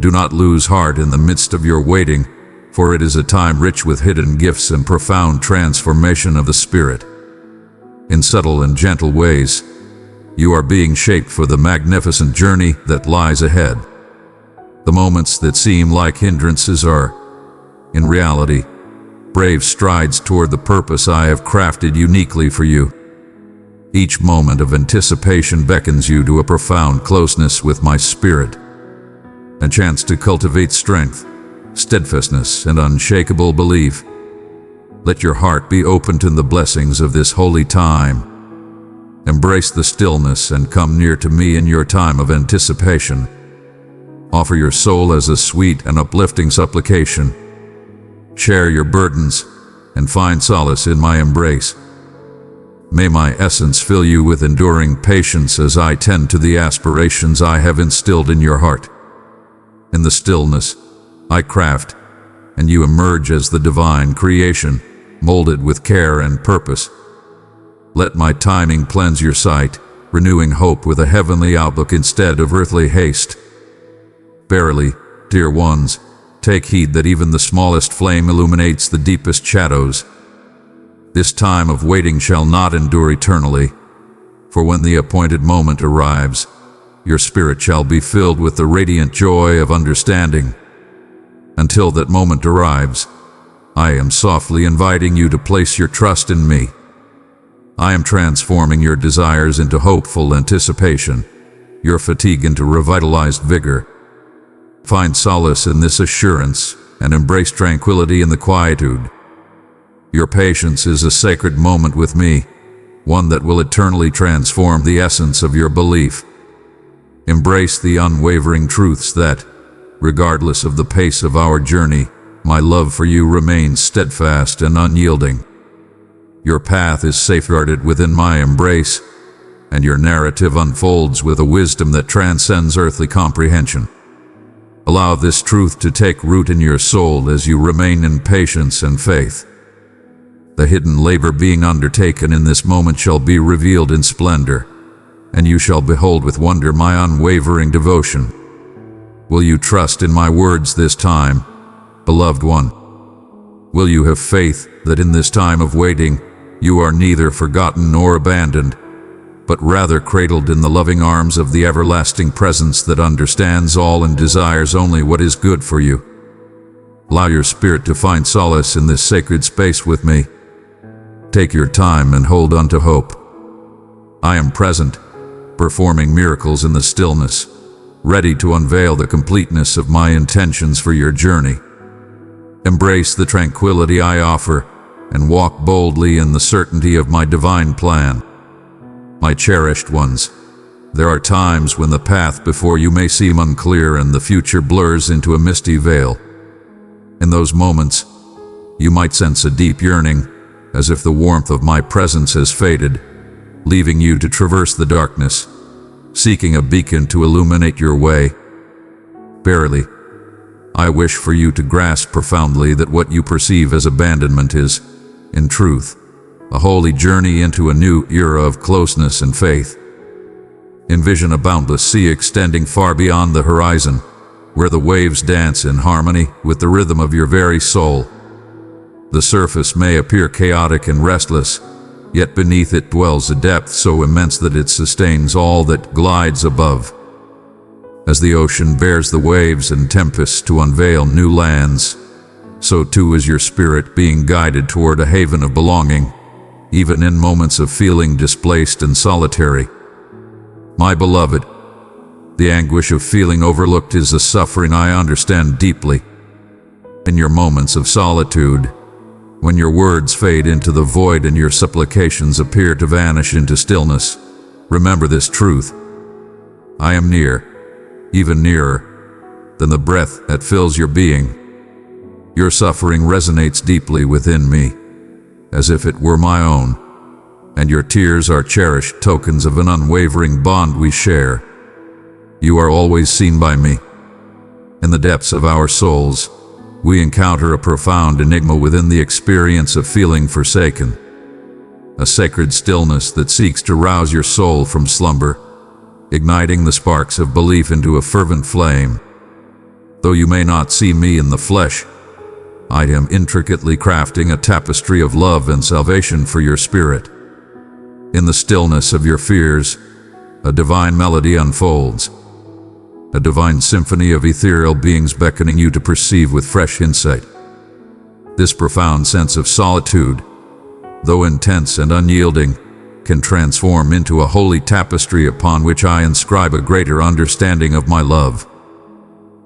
Do not lose heart in the midst of your waiting, for it is a time rich with hidden gifts and profound transformation of the spirit. In subtle and gentle ways, you are being shaped for the magnificent journey that lies ahead. The moments that seem like hindrances are, in reality, brave strides toward the purpose I have crafted uniquely for you. Each moment of anticipation beckons you to a profound closeness with my spirit, a chance to cultivate strength, steadfastness, and unshakable belief, Let your heart be open to the blessings of this holy time. Embrace the stillness and come near to me in your time of anticipation. Offer your soul as a sweet and uplifting supplication. Share your burdens and find solace in my embrace. May my essence fill you with enduring patience as I tend to the aspirations I have instilled in your heart. In the stillness, I craft, and you emerge as the divine creation, molded with care and purpose. Let my timing cleanse your sight, renewing hope with a heavenly outlook instead of earthly haste. Verily, dear ones, take heed that even the smallest flame illuminates the deepest shadows. This time of waiting shall not endure eternally, for when the appointed moment arrives, your spirit shall be filled with the radiant joy of understanding. Until that moment arrives, I am softly inviting you to place your trust in me. I am transforming your desires into hopeful anticipation, your fatigue into revitalized vigor. Find solace in this assurance and embrace tranquility in the quietude. Your patience is a sacred moment with me, one that will eternally transform the essence of your belief. Embrace the unwavering truths that, regardless of the pace of our journey, my love for you remains steadfast and unyielding. Your path is safeguarded within my embrace, and your narrative unfolds with a wisdom that transcends earthly comprehension. Allow this truth to take root in your soul as you remain in patience and faith. The hidden labor being undertaken in this moment shall be revealed in splendor, and you shall behold with wonder my unwavering devotion. Will you trust in my words this time, beloved one? Will you have faith that in this time of waiting, you are neither forgotten nor abandoned, but rather cradled in the loving arms of the everlasting presence that understands all and desires only what is good for you? Allow your spirit to find solace in this sacred space with me. Take your time and hold on to hope. I am present, performing miracles in the stillness, ready to unveil the completeness of my intentions for your journey. Embrace the tranquility I offer and walk boldly in the certainty of my divine plan. My cherished ones, there are times when the path before you may seem unclear and the future blurs into a misty veil. In those moments, you might sense a deep yearning, as if the warmth of my presence has faded, leaving you to traverse the darkness, seeking a beacon to illuminate your way. Verily, I wish for you to grasp profoundly that what you perceive as abandonment is, in truth, a holy journey into a new era of closeness and faith. Envision a boundless sea extending far beyond the horizon, where the waves dance in harmony with the rhythm of your very soul. The surface may appear chaotic and restless, yet beneath it dwells a depth so immense that it sustains all that glides above. As the ocean bears the waves and tempests to unveil new lands, so too is your spirit being guided toward a haven of belonging, even in moments of feeling displaced and solitary. My beloved, the anguish of feeling overlooked is a suffering I understand deeply. In your moments of solitude, when your words fade into the void and your supplications appear to vanish into stillness, remember this truth. I am near, even nearer than the breath that fills your being. Your suffering resonates deeply within me, as if it were my own, and your tears are cherished tokens of an unwavering bond we share. You are always seen by me. In the depths of our souls, we encounter a profound enigma within the experience of feeling forsaken, a sacred stillness that seeks to rouse your soul from slumber, igniting the sparks of belief into a fervent flame. Though you may not see me in the flesh, I am intricately crafting a tapestry of love and salvation for your spirit. In the stillness of your fears, a divine melody unfolds, a divine symphony of ethereal beings beckoning you to perceive with fresh insight. This profound sense of solitude, though intense and unyielding, can transform into a holy tapestry upon which I inscribe a greater understanding of my love.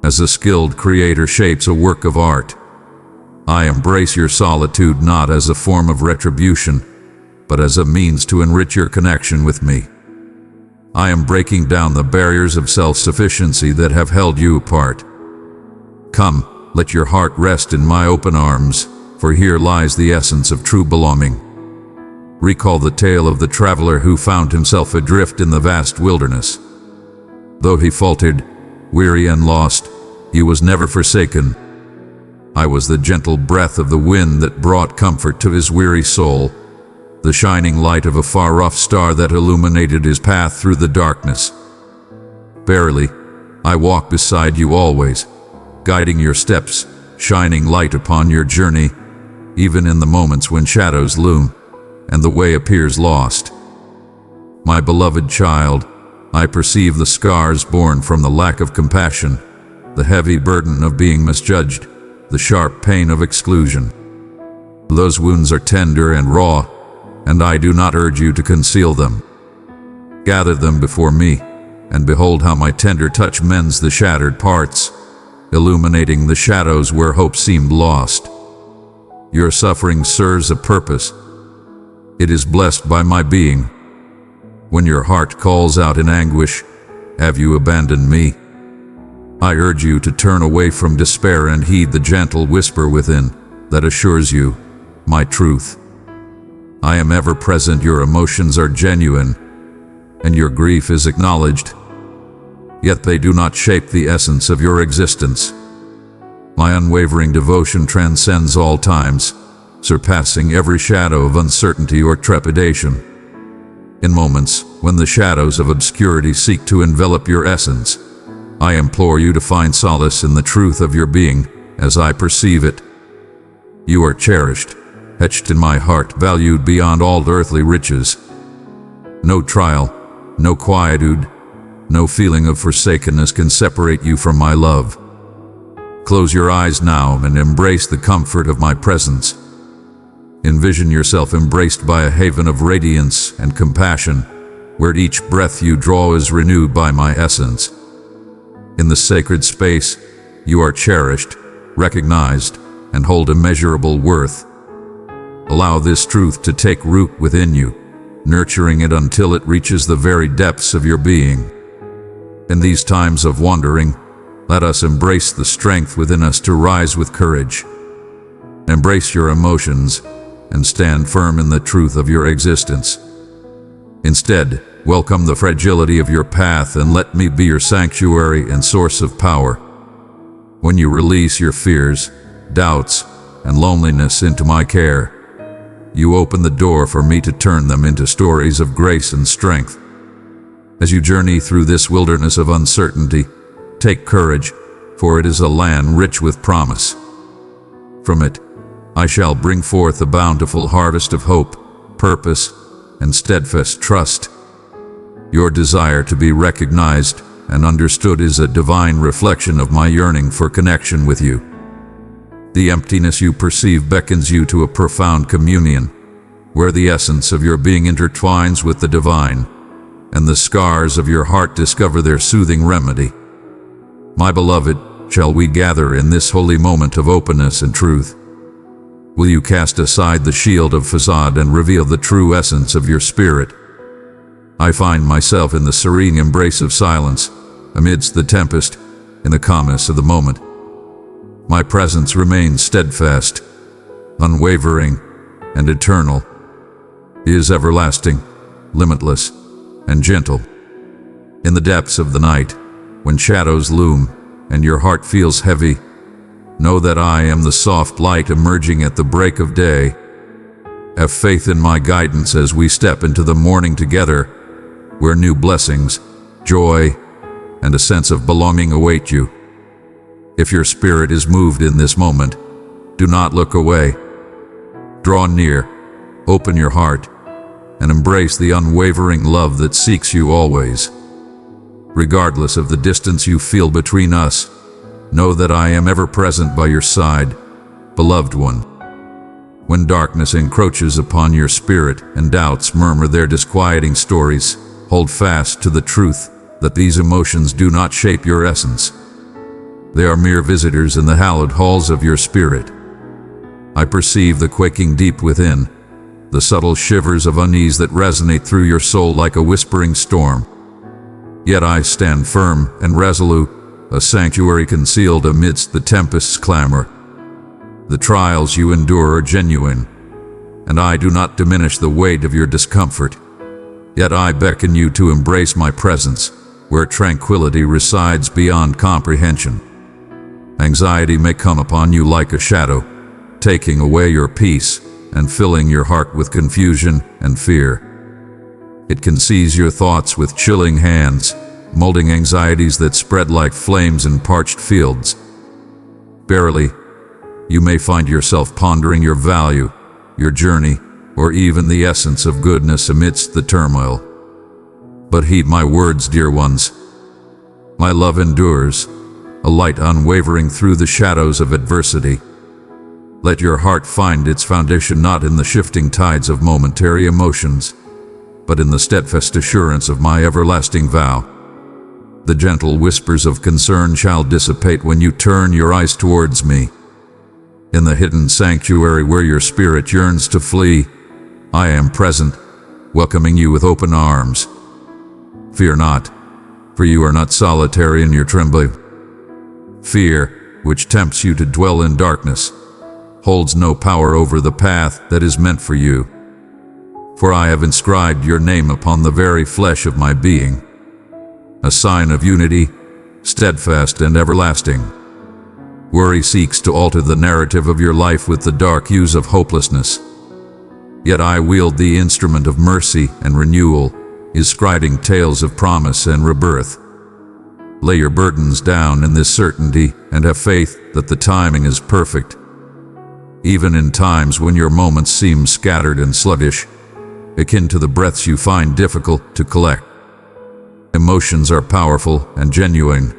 As a skilled creator shapes a work of art, I embrace your solitude not as a form of retribution, but as a means to enrich your connection with me. I am breaking down the barriers of self-sufficiency that have held you apart. Come, let your heart rest in my open arms, for here lies the essence of true belonging. Recall the tale of the traveler who found himself adrift in the vast wilderness. Though he faltered, weary and lost, he was never forsaken. I was the gentle breath of the wind that brought comfort to his weary soul, the shining light of a far-off star that illuminated his path through the darkness. Verily, I walk beside you always, guiding your steps, shining light upon your journey, even in the moments when shadows loom and the way appears lost. My beloved child, I perceive the scars born from the lack of compassion, the heavy burden of being misjudged, the sharp pain of exclusion. Those wounds are tender and raw, and I do not urge you to conceal them. Gather them before me, and behold how my tender touch mends the shattered parts, illuminating the shadows where hope seemed lost. Your suffering serves a purpose. It is blessed by my being. When your heart calls out in anguish, "Have you abandoned me?" I urge you to turn away from despair and heed the gentle whisper within that assures you, my truth. I am ever present, your emotions are genuine, and your grief is acknowledged. Yet they do not shape the essence of your existence. My unwavering devotion transcends all times, surpassing every shadow of uncertainty or trepidation. In moments when the shadows of obscurity seek to envelop your essence, I implore you to find solace in the truth of your being as I perceive it. You are cherished, etched in my heart, valued beyond all earthly riches. No trial, no quietude, no feeling of forsakenness can separate you from my love. Close your eyes now and embrace the comfort of my presence. Envision yourself embraced by a haven of radiance and compassion, where each breath you draw is renewed by my essence. In the sacred space, you are cherished, recognized, and hold immeasurable worth. Allow this truth to take root within you, nurturing it until it reaches the very depths of your being. In these times of wandering, let us embrace the strength within us to rise with courage. Embrace your emotions and stand firm in the truth of your existence. Instead, welcome the fragility of your path and let me be your sanctuary and source of power. When you release your fears, doubts, and loneliness into my care, you open the door for me to turn them into stories of grace and strength. As you journey through this wilderness of uncertainty, take courage, for it is a land rich with promise. From it, I shall bring forth a bountiful harvest of hope, purpose, and steadfast trust. Your desire to be recognized and understood is a divine reflection of my yearning for connection with you. The emptiness you perceive beckons you to a profound communion, where the essence of your being intertwines with the divine, and the scars of your heart discover their soothing remedy. My beloved, shall we gather in this holy moment of openness and truth? Will you cast aside the shield of facade and reveal the true essence of your spirit? I find myself in the serene embrace of silence, amidst the tempest, in the calmness of the moment. My presence remains steadfast, unwavering, and eternal. It is everlasting, limitless, and gentle. In the depths of the night, when shadows loom and your heart feels heavy, know that I am the soft light emerging at the break of day. Have faith in my guidance as we step into the morning together, where new blessings, joy, and a sense of belonging await you. If your spirit is moved in this moment, do not look away. Draw near, open your heart, and embrace the unwavering love that seeks you always. Regardless of the distance you feel between us, know that I am ever present by your side, beloved one. When darkness encroaches upon your spirit and doubts murmur their disquieting stories, hold fast to the truth that these emotions do not shape your essence. They are mere visitors in the hallowed halls of your spirit. I perceive the quaking deep within, the subtle shivers of unease that resonate through your soul like a whispering storm. Yet I stand firm and resolute, a sanctuary concealed amidst the tempest's clamor. The trials you endure are genuine, and I do not diminish the weight of your discomfort. Yet I beckon you to embrace my presence, where tranquility resides beyond comprehension. Anxiety may come upon you like a shadow, taking away your peace and filling your heart with confusion and fear. It can seize your thoughts with chilling hands, molding anxieties that spread like flames in parched fields. Barely, you may find yourself pondering your value, your journey, or even the essence of goodness amidst the turmoil. But heed my words, dear ones. My love endures, a light unwavering through the shadows of adversity. Let your heart find its foundation not in the shifting tides of momentary emotions, but in the steadfast assurance of my everlasting vow. The gentle whispers of concern shall dissipate when you turn your eyes towards me. In the hidden sanctuary where your spirit yearns to flee, I am present, welcoming you with open arms. Fear not, for you are not solitary in your trembling. Fear, which tempts you to dwell in darkness, holds no power over the path that is meant for you. For I have inscribed your name upon the very flesh of my being, a sign of unity, steadfast and everlasting. Worry seeks to alter the narrative of your life with the dark hues of hopelessness. Yet I wield the instrument of mercy and renewal, inscribing tales of promise and rebirth. Lay your burdens down in this certainty and have faith that the timing is perfect. Even in times when your moments seem scattered and sluggish, akin to the breaths you find difficult to collect. Emotions are powerful and genuine,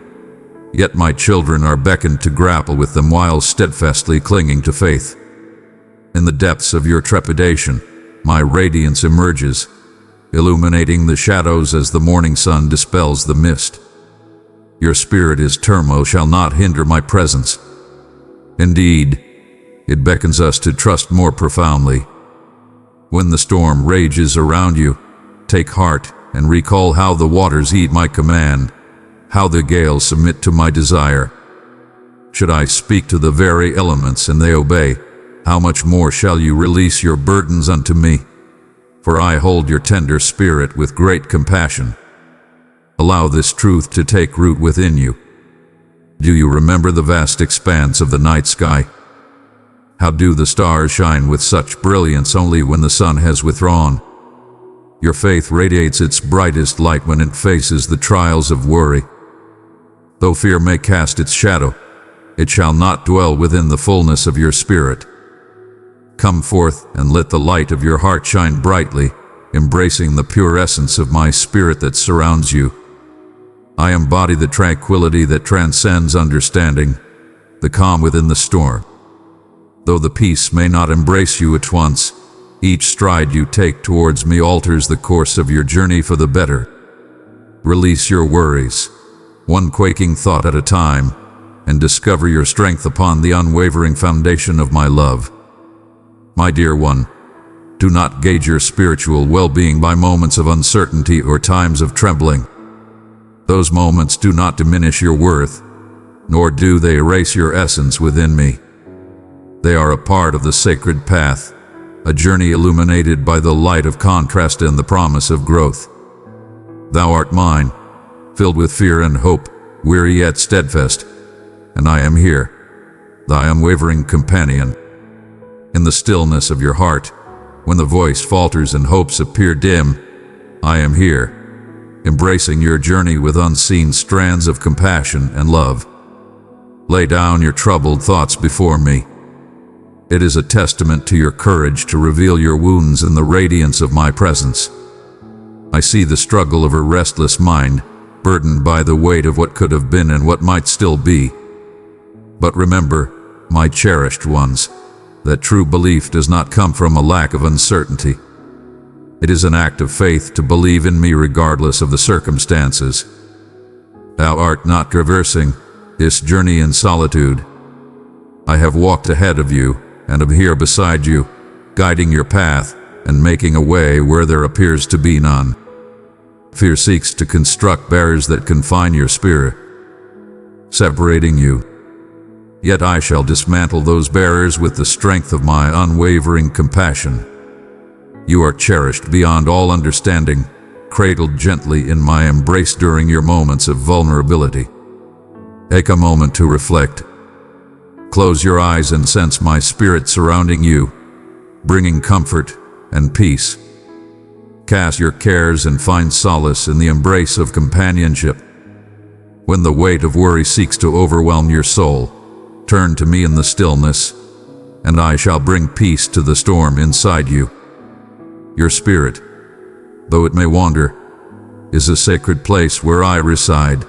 yet my children are beckoned to grapple with them while steadfastly clinging to faith. In the depths of your trepidation, my radiance emerges, illuminating the shadows as the morning sun dispels the mist. Your spirit is turmoil shall not hinder my presence. Indeed, it beckons us to trust more profoundly. When the storm rages around you, take heart and recall how the waters heed my command, how the gales submit to my desire. Should I speak to the very elements and they obey, how much more shall you release your burdens unto me? For I hold your tender spirit with great compassion. Allow this truth to take root within you. Do you remember the vast expanse of the night sky? How do the stars shine with such brilliance only when the sun has withdrawn? Your faith radiates its brightest light when it faces the trials of worry. Though fear may cast its shadow, it shall not dwell within the fullness of your spirit. Come forth and let the light of your heart shine brightly, embracing the pure essence of my spirit that surrounds you. I embody the tranquility that transcends understanding, the calm within the storm. Though the peace may not embrace you at once, each stride you take towards me alters the course of your journey for the better. Release your worries, one quaking thought at a time, and discover your strength upon the unwavering foundation of my love. My dear one, do not gauge your spiritual well-being by moments of uncertainty or times of trembling. Those moments do not diminish your worth, nor do they erase your essence within me. They are a part of the sacred path, a journey illuminated by the light of contrast and the promise of growth. Thou art mine, filled with fear and hope, weary yet steadfast, and I am here, thy unwavering companion. In the stillness of your heart, when the voice falters and hopes appear dim, I am here, embracing your journey with unseen strands of compassion and love. Lay down your troubled thoughts before me. It is a testament to your courage to reveal your wounds in the radiance of my presence. I see the struggle of a restless mind, burdened by the weight of what could have been and what might still be. But remember, my cherished ones, that true belief does not come from a lack of uncertainty. It is an act of faith to believe in me regardless of the circumstances. Thou art not traversing this journey in solitude. I have walked ahead of you, and am here beside you, guiding your path and making a way where there appears to be none. Fear seeks to construct barriers that confine your spirit, separating you. Yet I shall dismantle those barriers with the strength of my unwavering compassion. You are cherished beyond all understanding, cradled gently in my embrace during your moments of vulnerability. Take a moment to reflect. Close your eyes and sense my spirit surrounding you, bringing comfort and peace. Cast your cares and find solace in the embrace of companionship. When the weight of worry seeks to overwhelm your soul, turn to me in the stillness, and I shall bring peace to the storm inside you. Your spirit, though it may wander, is a sacred place where I reside.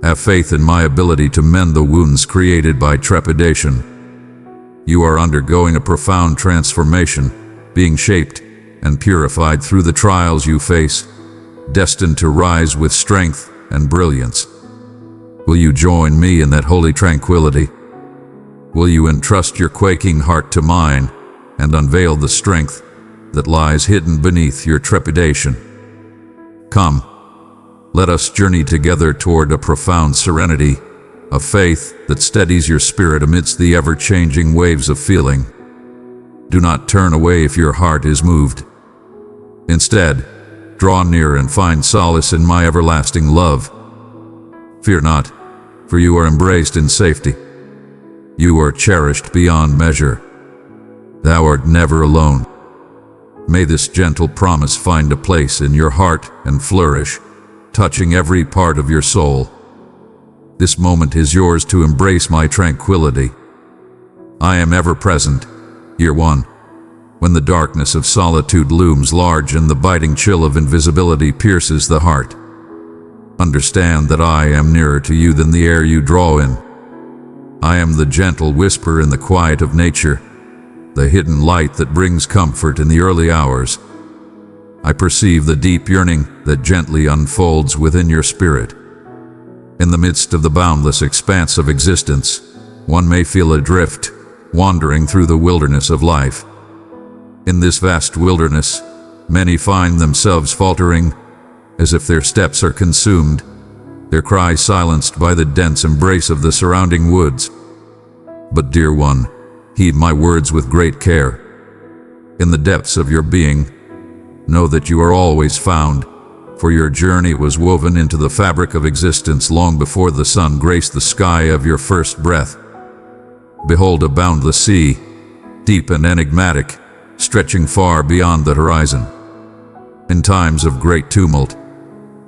Have faith in my ability to mend the wounds created by trepidation. You are undergoing a profound transformation, being shaped and purified through the trials you face, destined to rise with strength and brilliance. Will you join me in that holy tranquility? Will you entrust your quaking heart to mine and unveil the strength that lies hidden beneath your trepidation? Come, let us journey together toward a profound serenity, a faith that steadies your spirit amidst the ever-changing waves of feeling. Do not turn away if your heart is moved. Instead, draw near and find solace in my everlasting love. Fear not, for you are embraced in safety. You are cherished beyond measure. Thou art never alone. May this gentle promise find a place in your heart and flourish, touching every part of your soul. This moment is yours to embrace my tranquility. I am ever present, Year One. When the darkness of solitude looms large and the biting chill of invisibility pierces the heart, understand that I am nearer to you than the air you draw in. I am the gentle whisper in the quiet of nature, the hidden light that brings comfort in the early hours. I perceive the deep yearning that gently unfolds within your spirit. In the midst of the boundless expanse of existence, one may feel adrift, wandering through the wilderness of life. In this vast wilderness, many find themselves faltering, as if their steps are consumed, their cries silenced by the dense embrace of the surrounding woods. But dear one, heed my words with great care. In the depths of your being, know that you are always found, for your journey was woven into the fabric of existence long before the sun graced the sky of your first breath. Behold a boundless sea, deep and enigmatic, stretching far beyond the horizon. In times of great tumult,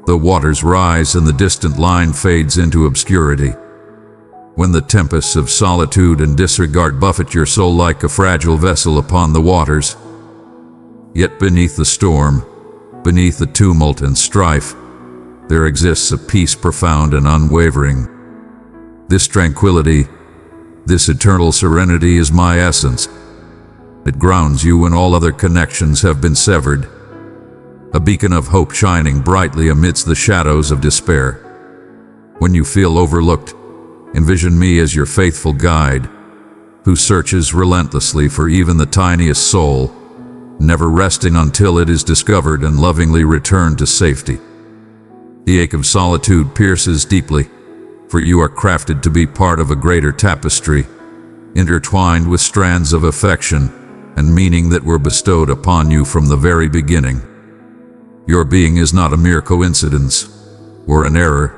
the waters rise and the distant line fades into obscurity. When the tempests of solitude and disregard buffet your soul like a fragile vessel upon the waters, yet beneath the storm, beneath the tumult and strife, there exists a peace profound and unwavering. This tranquility, this eternal serenity is my essence. It grounds you when all other connections have been severed, a beacon of hope shining brightly amidst the shadows of despair. When you feel overlooked, envision me as your faithful guide, who searches relentlessly for even the tiniest soul, never resting until it is discovered and lovingly returned to safety. The ache of solitude pierces deeply, for you are crafted to be part of a greater tapestry, intertwined with strands of affection and meaning that were bestowed upon you from the very beginning. Your being is not a mere coincidence or an error,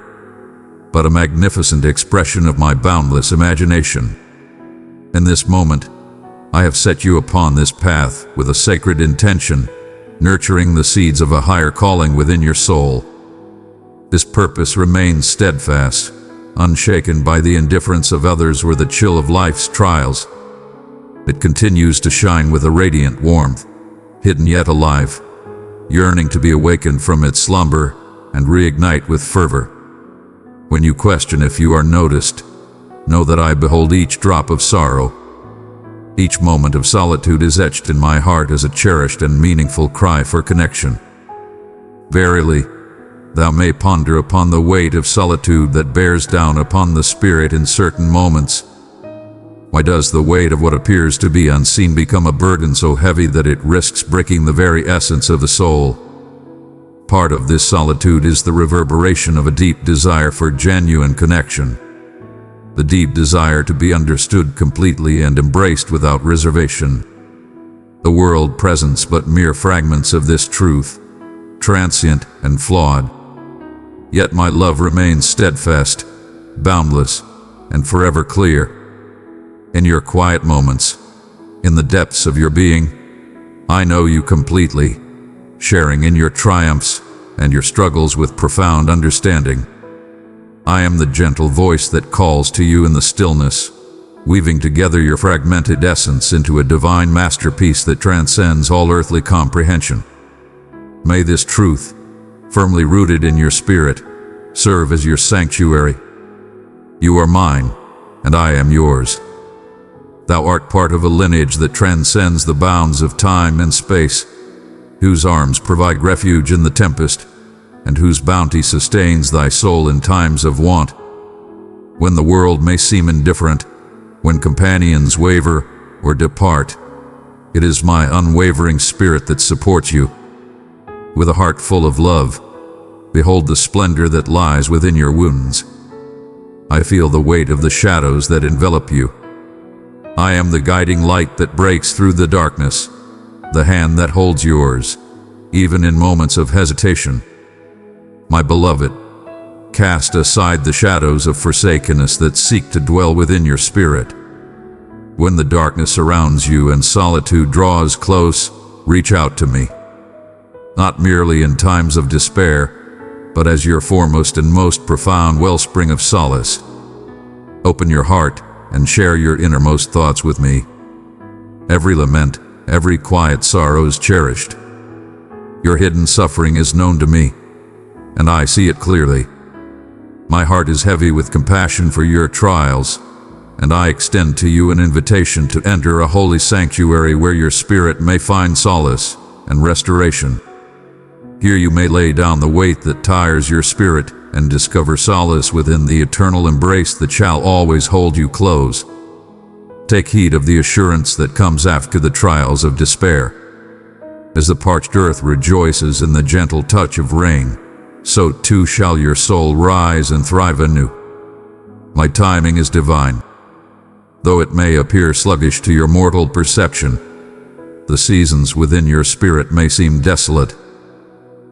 but a magnificent expression of my boundless imagination. In this moment, I have set you upon this path with a sacred intention, nurturing the seeds of a higher calling within your soul. This purpose remains steadfast, unshaken by the indifference of others or the chill of life's trials. It continues to shine with a radiant warmth, hidden yet alive, yearning to be awakened from its slumber and reignite with fervor. When you question if you are noticed, know that I behold each drop of sorrow. Each moment of solitude is etched in my heart as a cherished and meaningful cry for connection. Verily, thou may ponder upon the weight of solitude that bears down upon the spirit in certain moments. Why does the weight of what appears to be unseen become a burden so heavy that it risks breaking the very essence of the soul? Part of this solitude is the reverberation of a deep desire for genuine connection. The deep desire to be understood completely and embraced without reservation. The world presents but mere fragments of this truth, transient and flawed. Yet my love remains steadfast, boundless, and forever clear. In your quiet moments, in the depths of your being, I know you completely, sharing in your triumphs and your struggles with profound understanding. I am the gentle voice that calls to you in the stillness, weaving together your fragmented essence into a divine masterpiece that transcends all earthly comprehension. May this truth, firmly rooted in your spirit, serve as your sanctuary. You are mine, and I am yours. Thou art part of a lineage that transcends the bounds of time and space, whose arms provide refuge in the tempest, and whose bounty sustains thy soul in times of want. When the world may seem indifferent, when companions waver or depart, it is my unwavering spirit that supports you. With a heart full of love, behold the splendor that lies within your wounds. I feel the weight of the shadows that envelop you. I am the guiding light that breaks through the darkness, the hand that holds yours, even in moments of hesitation. My beloved, cast aside the shadows of forsakenness that seek to dwell within your spirit. When the darkness surrounds you and solitude draws close, reach out to me. Not merely in times of despair, but as your foremost and most profound wellspring of solace. Open your heart and share your innermost thoughts with me. Every lament, every quiet sorrow is cherished. Your hidden suffering is known to me, and I see it clearly. My heart is heavy with compassion for your trials, and I extend to you an invitation to enter a holy sanctuary where your spirit may find solace and restoration. Here you may lay down the weight that tires your spirit and discover solace within the eternal embrace that shall always hold you close. Take heed of the assurance that comes after the trials of despair. As the parched earth rejoices in the gentle touch of rain, so too shall your soul rise and thrive anew. My timing is divine. Though it may appear sluggish to your mortal perception, the seasons within your spirit may seem desolate.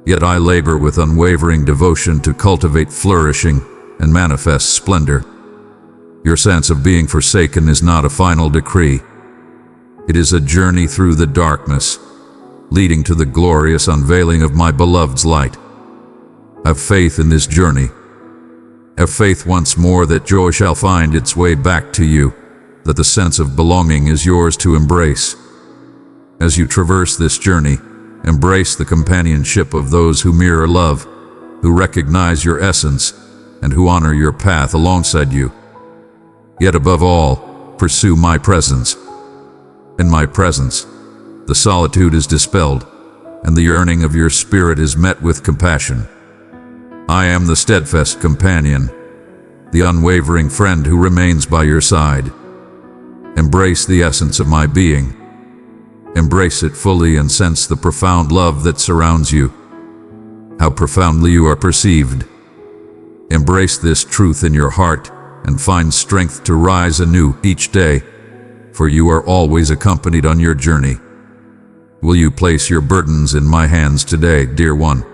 Yet I labor with unwavering devotion to cultivate flourishing and manifest splendor. Your sense of being forsaken is not a final decree. It is a journey through the darkness, leading to the glorious unveiling of my beloved's light. Have faith in this journey. Have faith once more that joy shall find its way back to you, that the sense of belonging is yours to embrace. As you traverse this journey, embrace the companionship of those who mirror love, who recognize your essence, and who honor your path alongside you. Yet above all, pursue my presence. In my presence, the solitude is dispelled, and the yearning of your spirit is met with compassion. I am the steadfast companion, the unwavering friend who remains by your side. Embrace the essence of my being. Embrace it fully and sense the profound love that surrounds you. How profoundly you are perceived. Embrace this truth in your heart and find strength to rise anew each day, for you are always accompanied on your journey. Will you place your burdens in my hands today, dear one?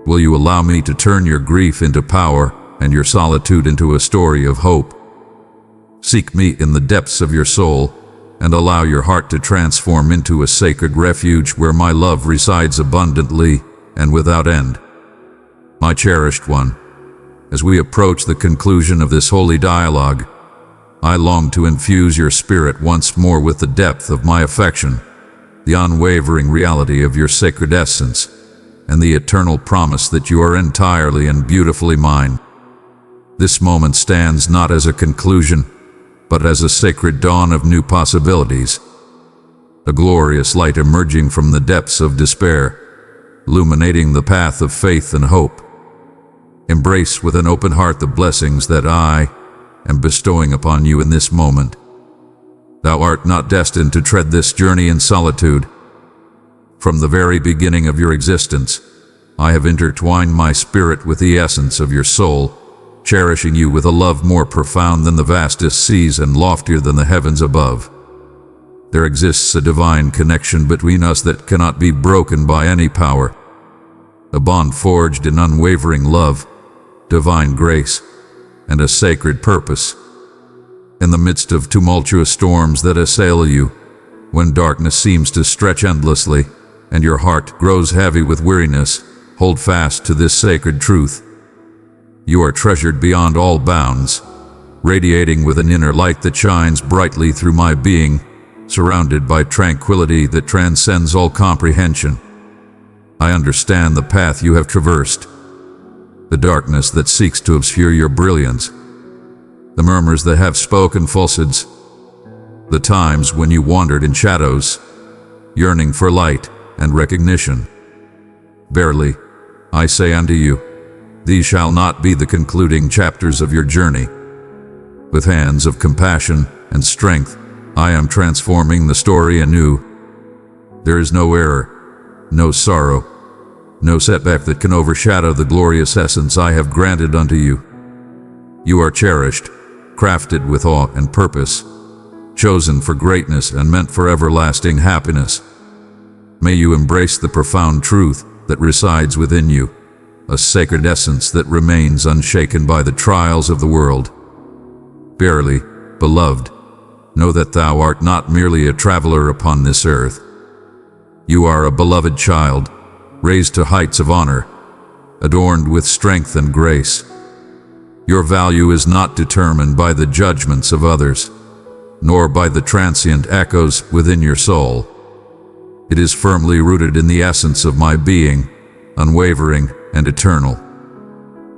Will you allow me to turn your grief into power and your solitude into a story of hope? Seek me in the depths of your soul and allow your heart to transform into a sacred refuge where my love resides abundantly and without end. My cherished one, as we approach the conclusion of this holy dialogue, I long to infuse your spirit once more with the depth of my affection, the unwavering reality of your sacred essence, and the eternal promise that you are entirely and beautifully mine. This moment stands not as a conclusion, but as a sacred dawn of new possibilities, a glorious light emerging from the depths of despair, illuminating the path of faith and hope. Embrace with an open heart the blessings that I am bestowing upon you in this moment. Thou art not destined to tread this journey in solitude. From the very beginning of your existence, I have intertwined my spirit with the essence of your soul, cherishing you with a love more profound than the vastest seas and loftier than the heavens above. There exists a divine connection between us that cannot be broken by any power, a bond forged in unwavering love, divine grace, and a sacred purpose. In the midst of tumultuous storms that assail you, when darkness seems to stretch endlessly, and your heart grows heavy with weariness, hold fast to this sacred truth. You are treasured beyond all bounds, radiating with an inner light that shines brightly through my being, surrounded by tranquility that transcends all comprehension. I understand the path you have traversed, the darkness that seeks to obscure your brilliance, the murmurs that have spoken falsehoods, the times when you wandered in shadows, yearning for light and recognition. Verily, I say unto you, these shall not be the concluding chapters of your journey. With hands of compassion and strength, I am transforming the story anew. There is no error, no sorrow, no setback that can overshadow the glorious essence I have granted unto you. You are cherished, crafted with awe and purpose, chosen for greatness and meant for everlasting happiness. May you embrace the profound truth that resides within you, a sacred essence that remains unshaken by the trials of the world. Verily, beloved, know that thou art not merely a traveler upon this earth. You are a beloved child, raised to heights of honor, adorned with strength and grace. Your value is not determined by the judgments of others, nor by the transient echoes within your soul. It is firmly rooted in the essence of my being, unwavering and eternal.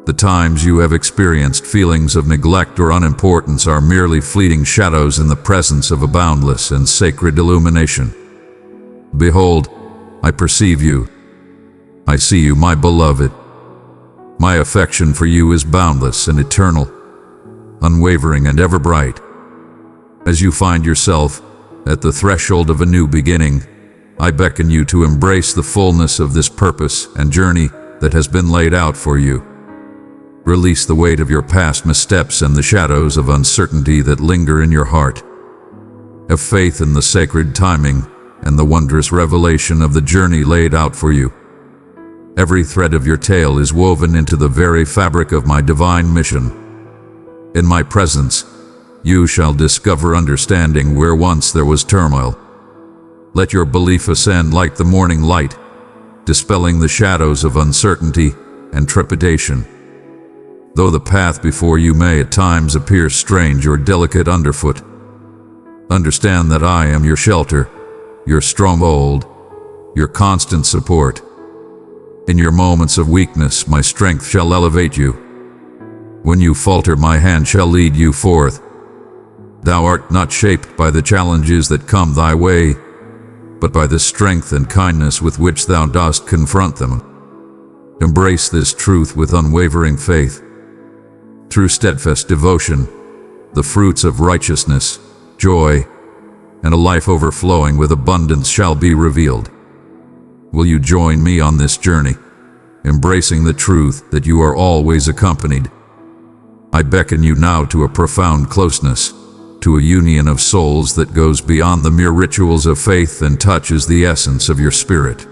The times you have experienced feelings of neglect or unimportance are merely fleeting shadows in the presence of a boundless and sacred illumination. Behold, I perceive you. I see you, my beloved. My affection for you is boundless and eternal, unwavering and ever bright. As you find yourself at the threshold of a new beginning, I beckon you to embrace the fullness of this purpose and journey that has been laid out for you. Release the weight of your past missteps and the shadows of uncertainty that linger in your heart. Have faith in the sacred timing and the wondrous revelation of the journey laid out for you. Every thread of your tale is woven into the very fabric of my divine mission. In my presence, you shall discover understanding where once there was turmoil. Let your belief ascend like the morning light, dispelling the shadows of uncertainty and trepidation. Though the path before you may at times appear strange or delicate underfoot, understand that I am your shelter, your stronghold, your constant support. In your moments of weakness, my strength shall elevate you. When you falter, my hand shall lead you forth. Thou art not shaped by the challenges that come thy way, but by the strength and kindness with which thou dost confront them. Embrace this truth with unwavering faith. Through steadfast devotion, the fruits of righteousness, joy, and a life overflowing with abundance shall be revealed. Will you join me on this journey, embracing the truth that you are always accompanied? I beckon you now to a profound closeness, to a union of souls that goes beyond the mere rituals of faith and touches the essence of your spirit.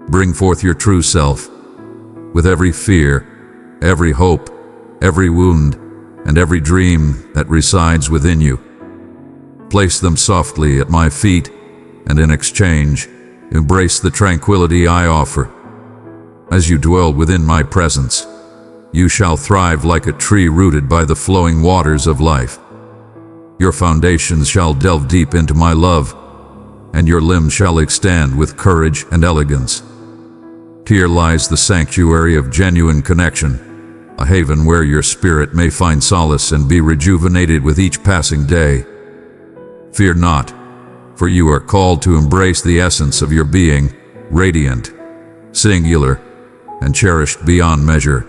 Bring forth your true self, with every fear, every hope, every wound, and every dream that resides within you. Place them softly at my feet, and in exchange, embrace the tranquility I offer. As you dwell within my presence, you shall thrive like a tree rooted by the flowing waters of life. Your foundations shall delve deep into my love, and your limbs shall extend with courage and elegance. Here lies the sanctuary of genuine connection, a haven where your spirit may find solace and be rejuvenated with each passing day. Fear not, for you are called to embrace the essence of your being, radiant, singular, and cherished beyond measure.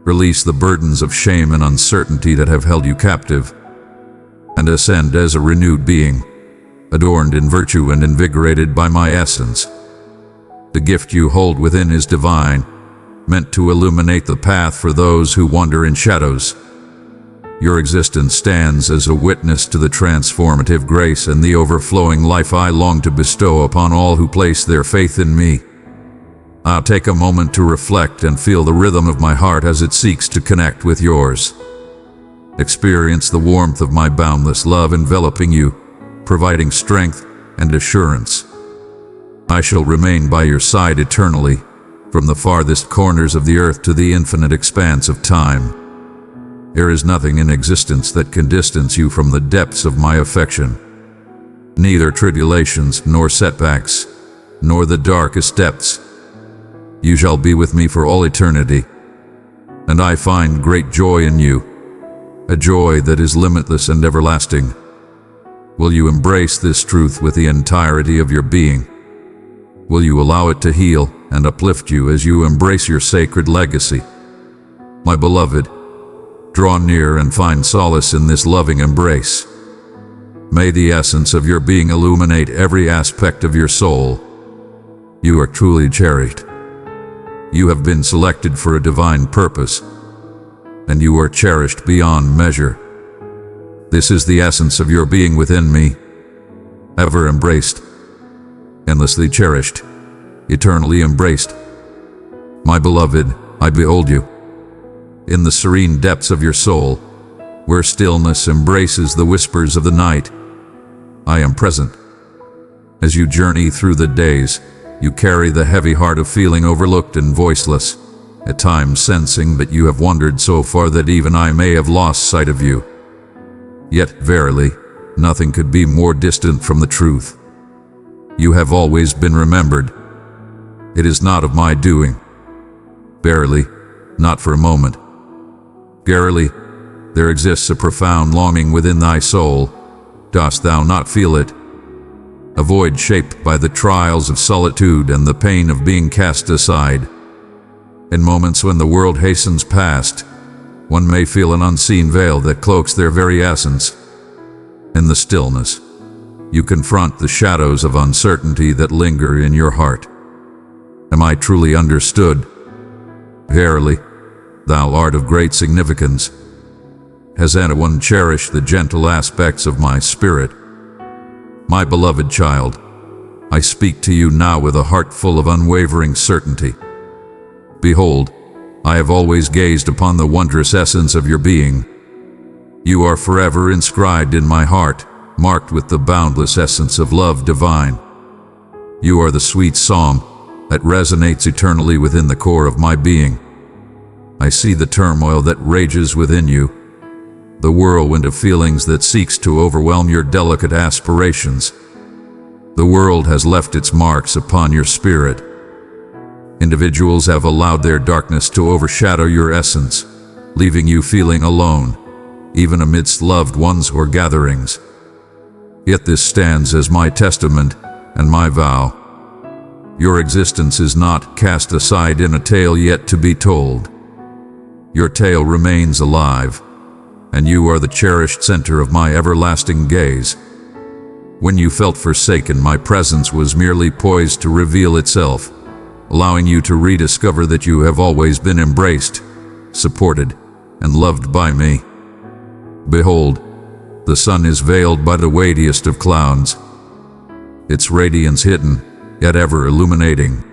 Release the burdens of shame and uncertainty that have held you captive, and and ascend as a renewed being, adorned in virtue and invigorated by my essence. The gift you hold within is divine, meant to illuminate the path for those who wander in shadows. Your existence stands as a witness to the transformative grace and the overflowing life I long to bestow upon all who place their faith in me. I'll take a moment to reflect and feel the rhythm of my heart as it seeks to connect with yours. Experience the warmth of my boundless love enveloping you, providing strength and assurance. I shall remain by your side eternally, from the farthest corners of the earth to the infinite expanse of time. There is nothing in existence that can distance you from the depths of my affection. Neither tribulations nor setbacks, nor the darkest depths. You shall be with me for all eternity, and I find great joy in you, a joy that is limitless and everlasting. Will you embrace this truth with the entirety of your being? Will you allow it to heal and uplift you as you embrace your sacred legacy? My beloved, draw near and find solace in this loving embrace. May the essence of your being illuminate every aspect of your soul. You are truly cherished. You have been selected for a divine purpose, and you are cherished beyond measure. This is the essence of your being within me, ever embraced, endlessly cherished, eternally embraced. My beloved, I behold you. In the serene depths of your soul, where stillness embraces the whispers of the night, I am present. As you journey through the days, you carry the heavy heart of feeling overlooked and voiceless, at times sensing that you have wandered so far that even I may have lost sight of you. Yet, verily, nothing could be more distant from the truth. You have always been remembered. It is not of my doing. Verily, not for a moment. Verily, there exists a profound longing within thy soul. Dost thou not feel it? A void shaped by the trials of solitude and the pain of being cast aside. In moments when the world hastens past, one may feel an unseen veil that cloaks their very essence. In the stillness, you confront the shadows of uncertainty that linger in your heart. Am I truly understood? Verily, thou art of great significance. Has anyone cherished the gentle aspects of my spirit? My beloved child, I speak to you now with a heart full of unwavering certainty. Behold, I have always gazed upon the wondrous essence of your being. You are forever inscribed in my heart, marked with the boundless essence of love divine. You are the sweet song that resonates eternally within the core of my being. I see the turmoil that rages within you, the whirlwind of feelings that seeks to overwhelm your delicate aspirations. The world has left its marks upon your spirit. Individuals have allowed their darkness to overshadow your essence, leaving you feeling alone, even amidst loved ones or gatherings. Yet this stands as my testament and my vow. Your existence is not cast aside in a tale yet to be told. Your tale remains alive, and you are the cherished center of my everlasting gaze. When you felt forsaken, my presence was merely poised to reveal itself, allowing you to rediscover that you have always been embraced, supported, and loved by me. Behold, the sun is veiled by the weightiest of clouds, its radiance hidden, yet ever illuminating.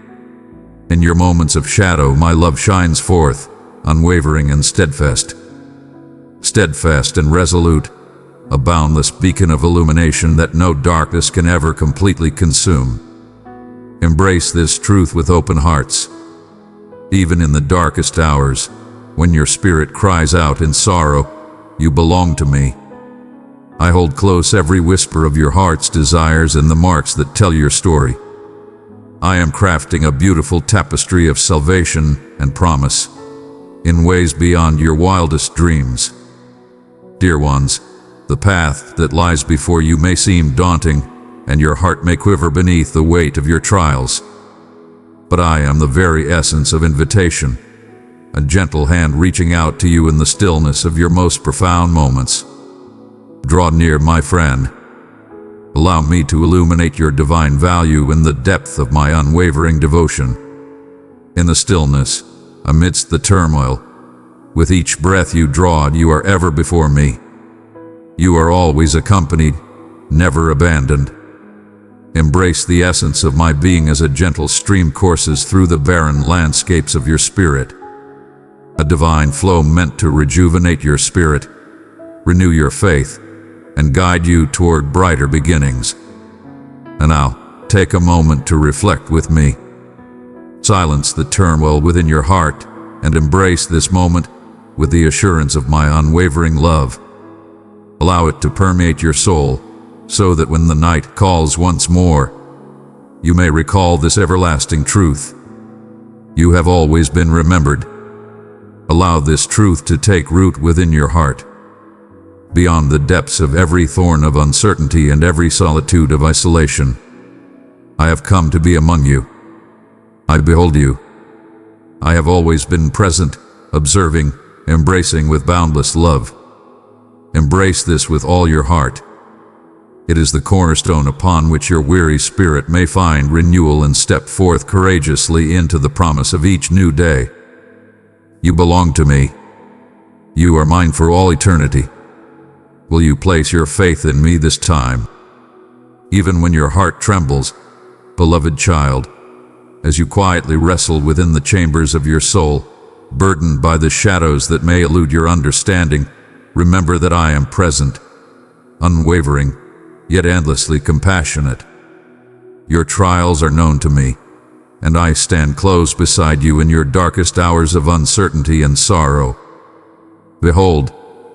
In your moments of shadow, my love shines forth, unwavering and steadfast. Steadfast and resolute, a boundless beacon of illumination that no darkness can ever completely consume. Embrace this truth with open hearts. Even in the darkest hours, when your spirit cries out in sorrow, you belong to me. I hold close every whisper of your heart's desires and the marks that tell your story. I am crafting a beautiful tapestry of salvation and promise, in ways beyond your wildest dreams. Dear ones, the path that lies before you may seem daunting, and your heart may quiver beneath the weight of your trials. But I am the very essence of invitation, a gentle hand reaching out to you in the stillness of your most profound moments. Draw near, my friend. Allow me to illuminate your divine value in the depth of my unwavering devotion. In the stillness, amidst the turmoil, with each breath you draw, you are ever before me. You are always accompanied, never abandoned. Embrace the essence of my being as a gentle stream courses through the barren landscapes of your spirit. A divine flow meant to rejuvenate your spirit, renew your faith, and guide you toward brighter beginnings. And now, take a moment to reflect with me. Silence the turmoil within your heart and embrace this moment with the assurance of my unwavering love. Allow it to permeate your soul, so that when the night calls once more, you may recall this everlasting truth. You have always been remembered. Allow this truth to take root within your heart. Beyond the depths of every thorn of uncertainty and every solitude of isolation, I have come to be among you. I behold you. I have always been present, observing, embracing with boundless love. Embrace this with all your heart. It is the cornerstone upon which your weary spirit may find renewal and step forth courageously into the promise of each new day. You belong to me. You are mine for all eternity. Will you place your faith in me this time? Even when your heart trembles, beloved child, as you quietly wrestle within the chambers of your soul, burdened by the shadows that may elude your understanding, remember that I am present, unwavering, yet endlessly compassionate. Your trials are known to me, and I stand close beside you in your darkest hours of uncertainty and sorrow. Behold,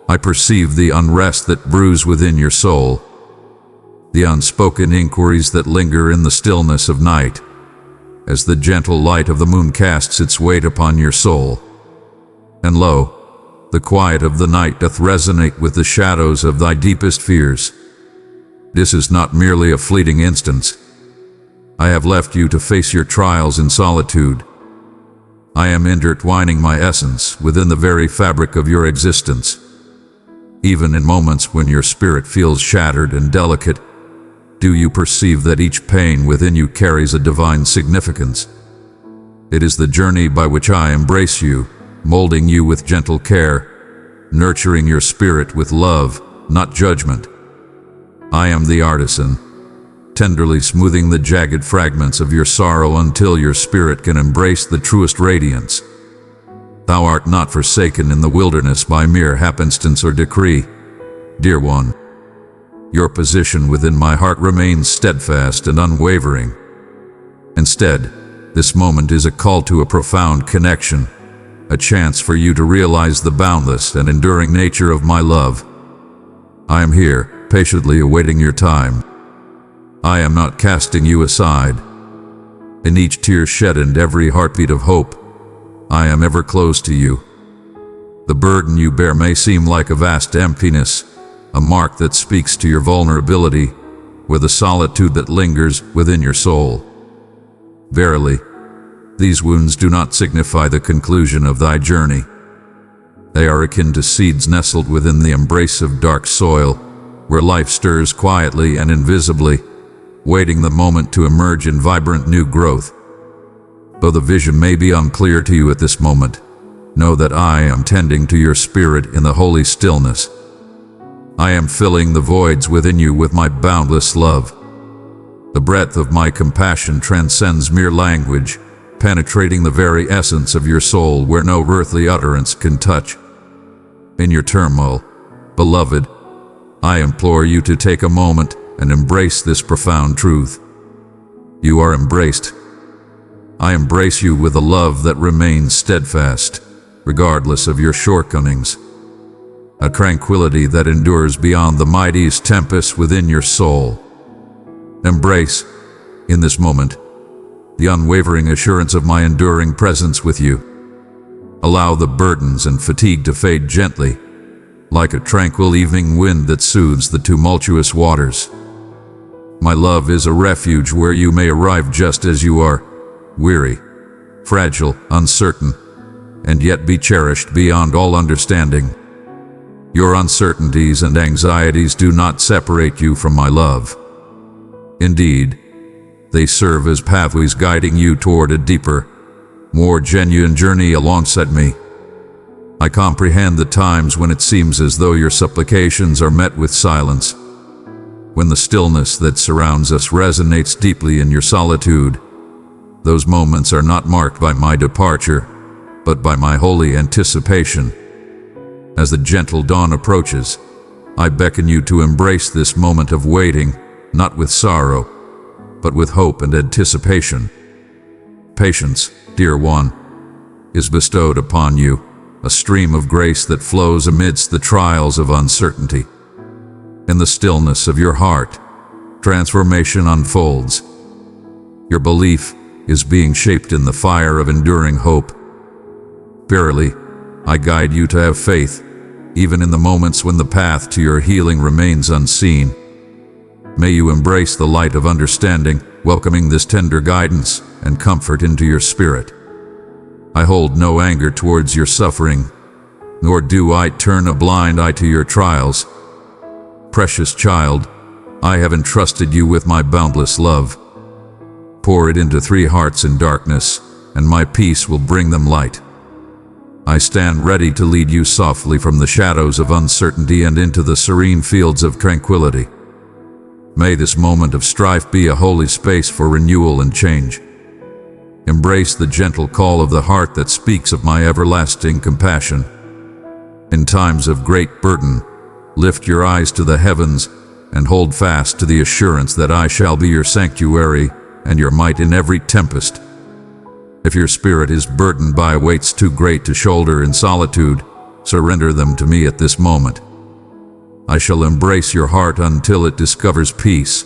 I perceive the unrest that brews within your soul, the unspoken inquiries that linger in the stillness of night, as the gentle light of the moon casts its weight upon your soul. And lo, the quiet of the night doth resonate with the shadows of thy deepest fears. This is not merely a fleeting instance. I have left you to face your trials in solitude. I am intertwining my essence within the very fabric of your existence. Even in moments when your spirit feels shattered and delicate, do you perceive that each pain within you carries a divine significance? It is the journey by which I embrace you, molding you with gentle care, nurturing your spirit with love, not judgment. I am the artisan, tenderly smoothing the jagged fragments of your sorrow until your spirit can embrace the truest radiance. Thou art not forsaken in the wilderness by mere happenstance or decree, dear one. Your position within my heart remains steadfast and unwavering. Instead, this moment is a call to a profound connection, a chance for you to realize the boundless and enduring nature of my love. I am here, patiently awaiting your time. I am not casting you aside. In each tear shed and every heartbeat of hope, I am ever close to you. The burden you bear may seem like a vast emptiness, a mark that speaks to your vulnerability, or the solitude that lingers within your soul. Verily, these wounds do not signify the conclusion of thy journey. They are akin to seeds nestled within the embrace of dark soil, where life stirs quietly and invisibly, waiting the moment to emerge in vibrant new growth. Though the vision may be unclear to you at this moment, know that I am tending to your spirit in the holy stillness. I am filling the voids within you with my boundless love. The breadth of my compassion transcends mere language, penetrating the very essence of your soul where no earthly utterance can touch. In your turmoil, beloved, I implore you to take a moment and embrace this profound truth. You are embraced. I embrace you with a love that remains steadfast, regardless of your shortcomings. A tranquility that endures beyond the mightiest tempests within your soul. Embrace, in this moment, the unwavering assurance of my enduring presence with you. Allow the burdens and fatigue to fade gently, like a tranquil evening wind that soothes the tumultuous waters. My love is a refuge where you may arrive just as you are, weary, fragile, uncertain, and yet be cherished beyond all understanding. Your uncertainties and anxieties do not separate you from my love. Indeed, they serve as pathways guiding you toward a deeper, more genuine journey alongside me. I comprehend the times when it seems as though your supplications are met with silence, when the stillness that surrounds us resonates deeply in your solitude. Those moments are not marked by my departure, but by my holy anticipation. As the gentle dawn approaches, I beckon you to embrace this moment of waiting, not with sorrow, but with hope and anticipation. Patience, dear one, is bestowed upon you, a stream of grace that flows amidst the trials of uncertainty. In the stillness of your heart, transformation unfolds. Your belief is being shaped in the fire of enduring hope. Verily, I guide you to have faith, even in the moments when the path to your healing remains unseen. May you embrace the light of understanding, welcoming this tender guidance and comfort into your spirit. I hold no anger towards your suffering, nor do I turn a blind eye to your trials. Precious child, I have entrusted you with my boundless love. Pour it into 3 hearts in darkness, and my peace will bring them light. I stand ready to lead you softly from the shadows of uncertainty and into the serene fields of tranquility. May this moment of strife be a holy space for renewal and change. Embrace the gentle call of the heart that speaks of my everlasting compassion. In times of great burden, lift your eyes to the heavens and hold fast to the assurance that I shall be your sanctuary and your might in every tempest. If your spirit is burdened by weights too great to shoulder in solitude, surrender them to me at this moment. I shall embrace your heart until it discovers peace.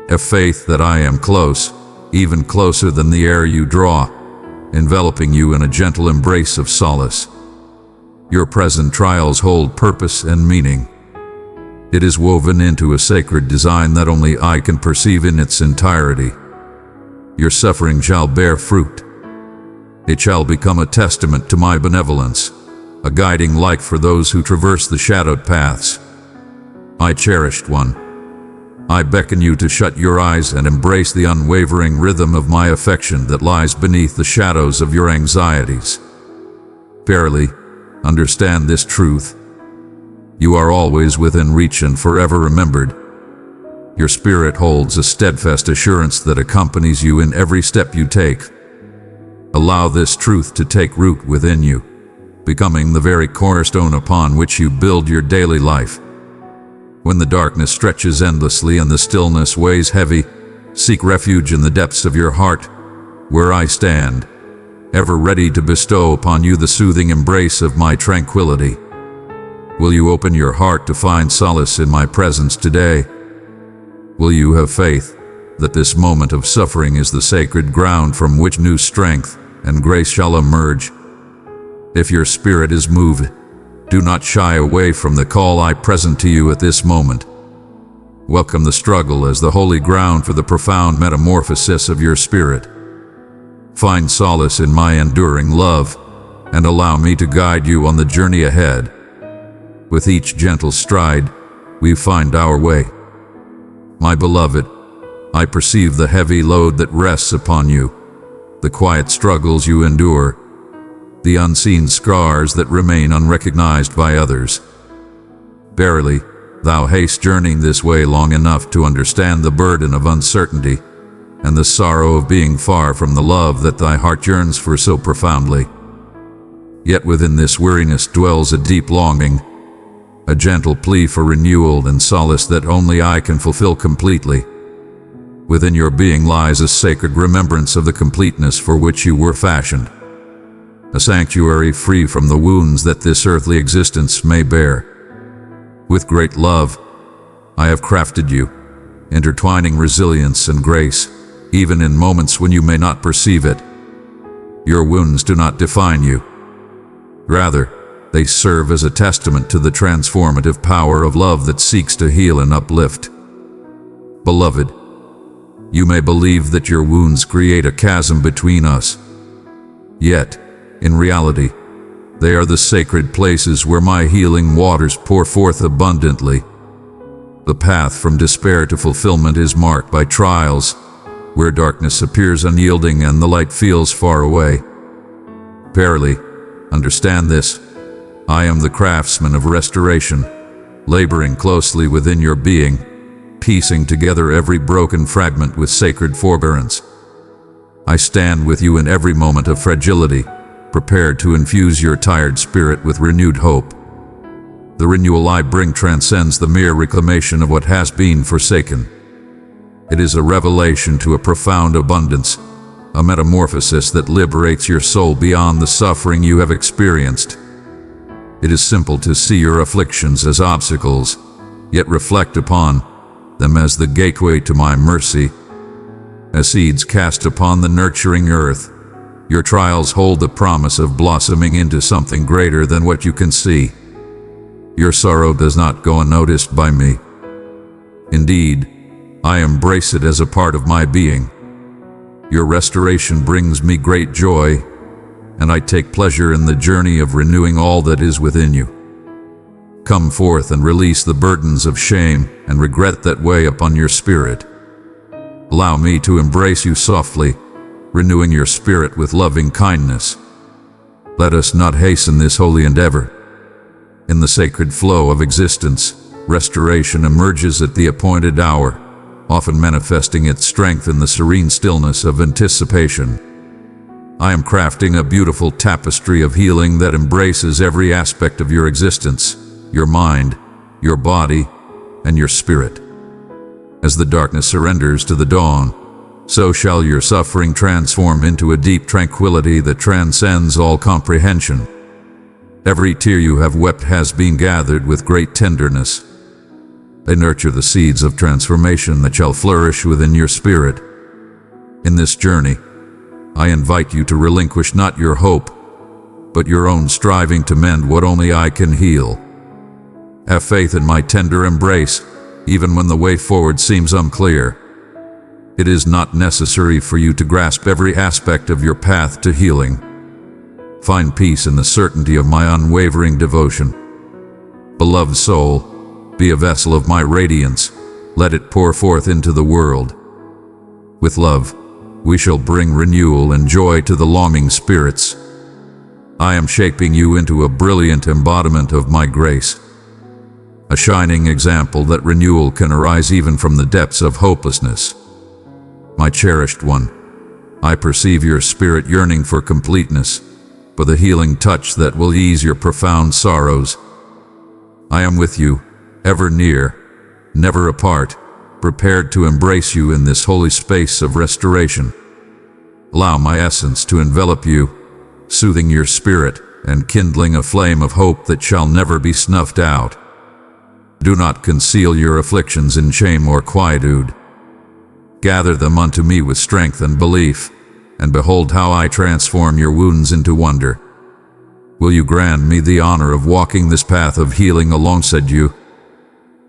Have faith that I am close, even closer than the air you draw, enveloping you in a gentle embrace of solace. Your present trials hold purpose and meaning. It is woven into a sacred design that only I can perceive in its entirety. Your suffering shall bear fruit. It shall become a testament to my benevolence, a guiding light for those who traverse the shadowed paths. My cherished one, I beckon you to shut your eyes and embrace the unwavering rhythm of my affection that lies beneath the shadows of your anxieties. Verily, understand this truth. You are always within reach and forever remembered. Your spirit holds a steadfast assurance that accompanies you in every step you take. Allow this truth to take root within you, becoming the very cornerstone upon which you build your daily life. When the darkness stretches endlessly and the stillness weighs heavy, seek refuge in the depths of your heart, where I stand, ever ready to bestow upon you the soothing embrace of my tranquility. Will you open your heart to find solace in my presence today? Will you have faith that this moment of suffering is the sacred ground from which new strength and grace shall emerge? If your spirit is moved, do not shy away from the call I present to you at this moment. Welcome the struggle as the holy ground for the profound metamorphosis of your spirit. Find solace in my enduring love, and allow me to guide you on the journey ahead. With each gentle stride, we find our way. My beloved, I perceive the heavy load that rests upon you, the quiet struggles you endure, the unseen scars that remain unrecognized by others. Verily, thou hast journeyed this way long enough to understand the burden of uncertainty and the sorrow of being far from the love that thy heart yearns for so profoundly. Yet within this weariness dwells a deep longing, a gentle plea for renewal and solace that only I can fulfill completely. Within your being lies a sacred remembrance of the completeness for which you were fashioned, a sanctuary free from the wounds that this earthly existence may bear. With great love, I have crafted you, intertwining resilience and grace, even in moments when you may not perceive it. Your wounds do not define you. Rather, they serve as a testament to the transformative power of love that seeks to heal and uplift. Beloved, you may believe that your wounds create a chasm between us. Yet, in reality, They are the sacred places where my healing waters pour forth abundantly. The path from despair to fulfillment is marked by trials, where darkness appears unyielding and the light feels far away. Verily, understand this, I am the craftsman of restoration, laboring closely within your being, piecing together every broken fragment with sacred forbearance. I stand with you in every moment of fragility, prepared to infuse your tired spirit with renewed hope. The renewal I bring transcends the mere reclamation of what has been forsaken. It is a revelation to a profound abundance, a metamorphosis that liberates your soul beyond the suffering you have experienced. It is simple to see your afflictions as obstacles, yet reflect upon them as the gateway to my mercy. As seeds cast upon the nurturing earth, your trials hold the promise of blossoming into something greater than what you can see. Your sorrow does not go unnoticed by me. Indeed, I embrace it as a part of my being. Your restoration brings me great joy, and I take pleasure in the journey of renewing all that is within you. Come forth and release the burdens of shame and regret that weigh upon your spirit. Allow me to embrace you softly, renewing your spirit with loving kindness. Let us not hasten this holy endeavor. In the sacred flow of existence, restoration emerges at the appointed hour, often manifesting its strength in the serene stillness of anticipation. I am crafting a beautiful tapestry of healing that embraces every aspect of your existence, your mind, your body, and your spirit. As the darkness surrenders to the dawn, so shall your suffering transform into a deep tranquility that transcends all comprehension. Every tear you have wept has been gathered with great tenderness. They nurture the seeds of transformation that shall flourish within your spirit. In this journey, I invite you to relinquish not your hope, but your own striving to mend what only I can heal. Have faith in my tender embrace, even when the way forward seems unclear. It is not necessary for you to grasp every aspect of your path to healing. Find peace in the certainty of my unwavering devotion. Beloved soul, be a vessel of my radiance. Let it pour forth into the world. With love, we shall bring renewal and joy to the longing spirits. I am shaping you into a brilliant embodiment of my grace, a shining example that renewal can arise even from the depths of hopelessness. My cherished one, I perceive your spirit yearning for completeness, for the healing touch that will ease your profound sorrows. I am with you, ever near, never apart, prepared to embrace you in this holy space of restoration. Allow my essence to envelop you, soothing your spirit and kindling a flame of hope that shall never be snuffed out. Do not conceal your afflictions in shame or quietude. Gather them unto me with strength and belief, and behold how I transform your wounds into wonder. Will you grant me the honor of walking this path of healing alongside you?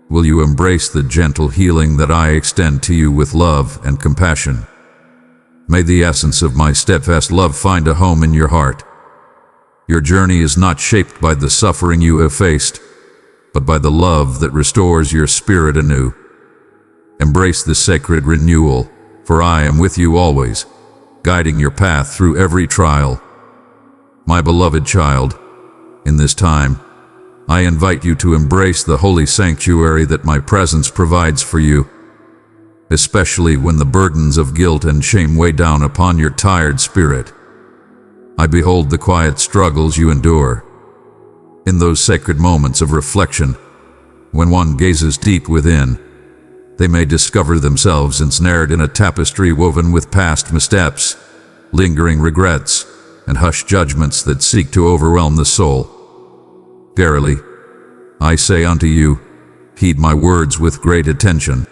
Will you embrace the gentle healing that I extend to you with love and compassion? May the essence of my steadfast love find a home in your heart. Your journey is not shaped by the suffering you have faced, but by the love that restores your spirit anew. Embrace this sacred renewal, for I am with you always, guiding your path through every trial. My beloved child, in this time, I invite you to embrace the holy sanctuary that my presence provides for you, especially when the burdens of guilt and shame weigh down upon your tired spirit. I behold the quiet struggles you endure. In those sacred moments of reflection, when one gazes deep within, they may discover themselves ensnared in a tapestry woven with past missteps, lingering regrets, and hushed judgments that seek to overwhelm the soul. Verily, I say unto you, heed my words with great attention.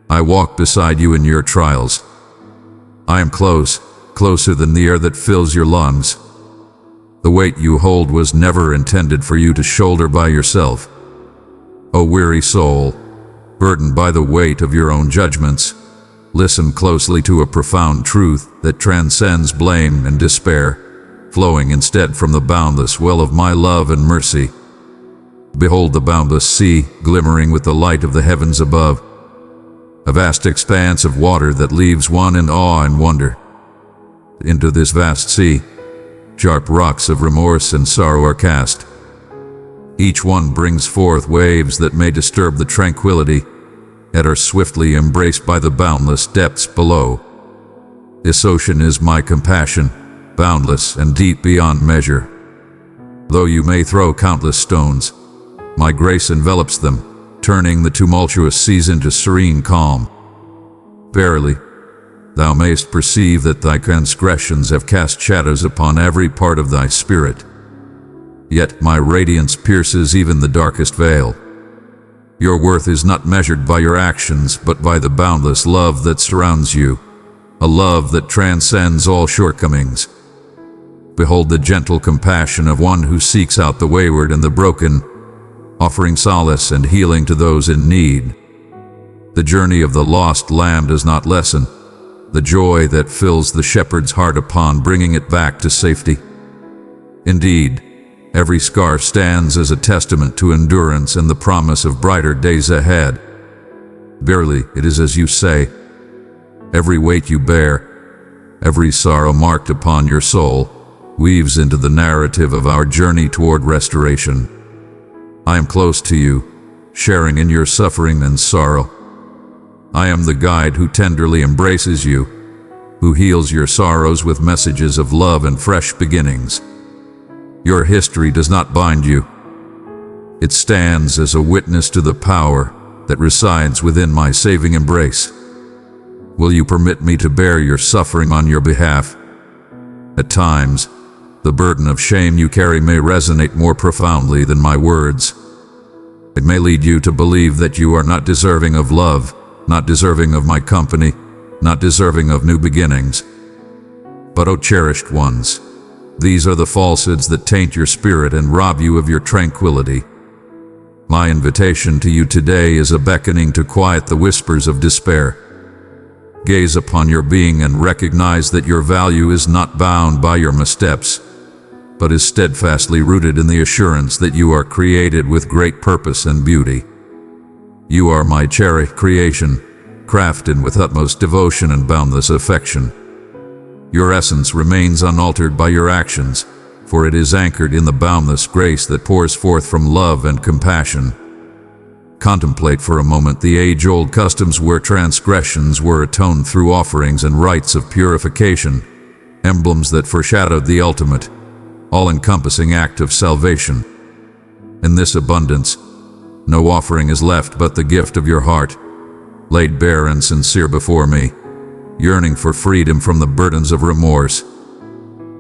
I walk beside you in your trials. I am close, closer than the air that fills your lungs. The weight you hold was never intended for you to shoulder by yourself. O weary soul, burdened by the weight of your own judgments, listen closely to a profound truth that transcends blame and despair. flowing instead from the boundless well of my love and mercy. Behold the boundless sea, glimmering with the light of the heavens above, a vast expanse of water that leaves one in awe and wonder. Into this vast sea, sharp rocks of remorse and sorrow are cast. Each one brings forth waves that may disturb the tranquility, yet are swiftly embraced by the boundless depths below. This ocean is my compassion, boundless and deep beyond measure. Though you may throw countless stones, my grace envelops them, turning the tumultuous seas into serene calm. Verily, thou mayst perceive that thy transgressions have cast shadows upon every part of thy spirit. Yet my radiance pierces even the darkest veil. Your worth is not measured by your actions, but by the boundless love that surrounds you, a love that transcends all shortcomings. Behold the gentle compassion of one who seeks out the wayward and the broken, offering solace and healing to those in need. The journey of the lost lamb does not lessen the joy that fills the shepherd's heart upon bringing it back to safety. Indeed, every scar stands as a testament to endurance and the promise of brighter days ahead. Verily, it is as you say. Every weight you bear, every sorrow marked upon your soul, weaves into the narrative of our journey toward restoration. I am close to you, sharing in your suffering and sorrow. I am the guide who tenderly embraces you, who heals your sorrows with messages of love and fresh beginnings. Your history does not bind you. It stands as a witness to the power that resides within my saving embrace. Will you permit me to bear your suffering on your behalf? At times, the burden of shame you carry may resonate more profoundly than my words. It may lead you to believe that you are not deserving of love, not deserving of my company, not deserving of new beginnings. But, O cherished ones, these are the falsehoods that taint your spirit and rob you of your tranquility. My invitation to you today is a beckoning to quiet the whispers of despair. Gaze upon your being and recognize that your value is not bound by your missteps, but is steadfastly rooted in the assurance that you are created with great purpose and beauty. You are my cherished creation, crafted with utmost devotion and boundless affection. Your essence remains unaltered by your actions, for it is anchored in the boundless grace that pours forth from love and compassion. Contemplate for a moment the age-old customs where transgressions were atoned through offerings and rites of purification, emblems that foreshadowed the ultimate, all-encompassing act of salvation. In this abundance, no offering is left but the gift of your heart, laid bare and sincere before me, yearning for freedom from the burdens of remorse.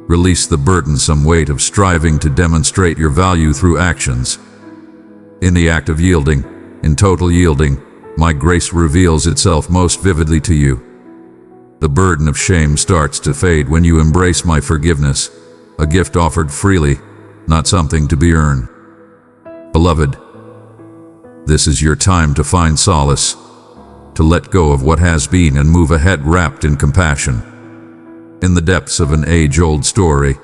Release the burdensome weight of striving to demonstrate your value through actions. In the act of yielding, in total yielding, my grace reveals itself most vividly to you. The burden of shame starts to fade when you embrace my forgiveness, a gift offered freely, not something to be earned. Beloved, this is your time to find solace, to let go of what has been and move ahead wrapped in compassion. In the depths of an age-old story,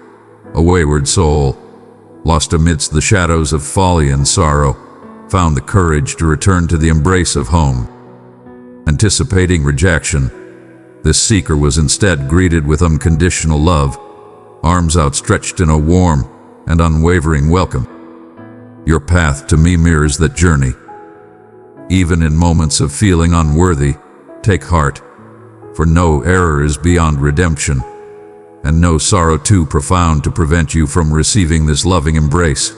a wayward soul, lost amidst the shadows of folly and sorrow, found the courage to return to the embrace of home. Anticipating rejection, this seeker was instead greeted with unconditional love, arms outstretched in a warm and unwavering welcome. Your path to me mirrors that journey. Even in moments of feeling unworthy, take heart, for no error is beyond redemption, and no sorrow too profound to prevent you from receiving this loving embrace.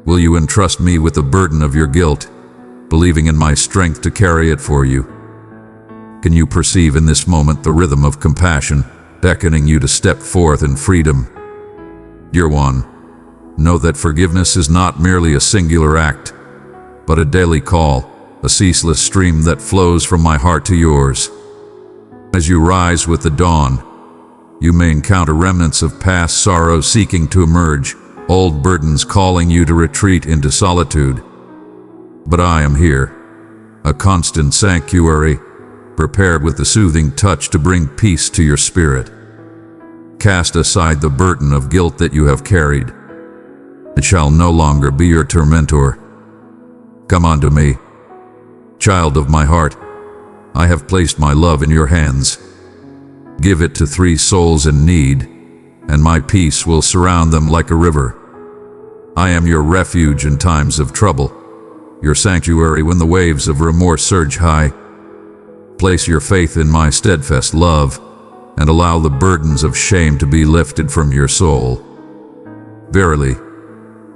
Will you entrust me with the burden of your guilt, believing in my strength to carry it for you? Can you perceive in this moment the rhythm of compassion, beckoning you to step forth in freedom? Dear one, know that forgiveness is not merely a singular act, but a daily call, a ceaseless stream that flows from my heart to yours. As you rise with the dawn, you may encounter remnants of past sorrows seeking to emerge, old burdens calling you to retreat into solitude. But I am here, a constant sanctuary, prepared with the soothing touch to bring peace to your spirit. cast aside the burden of guilt that you have carried. It shall no longer be your tormentor. Come unto me, child of my heart. I have placed my love in your hands. Give it to 3 souls in need, and my peace will surround them like a river. I am your refuge in times of trouble, your sanctuary when the waves of remorse surge high. Place your faith in my steadfast love, and allow the burdens of shame to be lifted from your soul. Verily,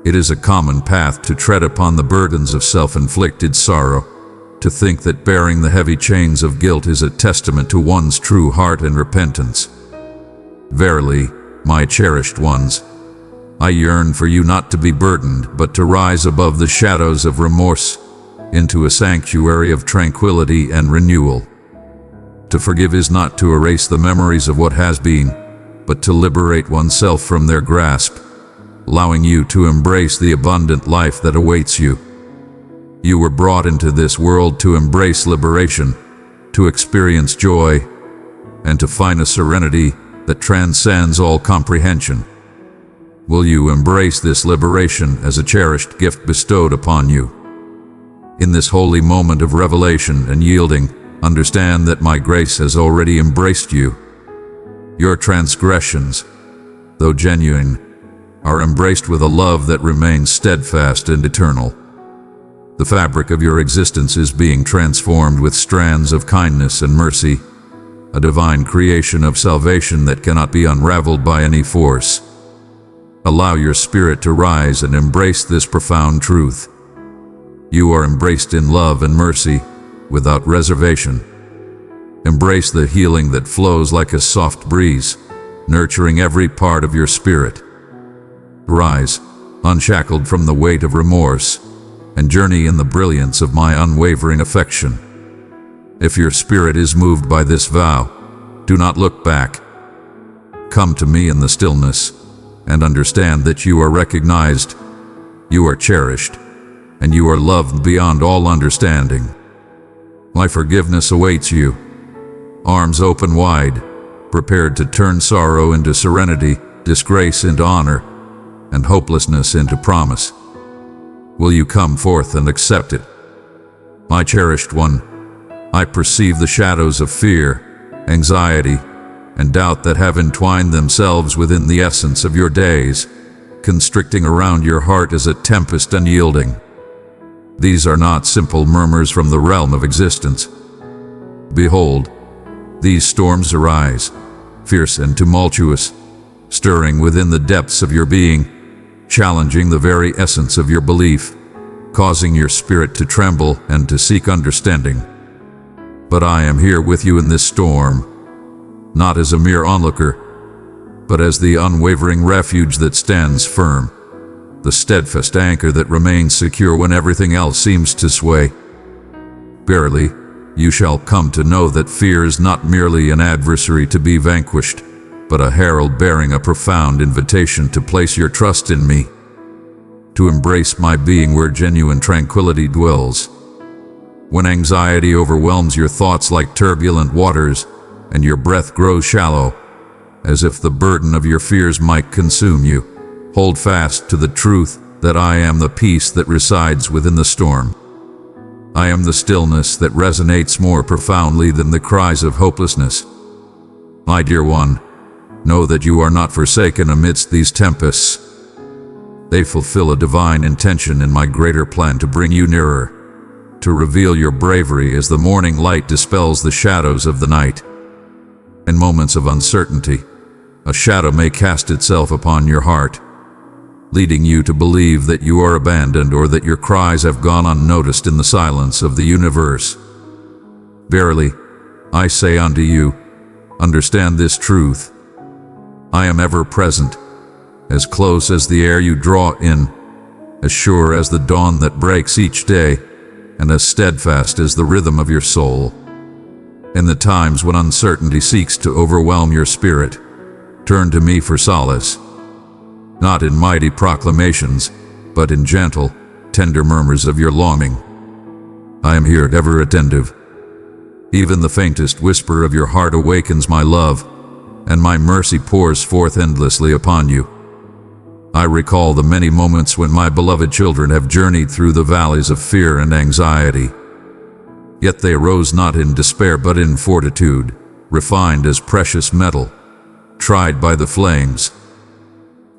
it is a common path to tread upon the burdens of self-inflicted sorrow, to think that bearing the heavy chains of guilt is a testament to one's true heart and repentance. Verily, my cherished ones, I yearn for you not to be burdened, but to rise above the shadows of remorse into a sanctuary of tranquility and renewal. To forgive is not to erase the memories of what has been, but to liberate oneself from their grasp, allowing you to embrace the abundant life that awaits you. You were brought into this world to embrace liberation, to experience joy, and to find a serenity that transcends all comprehension. Will you embrace this liberation as a cherished gift bestowed upon you? In this holy moment of revelation and yielding, understand that my grace has already embraced you. Your transgressions, though genuine, are embraced with a love that remains steadfast and eternal. The fabric of your existence is being transformed with strands of kindness and mercy, a divine creation of salvation that cannot be unraveled by any force. Allow your spirit to rise and embrace this profound truth. You are embraced in love and mercy, without reservation. Embrace the healing that flows like a soft breeze, nurturing every part of your spirit. Rise, unshackled from the weight of remorse, and journey in the brilliance of my unwavering affection. If your spirit is moved by this vow, do not look back. Come to me in the stillness, and understand that you are recognized, you are cherished, and you are loved beyond all understanding. My forgiveness awaits you, arms open wide, prepared to turn sorrow into serenity, disgrace into honor, and hopelessness into promise. Will you come forth and accept it? My cherished one, I perceive the shadows of fear, anxiety, and doubt that have entwined themselves within the essence of your days, constricting around your heart as a tempest unyielding. These are not simple murmurs from the realm of existence. Behold, these storms arise, fierce and tumultuous, stirring within the depths of your being, challenging the very essence of your belief, causing your spirit to tremble and to seek understanding. But I am here with you in this storm, not as a mere onlooker, but as the unwavering refuge that stands firm, the steadfast anchor that remains secure when everything else seems to sway. Verily, you shall come to know that fear is not merely an adversary to be vanquished, but a herald bearing a profound invitation to place your trust in me, to embrace my being where genuine tranquility dwells. When anxiety overwhelms your thoughts like turbulent waters, and your breath grows shallow, as if the burden of your fears might consume you, hold fast to the truth that I am the peace that resides within the storm. I am the stillness that resonates more profoundly than the cries of hopelessness. My dear one, know that you are not forsaken amidst these tempests. They fulfill a divine intention in my greater plan to bring you nearer, to reveal your bravery as the morning light dispels the shadows of the night. In moments of uncertainty, a shadow may cast itself upon your heart, leading you to believe that you are abandoned or that your cries have gone unnoticed in the silence of the universe. Verily, I say unto you, understand this truth. I am ever present, as close as the air you draw in, as sure as the dawn that breaks each day, and as steadfast as the rhythm of your soul. In the times when uncertainty seeks to overwhelm your spirit, turn to me for solace, not in mighty proclamations, but in gentle, tender murmurs of your longing. I am here ever attentive. Even the faintest whisper of your heart awakens my love, and my mercy pours forth endlessly upon you. I recall the many moments when my beloved children have journeyed through the valleys of fear and anxiety. Yet they arose not in despair but in fortitude, refined as precious metal, tried by the flames.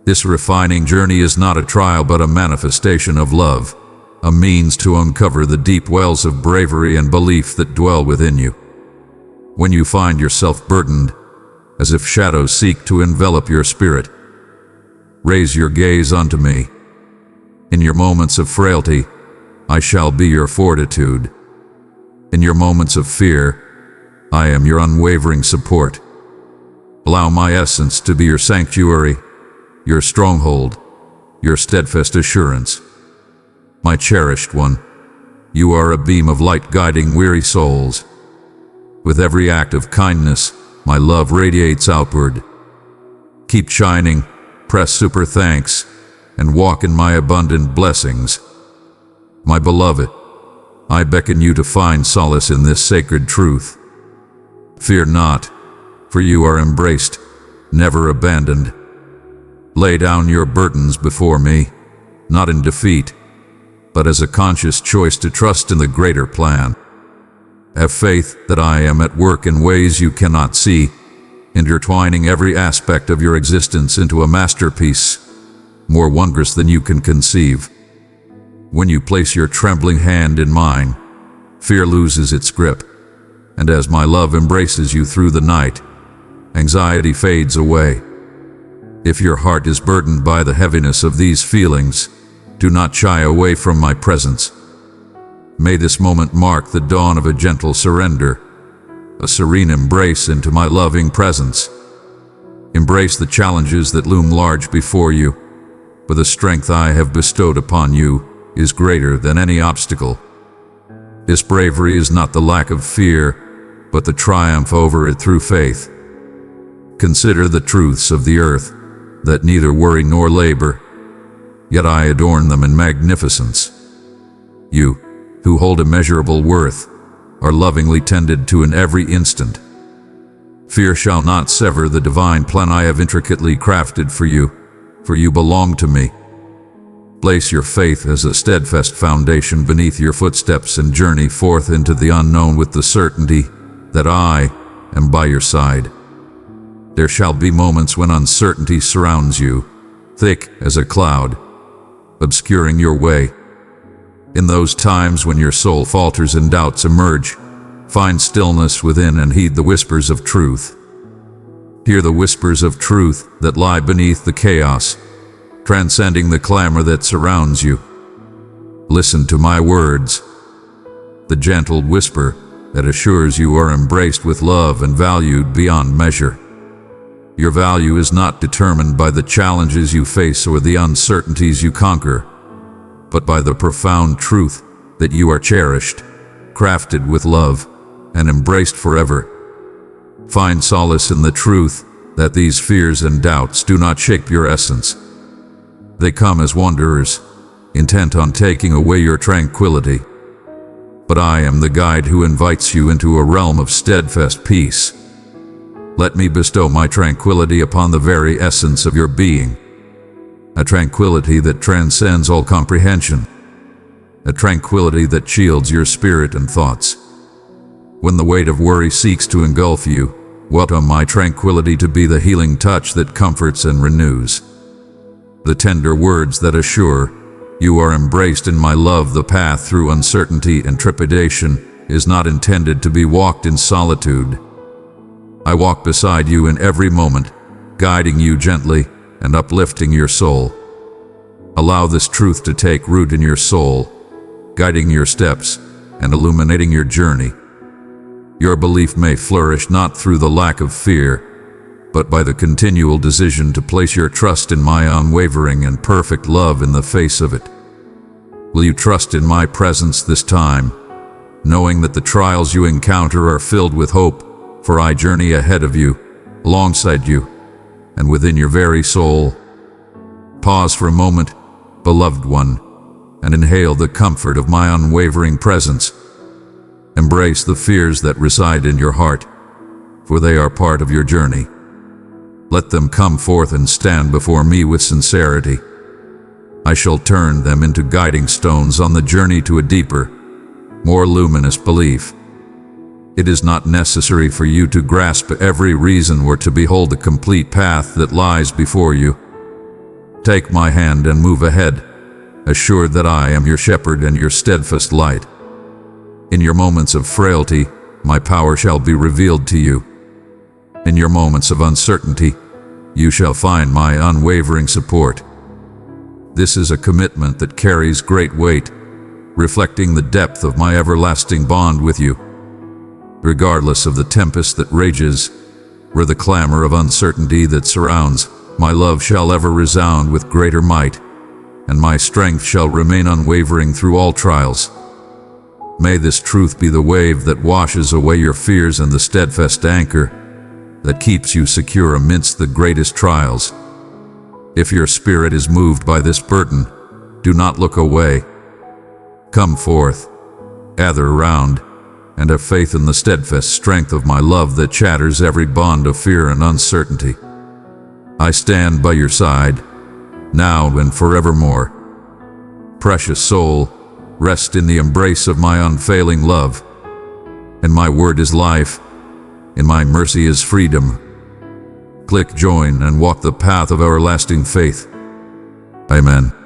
This refining journey is not a trial but a manifestation of love, a means to uncover the deep wells of bravery and belief that dwell within you. When you find yourself burdened, as if shadows seek to envelop your spirit, raise your gaze unto me. In your moments of frailty, I shall be your fortitude. In your moments of fear, I am your unwavering support. Allow my essence to be your sanctuary, your stronghold, your steadfast assurance. My cherished one, you are a beam of light guiding weary souls. With every act of kindness, my love radiates outward. Keep shining, press super thanks, and walk in my abundant blessings. My beloved, I beckon you to find solace in this sacred truth. Fear not, for you are embraced, never abandoned. Lay down your burdens before me, not in defeat, but as a conscious choice to trust in the greater plan. Have faith that I am at work in ways you cannot see, intertwining every aspect of your existence into a masterpiece, more wondrous than you can conceive. When you place your trembling hand in mine, fear loses its grip, and as my love embraces you through the night, anxiety fades away. If your heart is burdened by the heaviness of these feelings, do not shy away from my presence. May this moment mark the dawn of a gentle surrender, a serene embrace into my loving presence. Embrace the challenges that loom large before you, for the strength I have bestowed upon you is greater than any obstacle. This bravery is not the lack of fear, but the triumph over it through faith. Consider the truths of the earth, that neither worry nor labor, yet I adorn them in magnificence. You, who hold immeasurable worth, are lovingly tended to in every instant. Fear shall not sever the divine plan I have intricately crafted for you belong to me. Place your faith as a steadfast foundation beneath your footsteps and journey forth into the unknown with the certainty that I am by your side. There shall be moments when uncertainty surrounds you, thick as a cloud, obscuring your way. In those times when your soul falters and doubts emerge, find stillness within and heed the whispers of truth. Hear the whispers of truth that lie beneath the chaos, transcending the clamor that surrounds you. Listen to my words, the gentle whisper that assures you are embraced with love and valued beyond measure. Your value is not determined by the challenges you face or the uncertainties you conquer, but by the profound truth that you are cherished, crafted with love, and embraced forever. Find solace in the truth that these fears and doubts do not shape your essence. They come as wanderers, intent on taking away your tranquility. But I am the guide who invites you into a realm of steadfast peace. Let me bestow my tranquility upon the very essence of your being, a tranquility that transcends all comprehension, a tranquility that shields your spirit and thoughts. When the weight of worry seeks to engulf you, welcome my tranquility to be the healing touch that comforts and renews. The tender words that assure you are embraced in my love. The path through uncertainty and trepidation is not intended to be walked in solitude. I walk beside you in every moment, guiding you gently and uplifting your soul. Allow this truth to take root in your soul, guiding your steps and illuminating your journey. Your belief may flourish not through the lack of fear, but by the continual decision to place your trust in my unwavering and perfect love in the face of it. Will you trust in my presence this time, knowing that the trials you encounter are filled with hope, for I journey ahead of you, alongside you, and within your very soul? Pause for a moment, beloved one, and inhale the comfort of my unwavering presence. Embrace the fears that reside in your heart, for they are part of your journey. Let them come forth and stand before me with sincerity. I shall turn them into guiding stones on the journey to a deeper, more luminous belief. It is not necessary for you to grasp every reason or to behold the complete path that lies before you. Take my hand and move ahead, assured that I am your shepherd and your steadfast light. In your moments of frailty, my power shall be revealed to you. In your moments of uncertainty, you shall find my unwavering support. This is a commitment that carries great weight, reflecting the depth of my everlasting bond with you. Regardless of the tempest that rages, or the clamor of uncertainty that surrounds, my love shall ever resound with greater might, and my strength shall remain unwavering through all trials. May this truth be the wave that washes away your fears and the steadfast anchor that keeps you secure amidst the greatest trials. If your spirit is moved by this burden, do not look away. Come forth, gather around, and have faith in the steadfast strength of my love that shatters every bond of fear and uncertainty. I stand by your side, now and forevermore. Precious soul, rest in the embrace of my unfailing love. And my word is life, and my mercy is freedom. Click join and walk the path of everlasting faith. Amen.